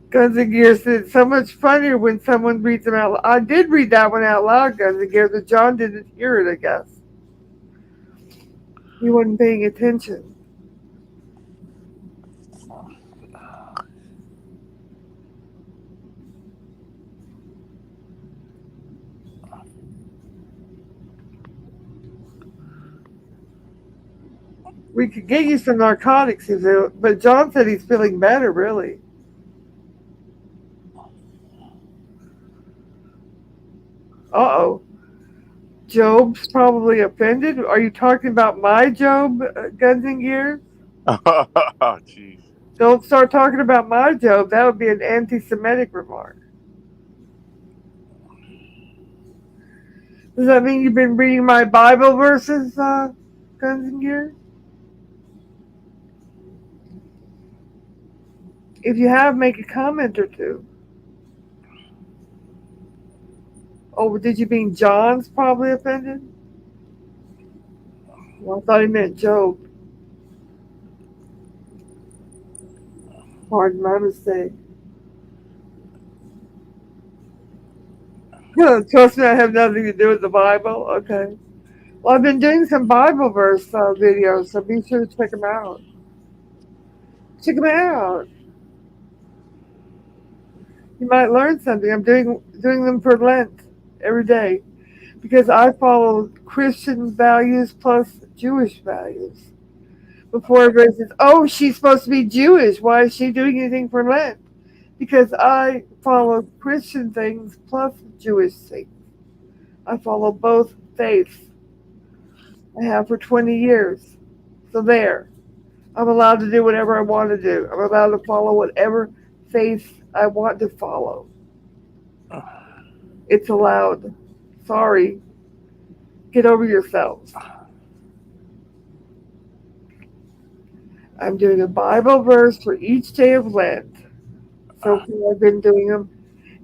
Guns and Gears said it's so much funnier when someone reads them out loud. I did read that one out loud, Guns and Gears, but John didn't hear it, I guess. He wasn't paying attention. We could get you some narcotics, but John said he's feeling better, really. Uh-oh. Job's probably offended. Are you talking about my Job, Guns and Gears? Oh, jeez. Don't start talking about my Job. That would be an anti-Semitic remark. Does that mean you've been reading my Bible verses, Guns and Gear? If you have, make a comment or two. Oh, did you mean John's probably offended? Well, I thought he meant Job. Pardon my mistake. Trust me, I have nothing to do with the Bible. Okay. Well, I've been doing some Bible verse videos, so be sure to check them out. Check them out. You might learn something. I'm doing them for Lent every day because I follow Christian values plus Jewish values. Before everybody says, "Oh, she's supposed to be Jewish. Why is she doing anything for Lent?" Because I follow Christian things plus Jewish things. I follow both faiths. I have for 20 years. So there. I'm allowed to do whatever I want to do. I'm allowed to follow whatever faith I want to follow. It's allowed. Sorry. Get over yourselves. I'm doing a Bible verse for each day of Lent. So far, I've been doing them,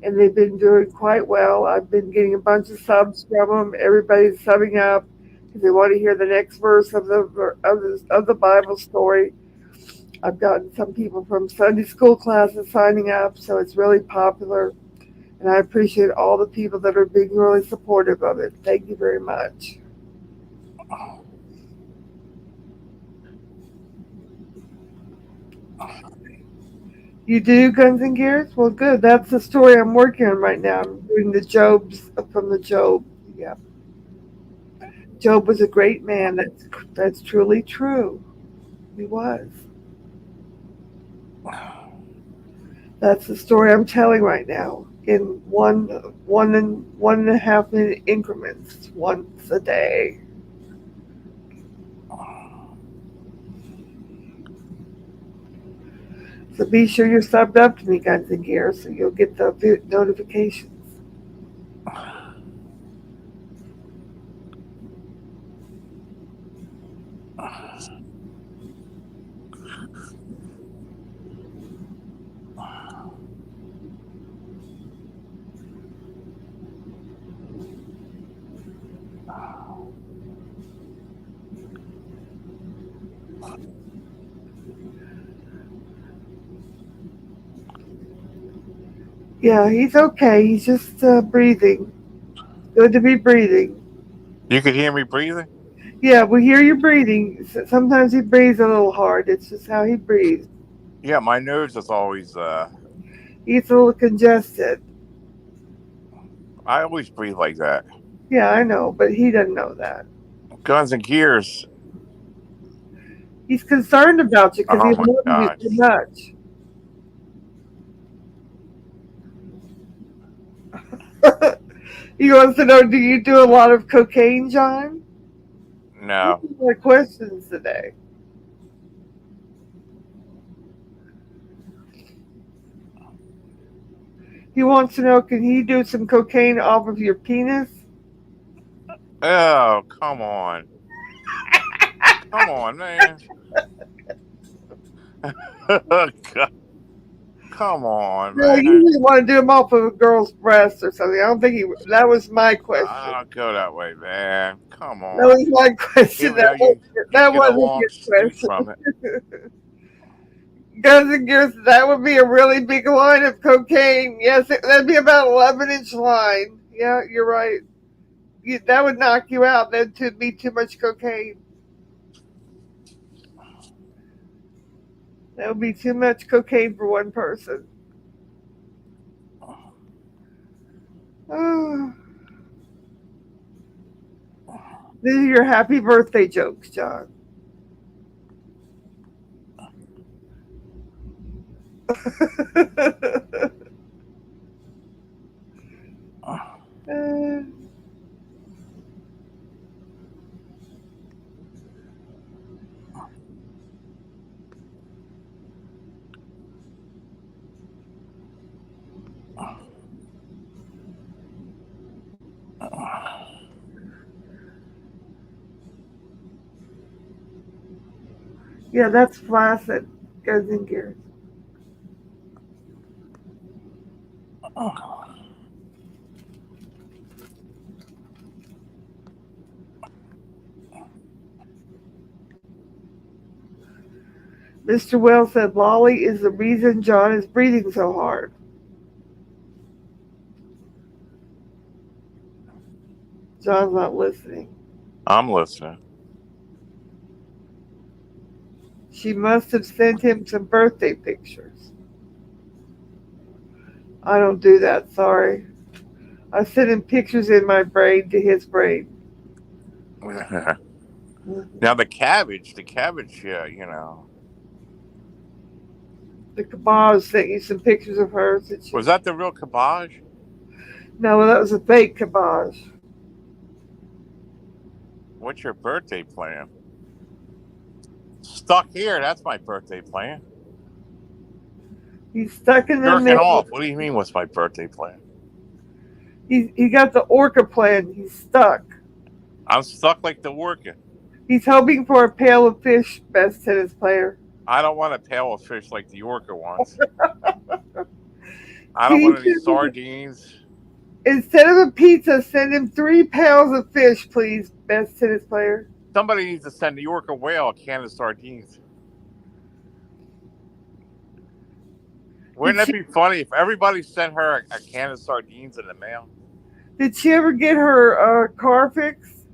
and they've been doing quite well. I've been getting a bunch of subs from them. Everybody's subbing up because they want to hear the next verse of the Bible story. I've gotten some people from Sunday school classes signing up, so it's really popular. And I appreciate all the people that are being really supportive of it. Thank you very much. You do Guns and Gears? Well, good. That's the story I'm working on right now. I'm doing the Jobs from the Job. Yeah, Job was a great man. That's truly true. He was. That's the story I'm telling right now in one and a half minute increments, once a day. So be sure you're subbed up to me, Guns and Gears, so you'll get the notifications. Yeah, he's okay. He's just breathing. Good to be breathing. You could hear me breathing? Yeah, we hear you breathing. Sometimes he breathes a little hard. It's just how he breathes. Yeah, my nose is always, He's a little congested. I always breathe like that. Yeah, I know, but he doesn't know that. Guns and Gears. He's concerned about you because he Oh my loves you gosh. too much. He wants to know, do you do a lot of cocaine, John? These No. are my questions today. He wants to know, can he do some cocaine off of your penis? Oh, come on. Come on, man. God, come on, No, you man. usually want to do them off of a girl's breast or something. I don't think he. That was my question. I don't go that way, man. Come That on. was my question. Even though you That get a wasn't long your shoot question. from it. Guns and Gears, that would be a really big line of cocaine. Yes, that'd be about 11-inch line. Yeah, you're right. That would knock you out. That'd be too much cocaine. That would be too much cocaine for one person. Oh, these are your happy birthday jokes, John. Uh, Yeah, that's flaccid. Goes in gears. Mr. Wells said Lolly is the reason John is breathing so hard. John's not listening. I'm listening. She must have sent him some birthday pictures. I don't do that, sorry. I send him pictures in my brain to his brain. Now the cabbage, yeah, you know. The Kabaj sent you some pictures of hers. That Was that the real Kabaj? No, that was a fake Kabaj. What's your birthday plan? Stuck here, that's my birthday plan. He's stuck in the Jerking middle. off. What do you mean what's my birthday plan? He got the orca plan. He's stuck. I'm stuck like the worker. He's hoping for a pail of fish, best tennis player. I don't want a pail of fish like the orca wants. I don't want any sardines. Instead of a pizza, send him 3 pails of fish, please, best tennis player. Somebody needs to send the orca whale a can of sardines. Wouldn't it be funny if everybody sent her a can of sardines in the mail? Did she ever get her car fixed?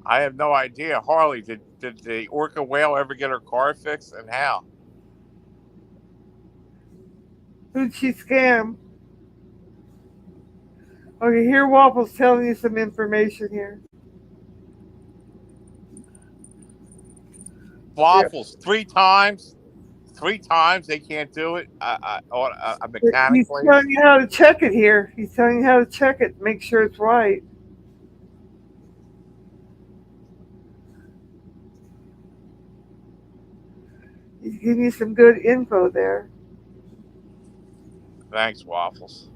I have no idea. Harley, did the orca whale ever get her car fixed, and how? Who'd she scam? Okay, here Waffle's telling you some information here. Waffles, yep. 3 times. 3 times they can't do it. A mechanic. He's telling you how to check it here. He's telling you how to check it, make sure it's right. He's giving you some good info there. Thanks, Waffles.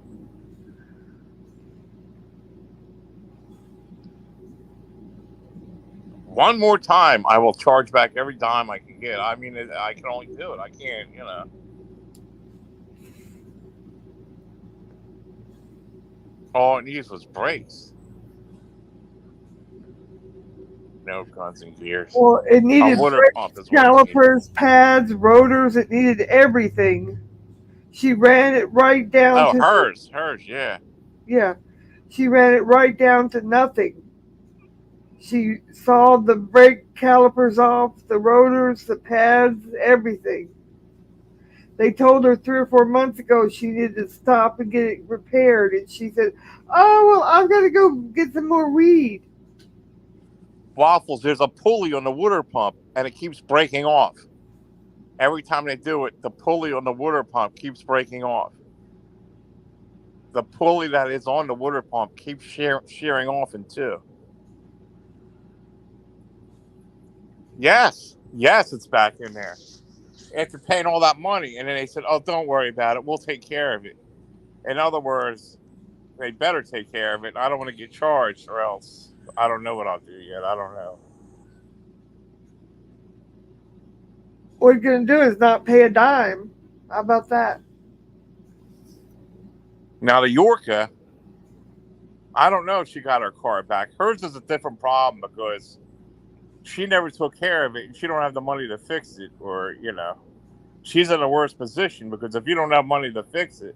One more time, I will charge back every dime I can get. I mean, I can only do it. I can't, you know. All it needs was brakes. No guns and gears. Well, it needed brakes, calipers, pads, rotors. It needed everything. She ran it right down to... hers, yeah. Yeah. She ran it right down to nothing. She sawed the brake calipers off, the rotors, the pads, everything. They told her 3 or 4 months ago she needed to stop and get it repaired. And she said, oh, well, I've got to go get some more weed. Waffles, there's a pulley on the water pump, and it keeps breaking off. Every time they do it, the pulley on the water pump keeps breaking off. The pulley that is on the water pump keeps shearing off in 2. Yes, it's back in there. After paying all that money, and then they said, oh, don't worry about it. We'll take care of it. In other words, they better take care of it. I don't want to get charged, or else I don't know what I'll do yet. I don't know. What you're going to do is not pay a dime. How about that? Now, the Yorka, I don't know if she got her car back. Hers is a different problem because she never took care of it, and she don't have the money to fix it, or, you know, she's in a worse position because if you don't have money to fix it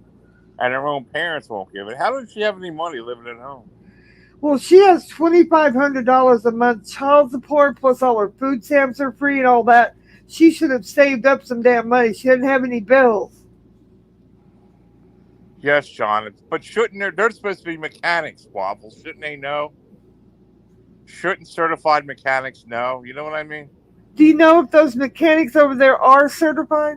and her own parents won't give it, how does she have any money living at home? Well, she has $2,500 a month child support, plus all her food stamps are free and all that. She should have saved up some damn money. She didn't have any bills. Yes, John, but shouldn't they're supposed to be mechanics, Waffles. Shouldn't they know? Shouldn't certified mechanics know? You know what I mean? Do you know if those mechanics over there are certified?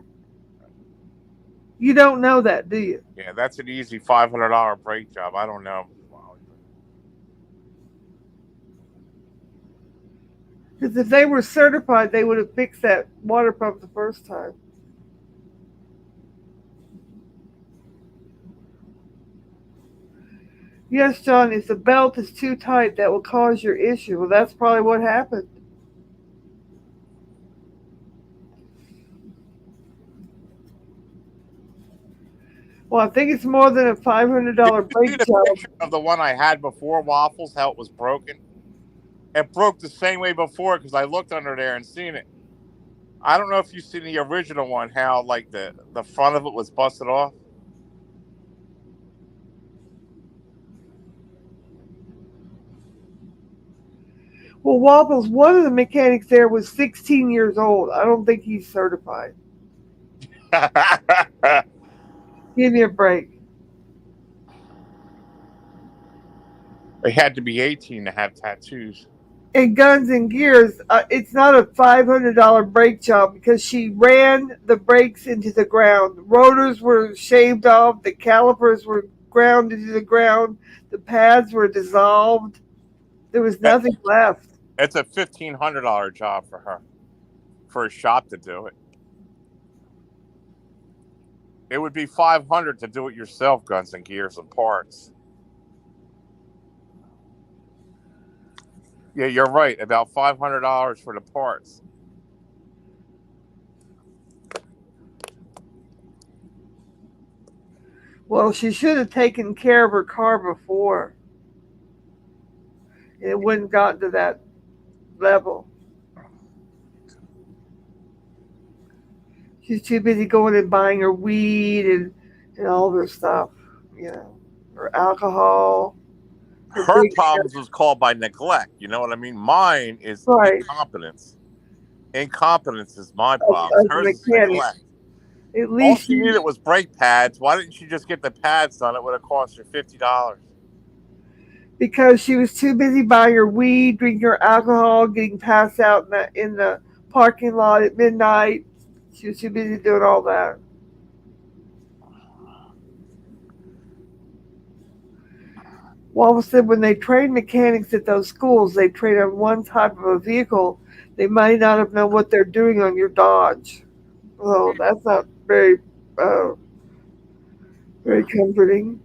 You don't know that, do you? Yeah, that's an easy $500 brake job. I don't know. Because if they were certified, they would have fixed that water pump the first time. Yes, John, if the belt is too tight, that will cause your issue. Well, that's probably what happened. Well, I think it's more than a Did $500 you see brake the job. picture of the one I had before Waffles? How it was broken? It broke the same way before because I looked under there and seen it. I don't know if you've seen the original one. How like the front of it was busted off. Well, Waffles, one of the mechanics there was 16 years old. I don't think he's certified. Give me a break. They had to be 18 to have tattoos. In Guns and Gears, it's not a $500 brake job because she ran the brakes into the ground. The rotors were shaved off. The calipers were ground into the ground. The pads were dissolved. There was nothing left. It's a $1,500 job for her, for a shop to do it. It would be 500 to do it yourself, Guns and Gears and parts. Yeah, you're right. About $500 for the parts. Well, she should have taken care of her car before. It wouldn't gotten to that level. She's too busy going and buying her weed and all of her stuff, you know, her alcohol, her Her big problems was called by neglect. You know what I mean? Mine is right incompetence. Incompetence is my problems. as a Hers is mechanic. neglect. At All least she she, needed was brake pads. Why didn't she just get the pads done? It would have cost her $50. because she was too busy buying her weed, drinking her alcohol, getting passed out in the parking lot at midnight. She was too busy doing all that. Wallace said when they train mechanics at those schools, they train on one type of a vehicle. They might not have known what they're doing on your Dodge. Oh, that's not uh, very comforting.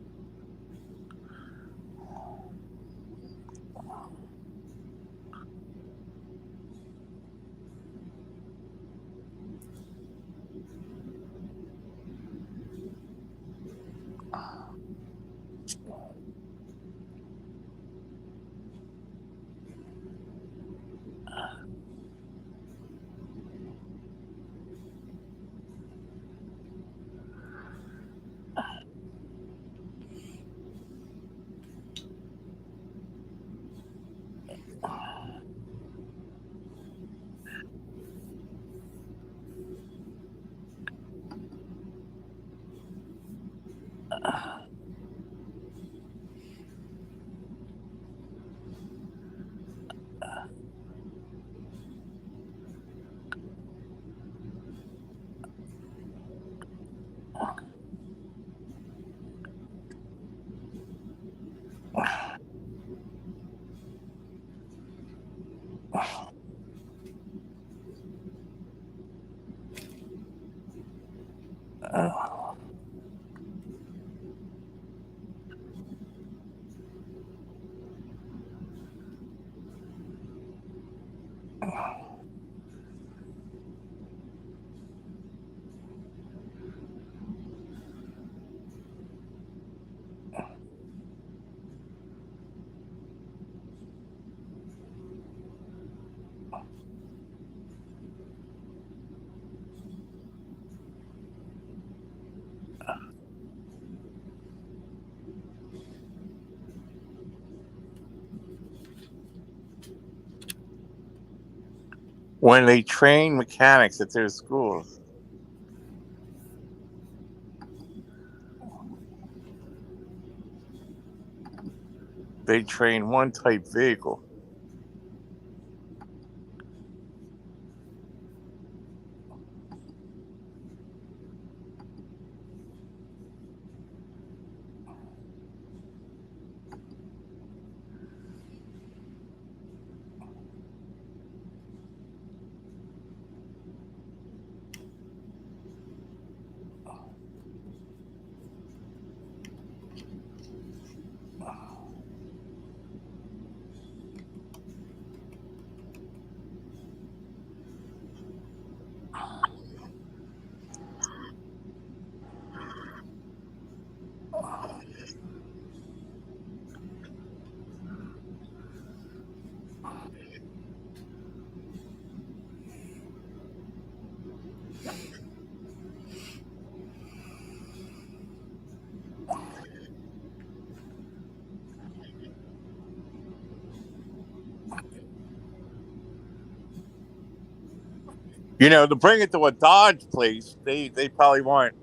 When they train mechanics at their schools, they train one type vehicle. You know, to bring it to a Dodge place, they probably want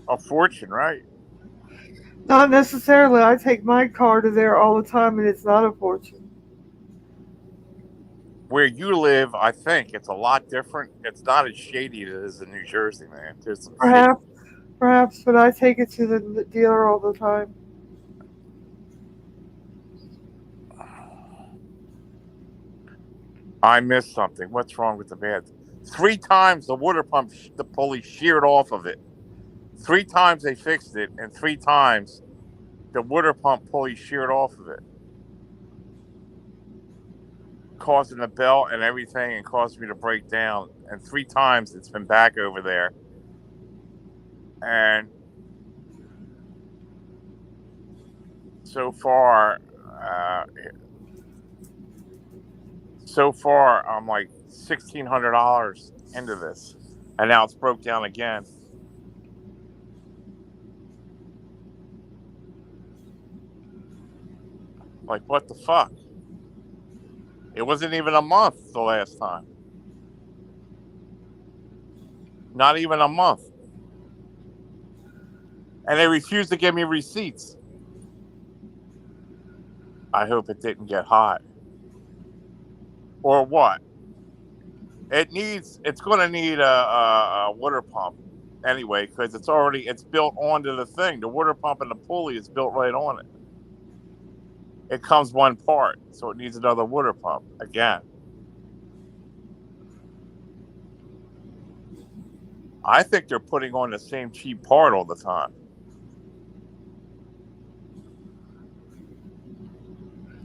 a fortune, right? Not necessarily. I take my car to there all the time, and it's not a fortune. Where you live, I think it's a lot different. It's not as shady as it is in New Jersey, man. There's some shady. Perhaps, perhaps, but I take it to the dealer all the time. I missed something. What's wrong with the bed? 3 times the water pump, the pulley sheared off of it. 3 times they fixed it, and 3 times the water pump pulley sheared off of it, causing the belt and everything, and caused me to break down. And 3 times it's been back over there, and so far, uh, I'm like $1,600 into this, and now it's broke down again. Like, what the fuck? It wasn't even a month the last time. Not even a month. And they refused to give me receipts. I hope it didn't get hot. Or what? It's going to need a water pump anyway, because it's built onto the thing. The water pump and the pulley is built right on it. It comes one part, so it needs another water pump again. I think they're putting on the same cheap part all the time.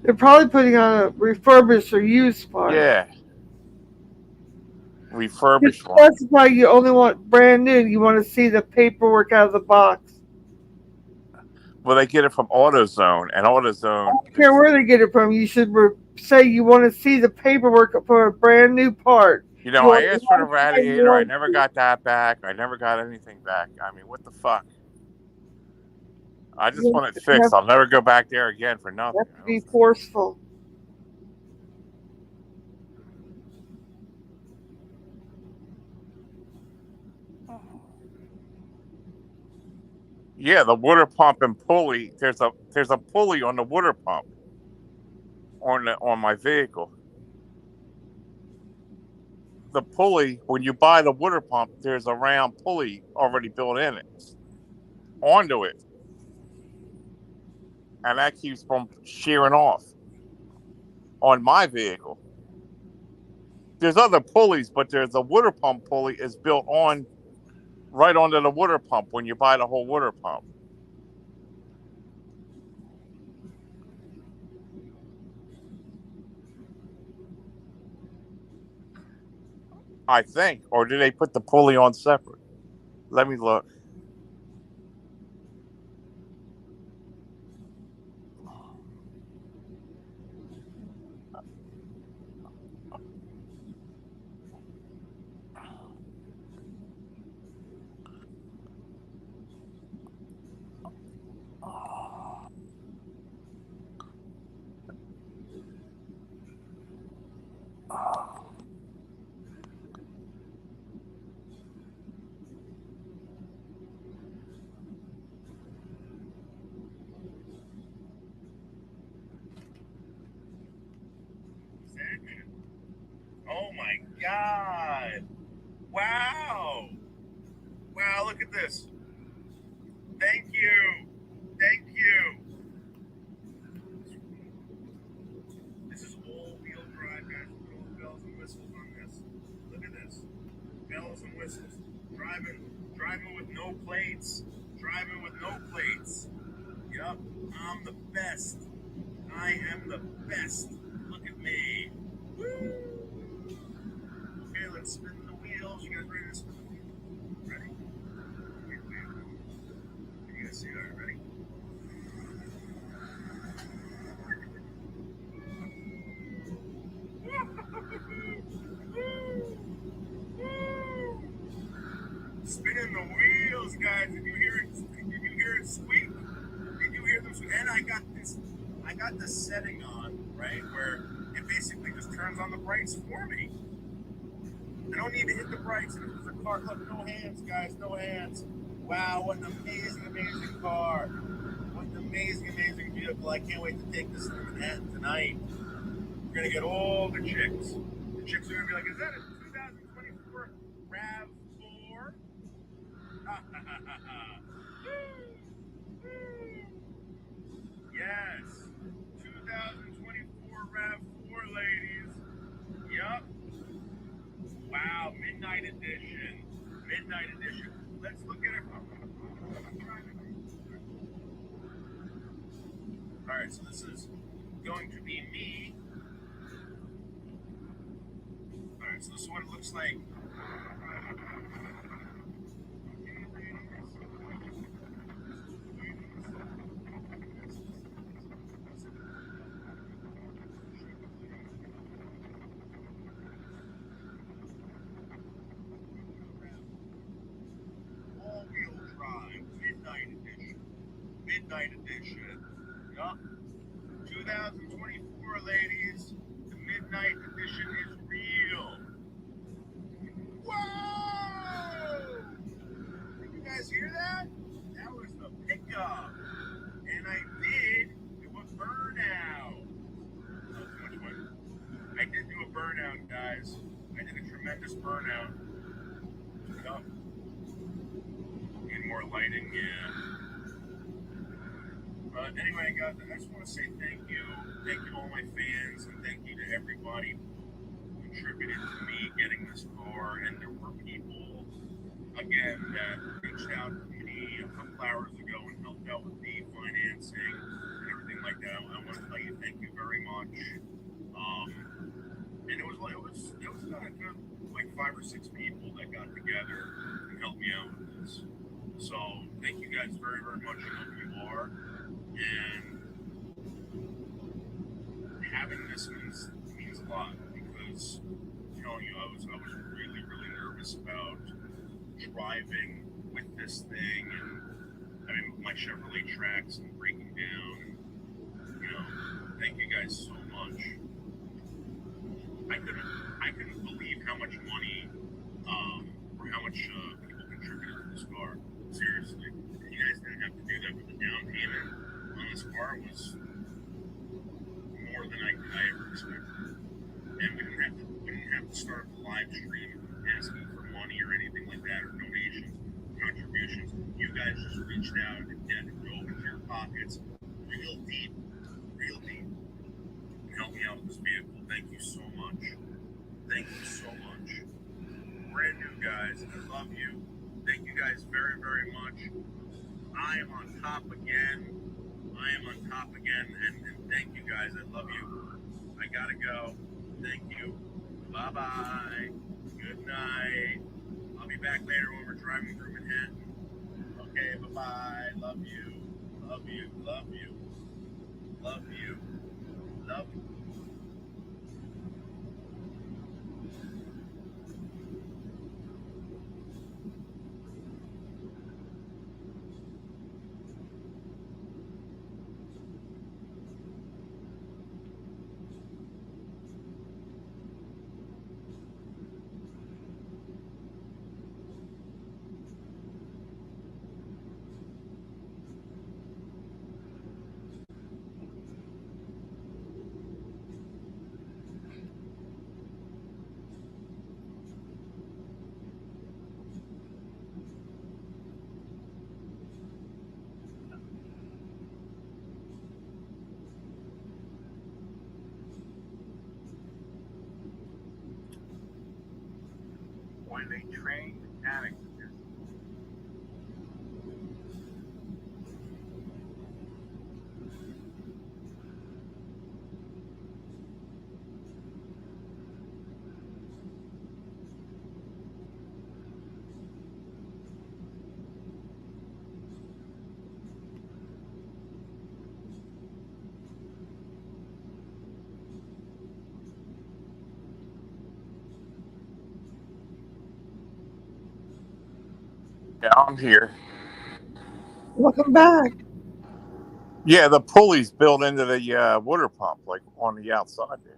They're probably putting on a refurbished or used part. Yeah. You Refurbished one. specify you only want brand new. You want to see the paperwork out of the box. Well, they get it from AutoZone, and I AutoZone don't care where they get it from. You should say you want to see the paperwork for a brand new part. You know, You I want asked for the lifetime radiator. I never warranty. got that back. I never got anything back. I mean, what the fuck? I just You want it fixed. I'll never go back there again for nothing. have to be forceful. Yeah, the water pump and pulley. There's a pulley on the water pump on my vehicle. The pulley, when you buy the water pump, there's a round pulley already built in it onto it, and that keeps from shearing off on my vehicle. There's other pulleys, but there's a water pump pulley is built on right onto the water pump when you buy the whole water pump. I think, or do they put the pulley on separate? Let me look. Oh my God! Wow! Wow! Look at this. Thank you. Thank you. This is all-wheel drive, guys. Look at all the bells and whistles on this. Look at this. Bells and whistles. Driving with no plates. Driving with no plates. Yup. I'm the best. I am the best. Look at me. Woo! Okay, let's spin the wheels. You guys ready to spin the wheels? Ready? Wait. You guys see that? Ready? Spinning the wheels, guys. Did you hear it? Did you hear it squeak? Did you hear this? And I got this setting on, right? Where if basically just turns on the brights for me. I don't need to hit the brights. And if there's a car, look, no hands, guys, no hands. Wow, what an amazing, amazing car. What an amazing, amazing vehicle. I can't wait to take this to Manhattan tonight. We're going to get all the chicks. The chicks are going to be like, is that a 2024 RAV4? Yes. 2024 RAV4, ladies. Yup. Wow, Midnight Edition. Midnight Edition. Let's look at it. All right, so this is going to be me. All right, so this is what it looks like. All-wheel drive, Midnight Edition. Midnight Edition. Yup. 2024, ladies. The Midnight Edition is real. Whoa! Did you guys hear that? That was the pickup. And I did do a burnout. Oh, too much fun. I did do a burnout, guys. I did a tremendous burnout. Yup. Need more lighting, yeah. But anyway, guys, I just want to say thank you. Thank you to all my fans, and thank you to everybody who contributed to me getting this car. And there were people, again, that reached out to me a couple hours ago and helped out with the financing and everything like that. I want to tell you thank you very much. And it was not a good, like 5 or 6 people that got together and helped me out with this. So thank you guys very, very much. I know who you are. And having this means a lot because, I was really, really nervous about driving with this thing, and I mean, with my Chevrolet Trax and breaking down. And, thank you guys so much. I couldn't believe how much money, or how much people contributed to this car. Seriously, you guys didn't have to do that, but the down payment on this car was more than I ever expected. And we didn't have to start the live stream asking for money or anything like that, or donations, contributions. You guys just reached out and dove into your pockets real deep, and helped me out with this vehicle. Thank you so much. Thank you so much. Brand new guys, I love you. Thank you guys very, very much. I am on top again, and thank you guys. I love you. I gotta go. Thank you. Bye-bye. Good night. I'll be back later when we're driving through Manhattan. Okay, bye-bye. Love you. Love you. Love you. Love you. Love you. When they train mechanics to do Yeah, I'm here. Welcome back. Yeah, the pulley's built into the water pump, like on the outside there.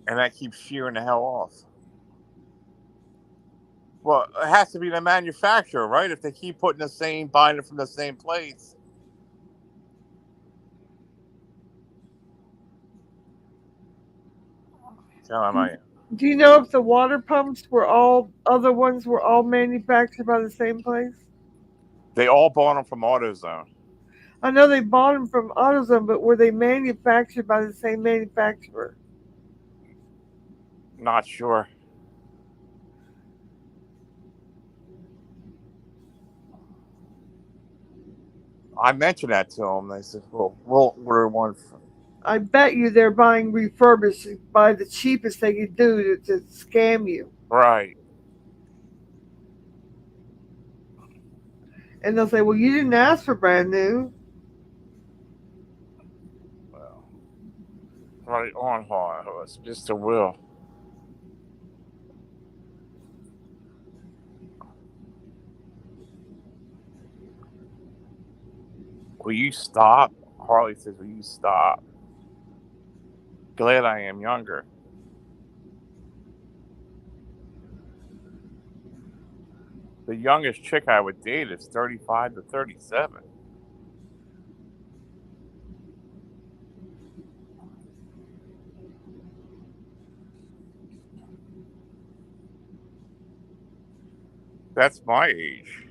and that keeps shearing the hell off. Well, it has to be the manufacturer, right? If they keep putting the same binder from the same place. Tell him I am. Do you know if the water pumps were all other ones were all manufactured by the same place? They all bought them from AutoZone. I know they bought them from AutoZone, but were they manufactured by the same manufacturer? Not sure. I mentioned that to them. They said, "Well, we'll order one." I bet you they're buying refurbished by the cheapest they could do to scam you. Right. And they'll say, well, you didn't ask for brand new. Well, right on, horse, Mr. Will. Will you stop? Harley says, "Will you stop?" Glad I am younger. The youngest chick I would date is 35 to 37. That's my age.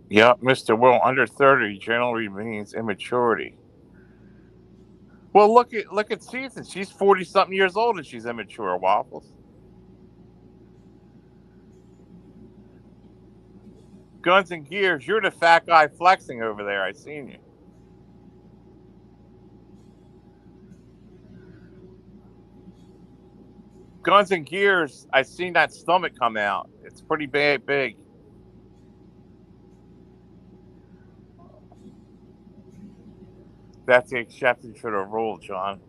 Yep, Mr. Will, under 30 generally means immaturity. Well, look at Season. She's 40 something years old and she's immature. Waffles. Guns and Gears. You're the fat guy flexing over there. I seen you. Guns and Gears. I seen that stomach come out. It's pretty big. That's the exception to the rule, John.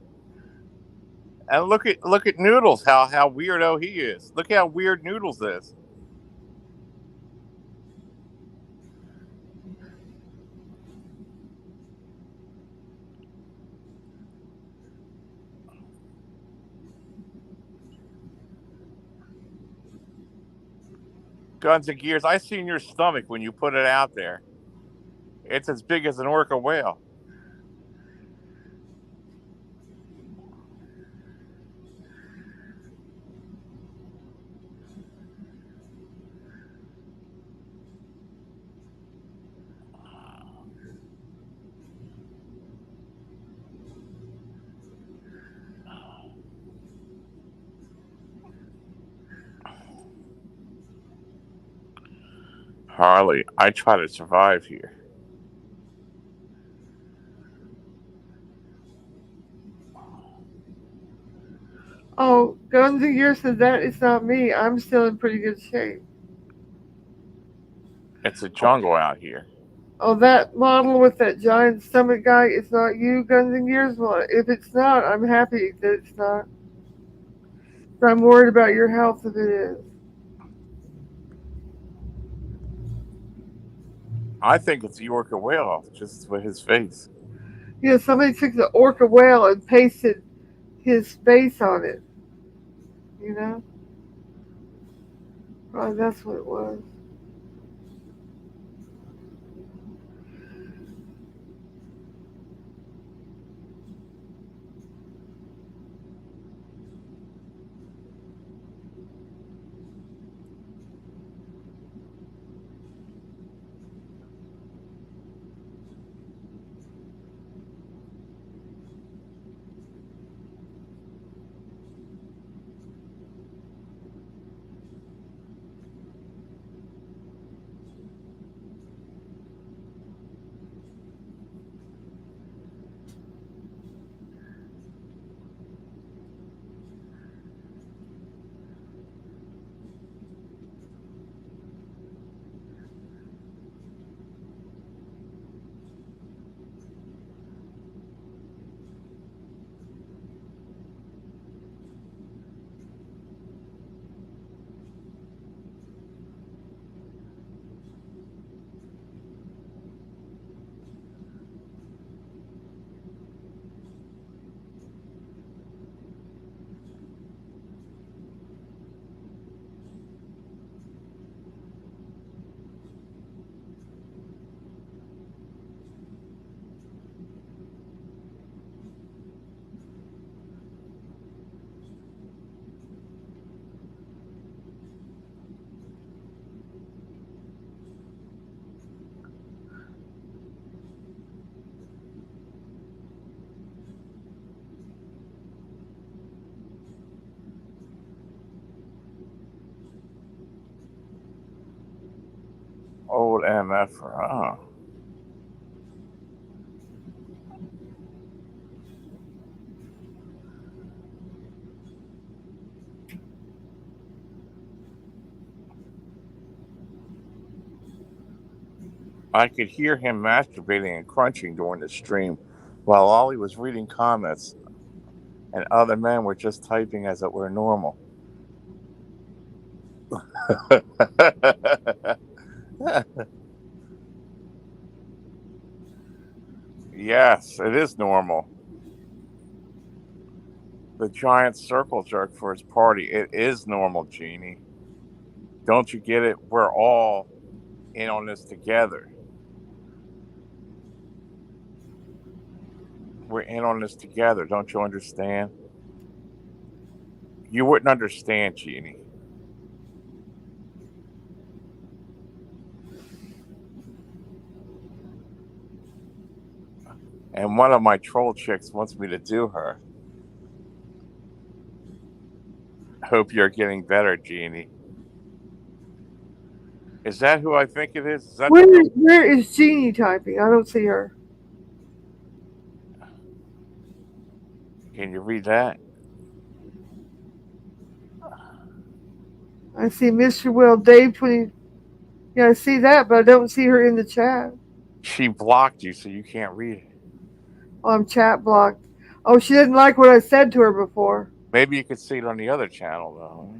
And look at Noodles. How weirdo he is. Look how weird Noodles is. Guns and Gears. I seen your stomach when you put it out there. It's as big as an orca whale. Harley, I try to survive here. Oh, Guns and Gears says that it's not me. I'm still in pretty good shape. It's a jungle out here. Oh, that model with that giant stomach guy, it's not you, Guns and Gears? Well, if it's not, I'm happy that it's not. But I'm worried about your health if it is. I think it's the orca whale, just with his face. Yeah, somebody took the orca whale and pasted his face on it. You know? Probably that's what it was. Old MF. Oh. I could hear him masturbating and crunching during the stream while Ollie was reading comments and other men were just typing as it were normal. Yes, it is normal. The giant circle jerk for his party. It is normal, Jeannie. Don't you get it? We're all in on this together. We're in on this together. Don't you understand? You wouldn't understand, Jeannie. And one of my troll chicks wants me to do her. Hope you're getting better, Jeannie. Is that who I think it is? Is that the real? Where is Jeannie typing? I don't see her. Can you read that? I see Mr. Will, Dave 20. Yeah, I see that, but I don't see her in the chat. She blocked you, so you can't read it. Oh, I'm chat blocked. Oh, she didn't like what I said to her before. Maybe you could see it on the other channel, though.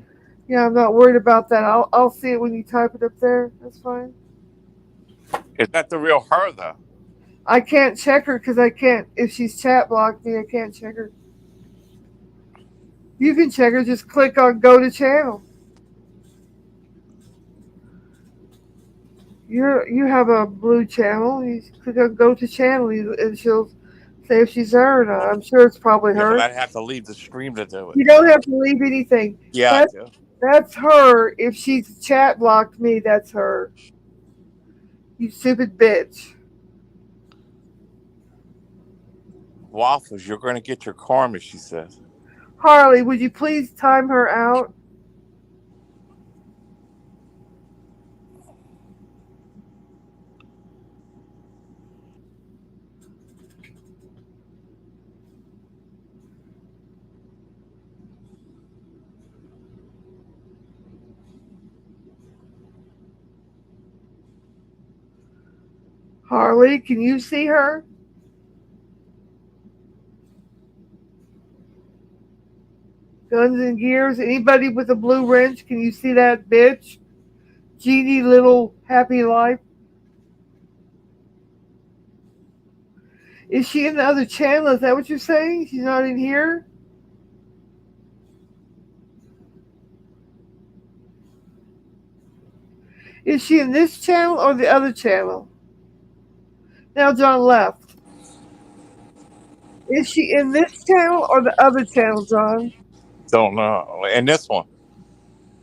Yeah, I'm not worried about that. I'll see it when you type it up there. That's fine. Is that the real her, though? I can't check her because I can't. If she's chat blocked me, I can't check her. You can check her. Just click on go to channel. You have a blue channel. You click on go to channel, and she'll say if she's there or not. I'm sure it's probably Yeah, but her. I'd have to leave the stream to do it. You don't have to leave anything. Yeah, I do. That's her. If she's chat blocked me, that's her. You stupid bitch. Waffles, you're going to get your karma, she says. Harley, would you please time her out? Harley, can you see her? Guns and Gears, anybody with a blue wrench, can you see that bitch? Jeannie Little Happy Life. Is she in the other channel? Is that what you're saying? She's not in here? Is she in this channel or the other channel? Now John left. Is she in this channel or the other channel, John? Don't know. And this one.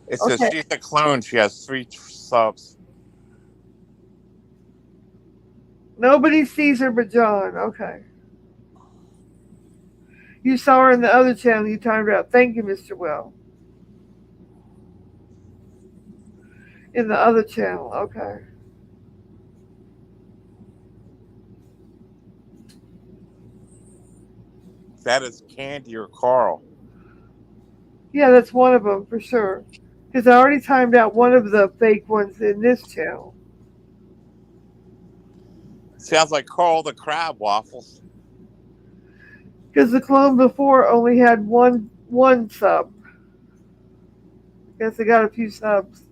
It says Okay. she's a clone. She has 3 subs. Nobody sees her but John. Okay. You saw her in the other channel. You timed her out. Thank you, Mr. Will. In the other channel. Okay. That is Candy or Carl. Yeah, that's one of them for sure. Because I already timed out one of the fake ones in this channel. Sounds like Carl the Crab, Waffles. Because the clone before only had one sub. Guess they got a few subs.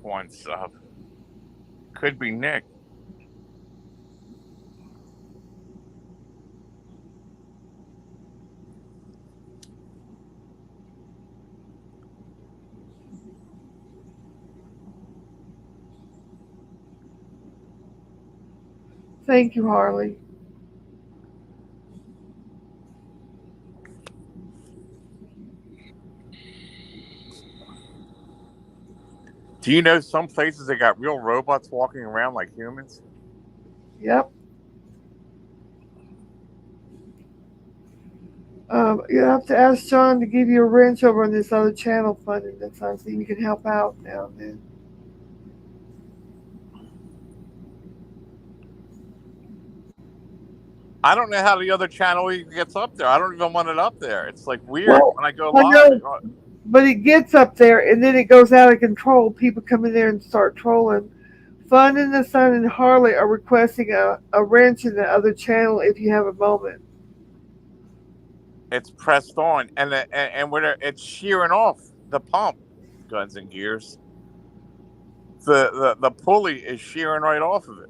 1 sub. Could be Nick. Thank you, Harley. Do you know some places they got real robots walking around like humans? Yep. You have to ask John to give you a wrench over on this other channel funding that's on so you can help out now and then. I don't know how the other channel even gets up there. I don't even want it up there. It's like weird Well, when I go I live. know, but it gets up there and then it goes out of control. People come in there and start trolling. Fun and the Sun and Harley are requesting a wrench in the other channel if you have a moment. It's pressed on, and when it's shearing off the pump, Guns and Gears. The pulley is shearing right off of it.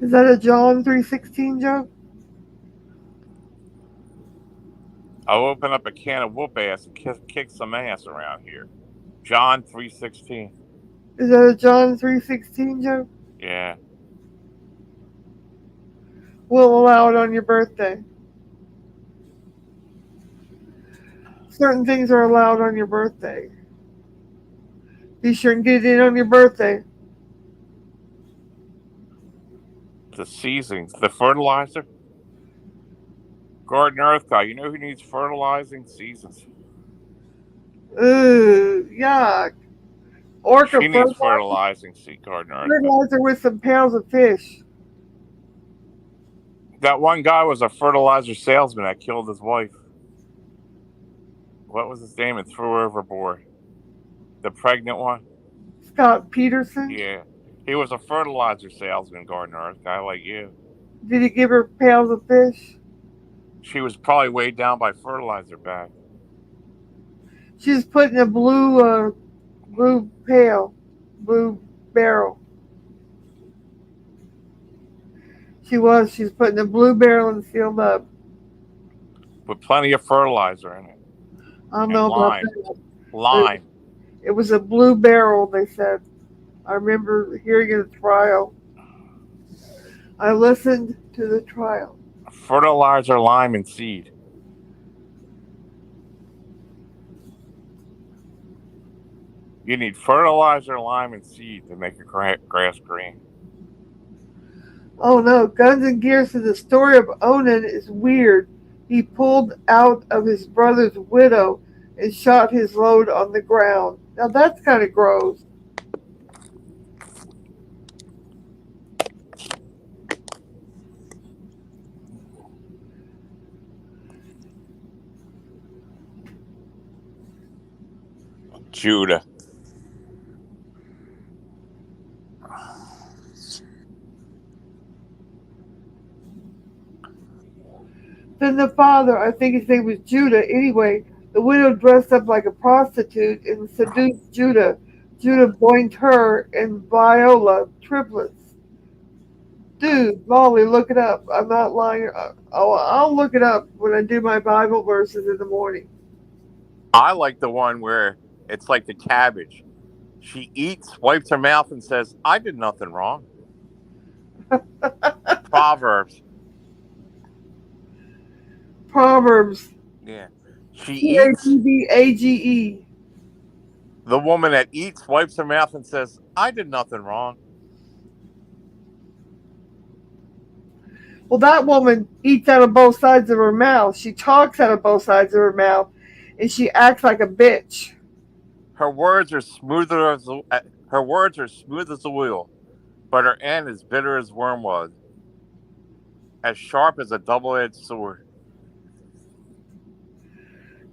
Is that a John 3:16 joke? I'll open up a can of whoop ass and kick some ass around here. John 3:16. Is that a John 3:16 joke? Yeah. We'll allow it on your birthday. Certain things are allowed on your birthday. Be sure and get it in on your birthday. The seasons, the fertilizer. Garden Earth guy, you know who needs fertilizing? Seasons. Ooh, yuck. Orca She needs fertilizing, Garden Earth. fertilizer with some pounds of fish. That one guy was a fertilizer salesman that killed his wife. What was his name? And threw her overboard. The pregnant one? Scott Peterson? Yeah. He was a fertilizer salesman, Garden Earth guy like you. Did he give her pounds of fish? She was probably weighed down by fertilizer bag. She was put in a blue barrel. She was put in a blue barrel and sealed up. With plenty of fertilizer in it. I don't know about that. Lime. It was a blue barrel, they said. I remember hearing a trial. I listened to the trial. Fertilizer, lime, and seed. You need fertilizer, lime, and seed to make your grass green. Oh no, Guns and Gears said the story of Onan is weird. He pulled out of his brother's widow and shot his load on the ground. Now that's kind of gross. Judah. Then the father, I think his name was Judah, anyway, the widow dressed up like a prostitute and seduced Judah. Judah boinked her and Viola triplets. Dude, Molly, look it up. I'm not lying. I'll look it up when I do my Bible verses in the morning. I like the one where it's like the cabbage. She eats, wipes her mouth, and says, I did nothing wrong. Proverbs. Yeah. She eats. P-A-B-B-A-G-E. The woman that eats, wipes her mouth, and says, I did nothing wrong. Well, that woman eats out of both sides of her mouth. She talks out of both sides of her mouth, and she acts like a bitch. Her words are smooth as oil, but her end is bitter as wormwood, as sharp as a double-edged sword.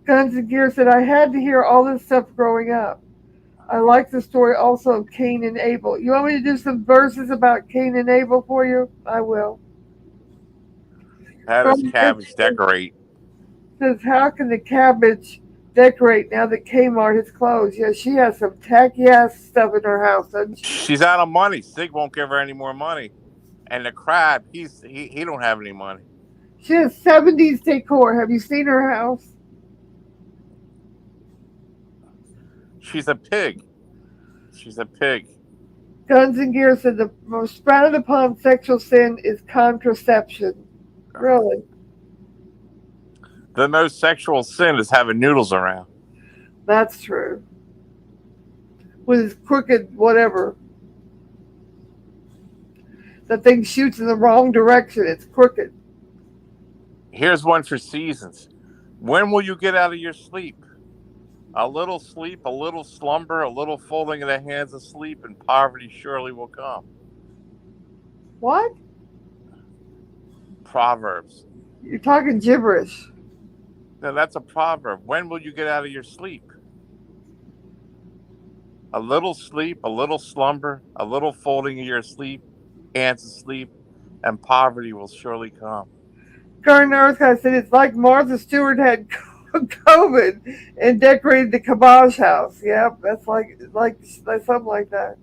Guns and Gears said, I had to hear all this stuff growing up. I like the story also of Cain and Abel. You want me to do some verses about Cain and Abel for you? I will. How does cabbage decorate? Says, how can the cabbage decorate now that Kmart has closed? Yeah, she has some tacky ass stuff in her house, doesn't she? She's out of money. Sig won't give her any more money. And the crab, he don't have any money. She has 70s decor. Have you seen her house? She's a pig. Guns and Gears said the most frowned upon sexual sin is contraception. Really? The most sexual sin is having noodles around. That's true. With his crooked whatever. That thing shoots in the wrong direction. It's crooked. Here's one for seasons. When will you get out of your sleep? A little sleep, a little slumber, a little folding of the hands asleep, and poverty surely will come. What? Proverbs. You're talking gibberish. No, that's a proverb. When will you get out of your sleep? A little sleep, a little slumber, a little folding of your sleep, hands asleep, and poverty will surely come. Garden Earth guy said it's like Martha Stewart had COVID and decorated the Kabaj house. Yep, that's like something like that.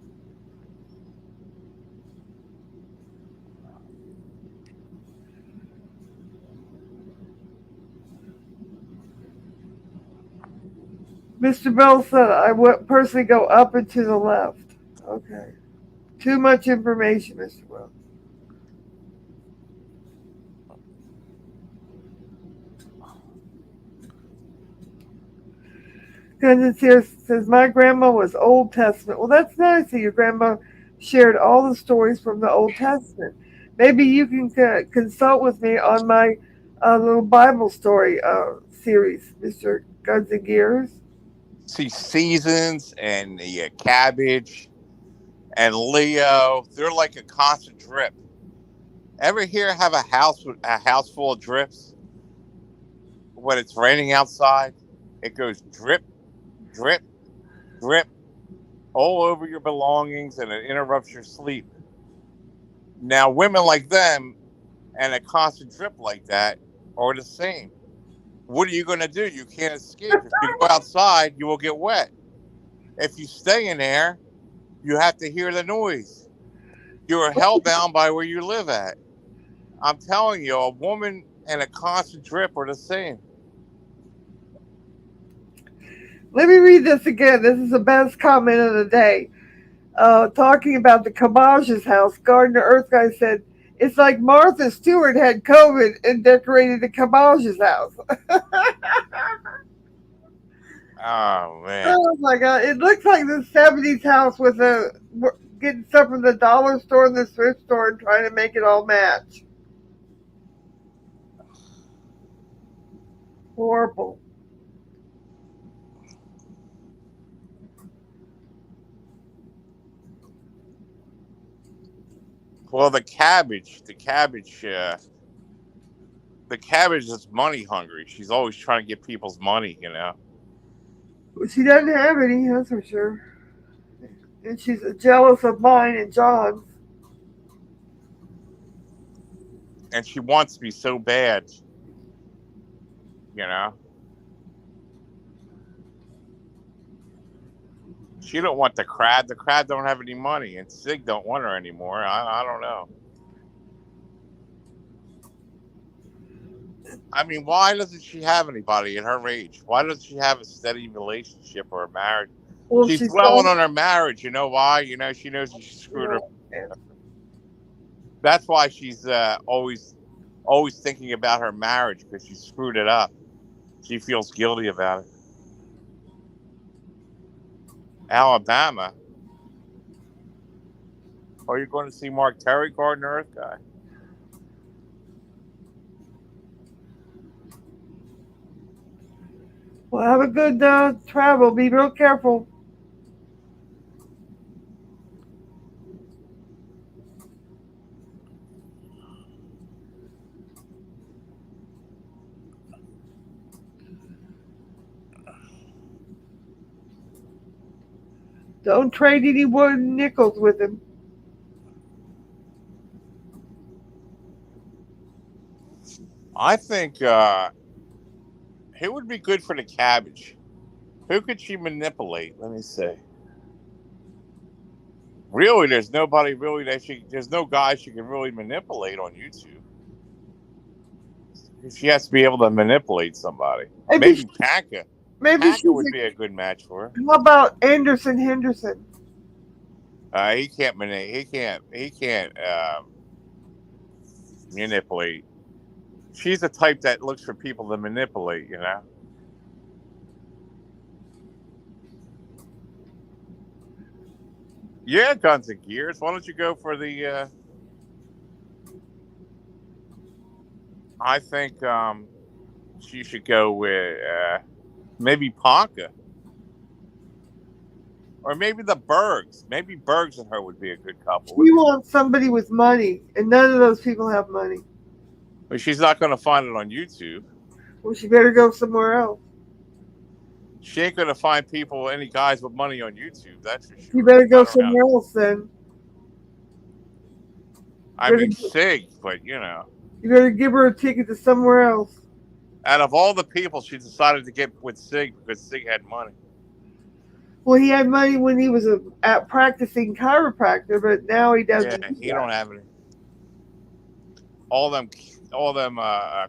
Mr. Bell said I would personally go up and to the left. Okay. Too much information, Mr. Bell. Guns here says my grandma was Old Testament. Well, that's nice that your grandma shared all the stories from the Old Testament. Maybe you can consult with me on my little Bible story series, Mr. Guns and Gears. See, Seasons and the Cabbage and Leo, they're like a constant drip. Ever here have a house full of drips? When it's raining outside, it goes drip, drip, drip all over your belongings, and it interrupts your sleep. Now, women like them and a constant drip like that are the same. What are you going to do? You can't escape. If you go outside, you will get wet. If you stay in there, you have to hear the noise. You're hellbound by where you live at. I'm telling you, a woman and a constant drip are the same. Let me read this again. This is the best comment of the day. Talking about the Kamage's house, Gardner Earth Guy said, it's like Martha Stewart had COVID and decorated the Kamage's house. Oh, man. Oh my God. It looks like the 70s house with getting stuff from the dollar store and the thrift store and trying to make it all match. Horrible. Well, the cabbage is money hungry. She's always trying to get people's money, you know. She doesn't have any, that's for sure. And she's jealous of mine and John's. And she wants me so bad, you know. She don't want the crab. The crab don't have any money, and Sig don't want her anymore. I don't know. I mean, why doesn't she have anybody at her age? Why doesn't she have a steady relationship or a marriage? Well, She's dwelling on her marriage. You know why? You know, she knows she screwed her. Yeah. That's why she's always thinking about her marriage, because she screwed it up. She feels guilty about it. Alabama. Are you going to see Mark Terry, Gardner Earth Guy? Well, have a good travel. Be real careful. Don't trade any wooden nickels with him. I think who would be good for the cabbage? Who could she manipulate? Let me see. Really, there's nobody really there's no guy she can really manipulate on YouTube. She has to be able to manipulate somebody. Maybe Panka. Maybe Panka would be a good match for her. How about Anderson Henderson? He can't manipulate. She's the type that looks for people to manipulate, you know. Yeah, Guns and Gears. Why don't you go for the? I think she should go with maybe Ponka. Or maybe the Bergs. Maybe Bergs and her would be a good couple. We want somebody with money, and none of those people have money. But she's not going to find it on YouTube. Well, she better go somewhere else. She ain't going to find any guys with money on YouTube. That's for sure. You better go somewhere else then. I mean, Sig, but you know. You better give her a ticket to somewhere else. Out of all the people, she decided to get with Sig because Sig had money. Well, he had money when he was at practicing chiropractor, but now he doesn't. Yeah, he don't have any. All them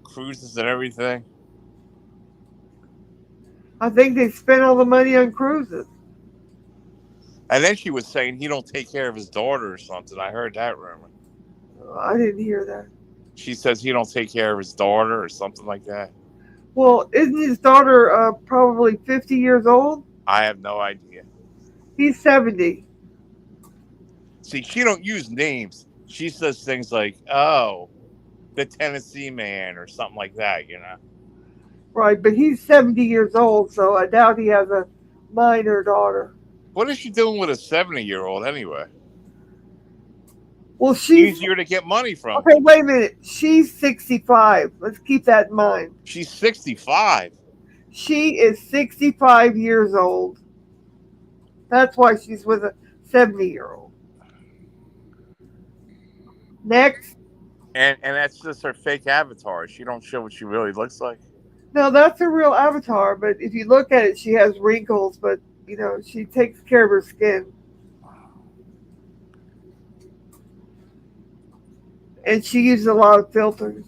cruises and everything. I think they spent all the money on cruises. And then she was saying he don't take care of his daughter or something. I heard that rumor. I didn't hear that. She says he don't take care of his daughter or something like that. Well, isn't his daughter probably 50 years old? I have no idea. He's 70. See, she don't use names. She says things like, "Oh, the Tennessee man" or something like that. Right, but he's 70 years old, so I doubt he has a minor daughter. What is she doing with a 70-year-old anyway? Well, she's Easier to get money from. okay. Wait a minute. She's 65. Let's keep that in mind. She's 65. She is 65 years old. That's why she's with a 70-year-old. Next. And that's just her fake avatar. She don't show what she really looks like. No, that's her real avatar, but if you look at it, she has wrinkles, but she takes care of her skin. And she uses a lot of filters.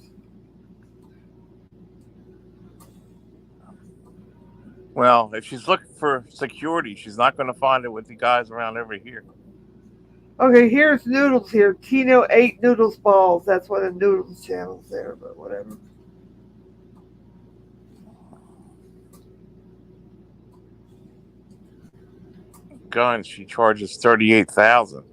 Well, if she's looking for security, she's not going to find it with the guys around over here. Okay, here's Noodles here. Tino ate Noodles balls. That's one of the Noodles channels there, but whatever. Guns, she charges $38,000.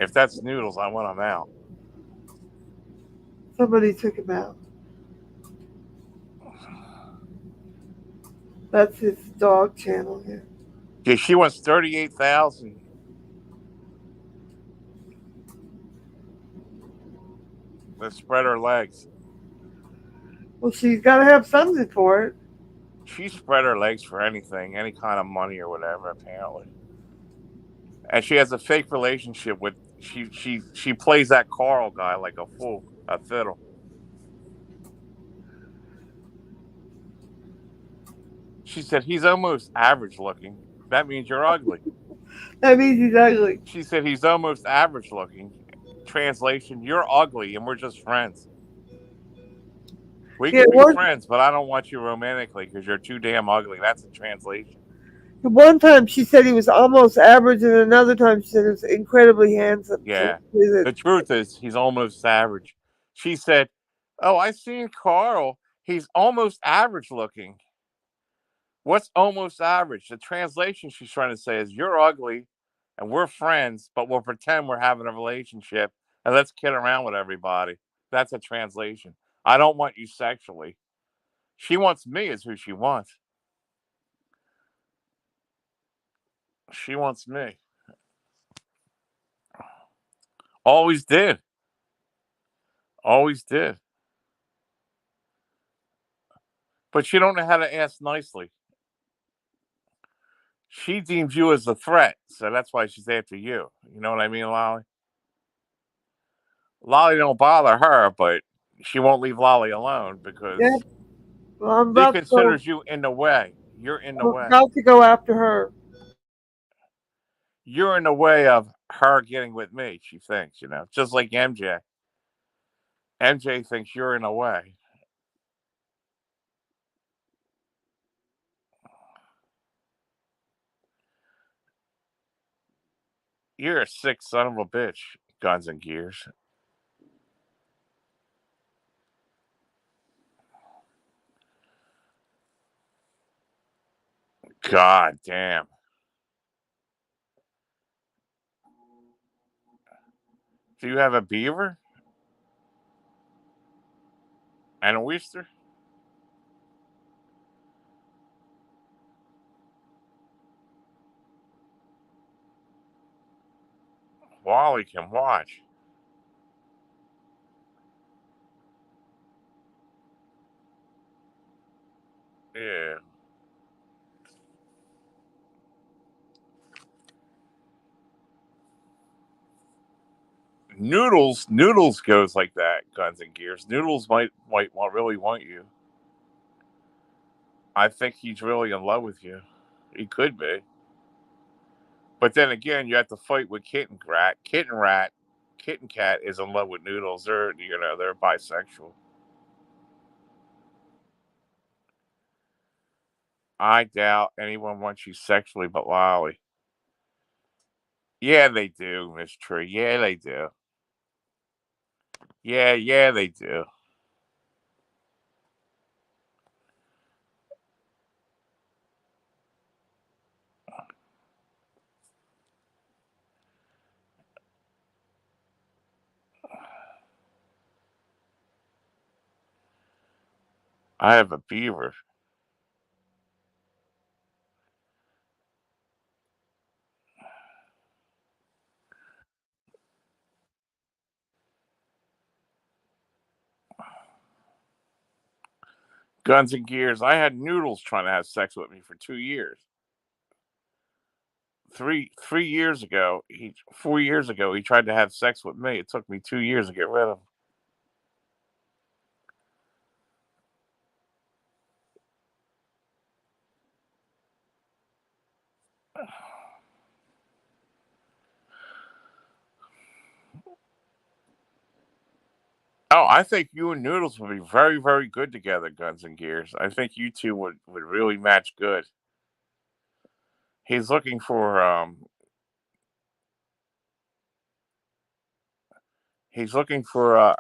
If that's Noodles, I want them out. Somebody took him out. That's his dog channel here. Yeah, she wants $38,000. To spread her legs. Well, she's got to have something for it. She spread her legs for anything, any kind of money or whatever, apparently. And she has a fake relationship with she plays that Carl guy like a fool, a fiddle. She said he's almost average looking. That means you're ugly. That means he's ugly. She said he's almost average looking. Translation, you're ugly and we're just friends. We can be friends, but I don't want you romantically because you're too damn ugly. That's a translation. One time she said he was almost average, and another time she said he was incredibly handsome. Yeah. The truth is he's almost average. She said, "Oh, I seen Carl. He's almost average looking." What's almost average? The translation she's trying to say is you're ugly and we're friends, but we'll pretend we're having a relationship and let's kid around with everybody. That's a translation. I don't want you sexually. She wants me is who she wants. She wants me. Always did. Always did. But she don't know how to ask nicely. She deems you as a threat, so that's why she's after you. You know what I mean, Lolly? Lolly don't bother her, but she won't leave Lolly alone because she considers you in the way. You're in the way. I'm about to go after her. You're in the way of her getting with me, she thinks, just like MJ. MJ thinks you're in the way. You're a sick son of a bitch, Guns and Gears. God damn. Do you have a beaver? And a oyster? Wally can watch. Yeah. Noodles goes like that, Guns and Gears. Noodles might really want you. I think he's really in love with you. He could be. But then again, you have to fight with Kitten Rat. Kitten Cat is in love with Noodles. They're bisexual. I doubt anyone wants you sexually but Lolly. Yeah, they do, Miss Tree. Yeah, they do. Yeah, they do. I have a beaver. Guns and Gears. I had Noodles trying to have sex with me for 2 years. Three years ago, 4 years ago, he tried to have sex with me. It took me 2 years to get rid of him. Oh, I think you and Noodles would be very, very good together, Guns and Gears. I think you two would really match good. He's looking for he's looking for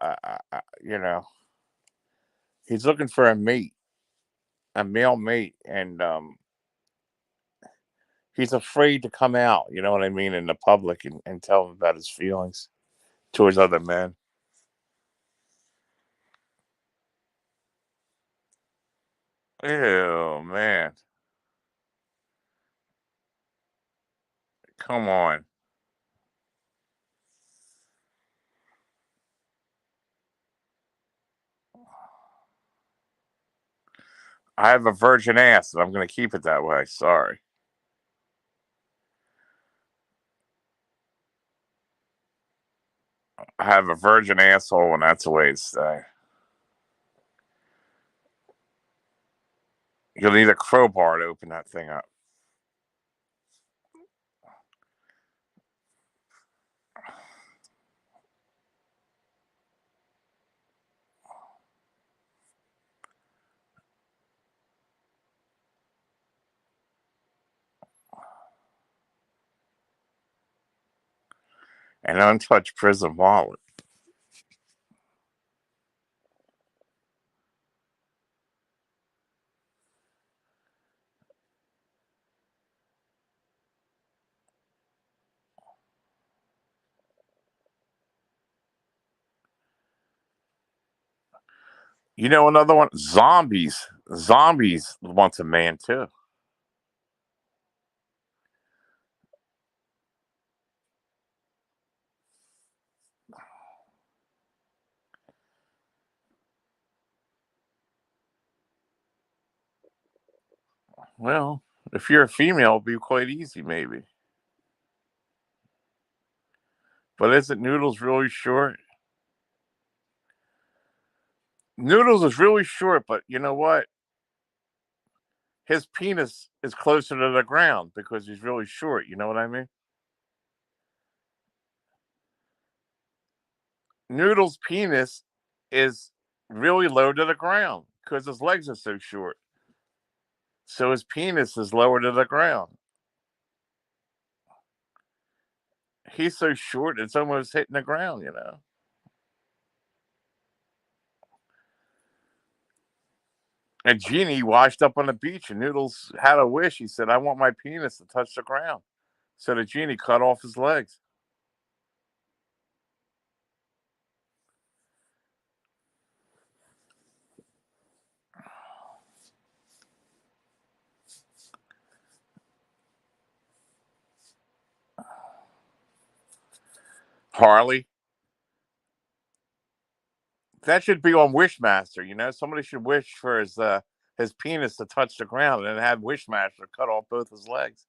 he's looking for a mate, a male mate, and he's afraid to come out. You know what I mean, in the public and tell him about his feelings towards other men. Ew, man, come on. I have a virgin ass, and I'm going to keep it that way. Sorry. I have a virgin asshole, and that's the way to stay. You'll need a crowbar to open that thing up. An untouched prison wallet. You know another one? Zombies. Zombies wants a man too. Well, if you're a female, it'll be quite easy, maybe. But isn't Noodles really short? Noodles is really short, but you know what? His penis is closer to the ground because he's really short. You know what I mean? Noodles' penis is really low to the ground because his legs are so short. So his penis is lower to the ground. He's so short, it's almost hitting the ground, you know? A genie washed up on the beach, and Noodles had a wish. He said, I want my penis to touch the ground. So the genie cut off his legs. Harley, that should be on Wishmaster. You know, somebody should wish for his penis to touch the ground, and have Wishmaster cut off both his legs.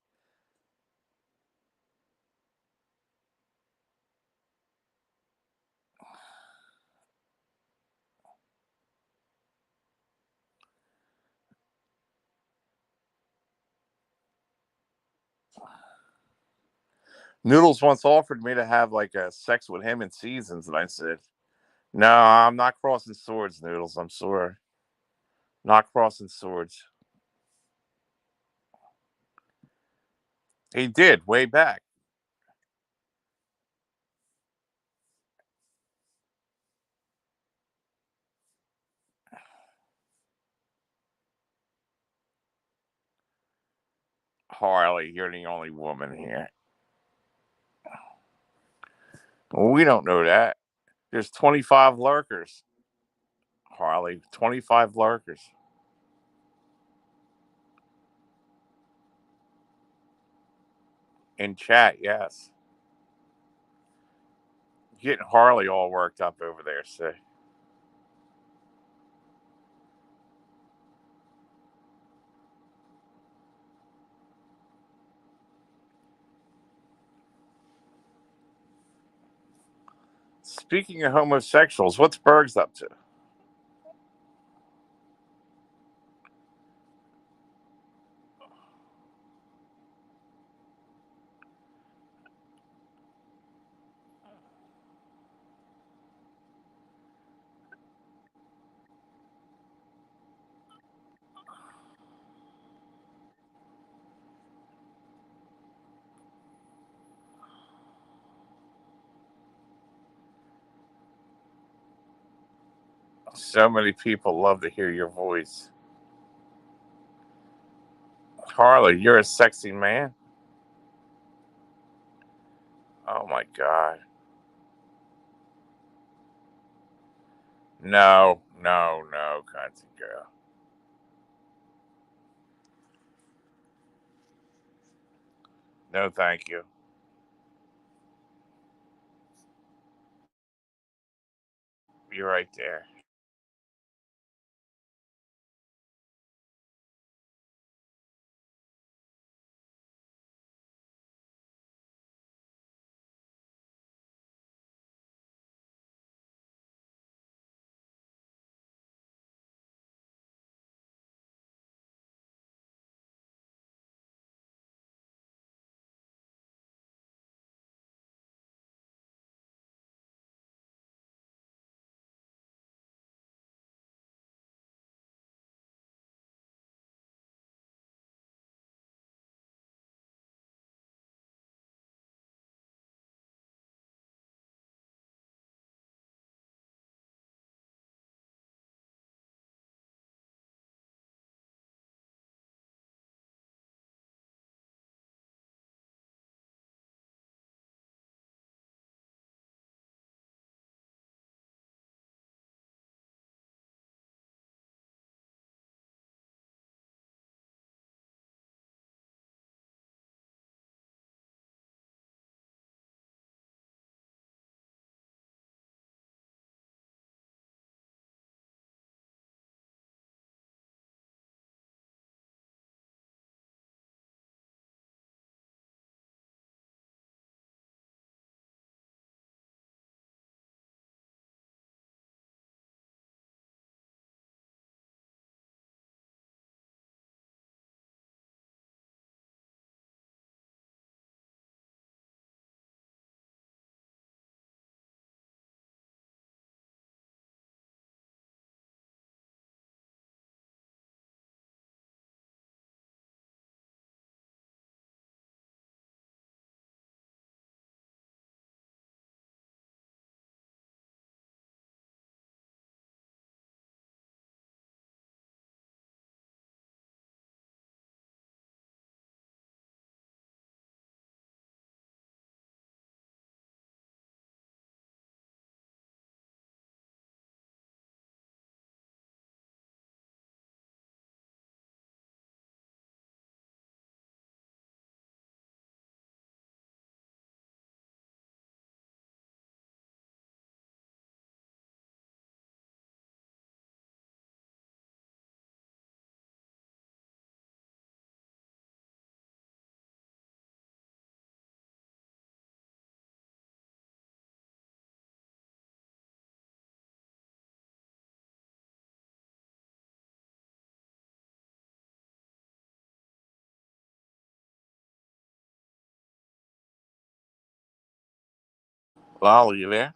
Noodles once offered me to have like a sex with him in seasons, and I said, "No, I'm not crossing swords, Noodles. I'm sorry, not crossing swords." He did way back. Harley, you're the only woman here. Well, we don't know that. There's 25 lurkers. Harley, 25 lurkers. In chat, yes. Getting Harley all worked up over there, see. Speaking of homosexuals, what's Berg's up to? So many people love to hear your voice. Harley, you're a sexy man. Oh my God. No, no, no, country girl. No, thank you. You're right there. Lolly, you there?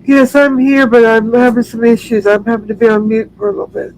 Yes, I'm here, but I'm having some issues. I'm having to be on mute for a little bit.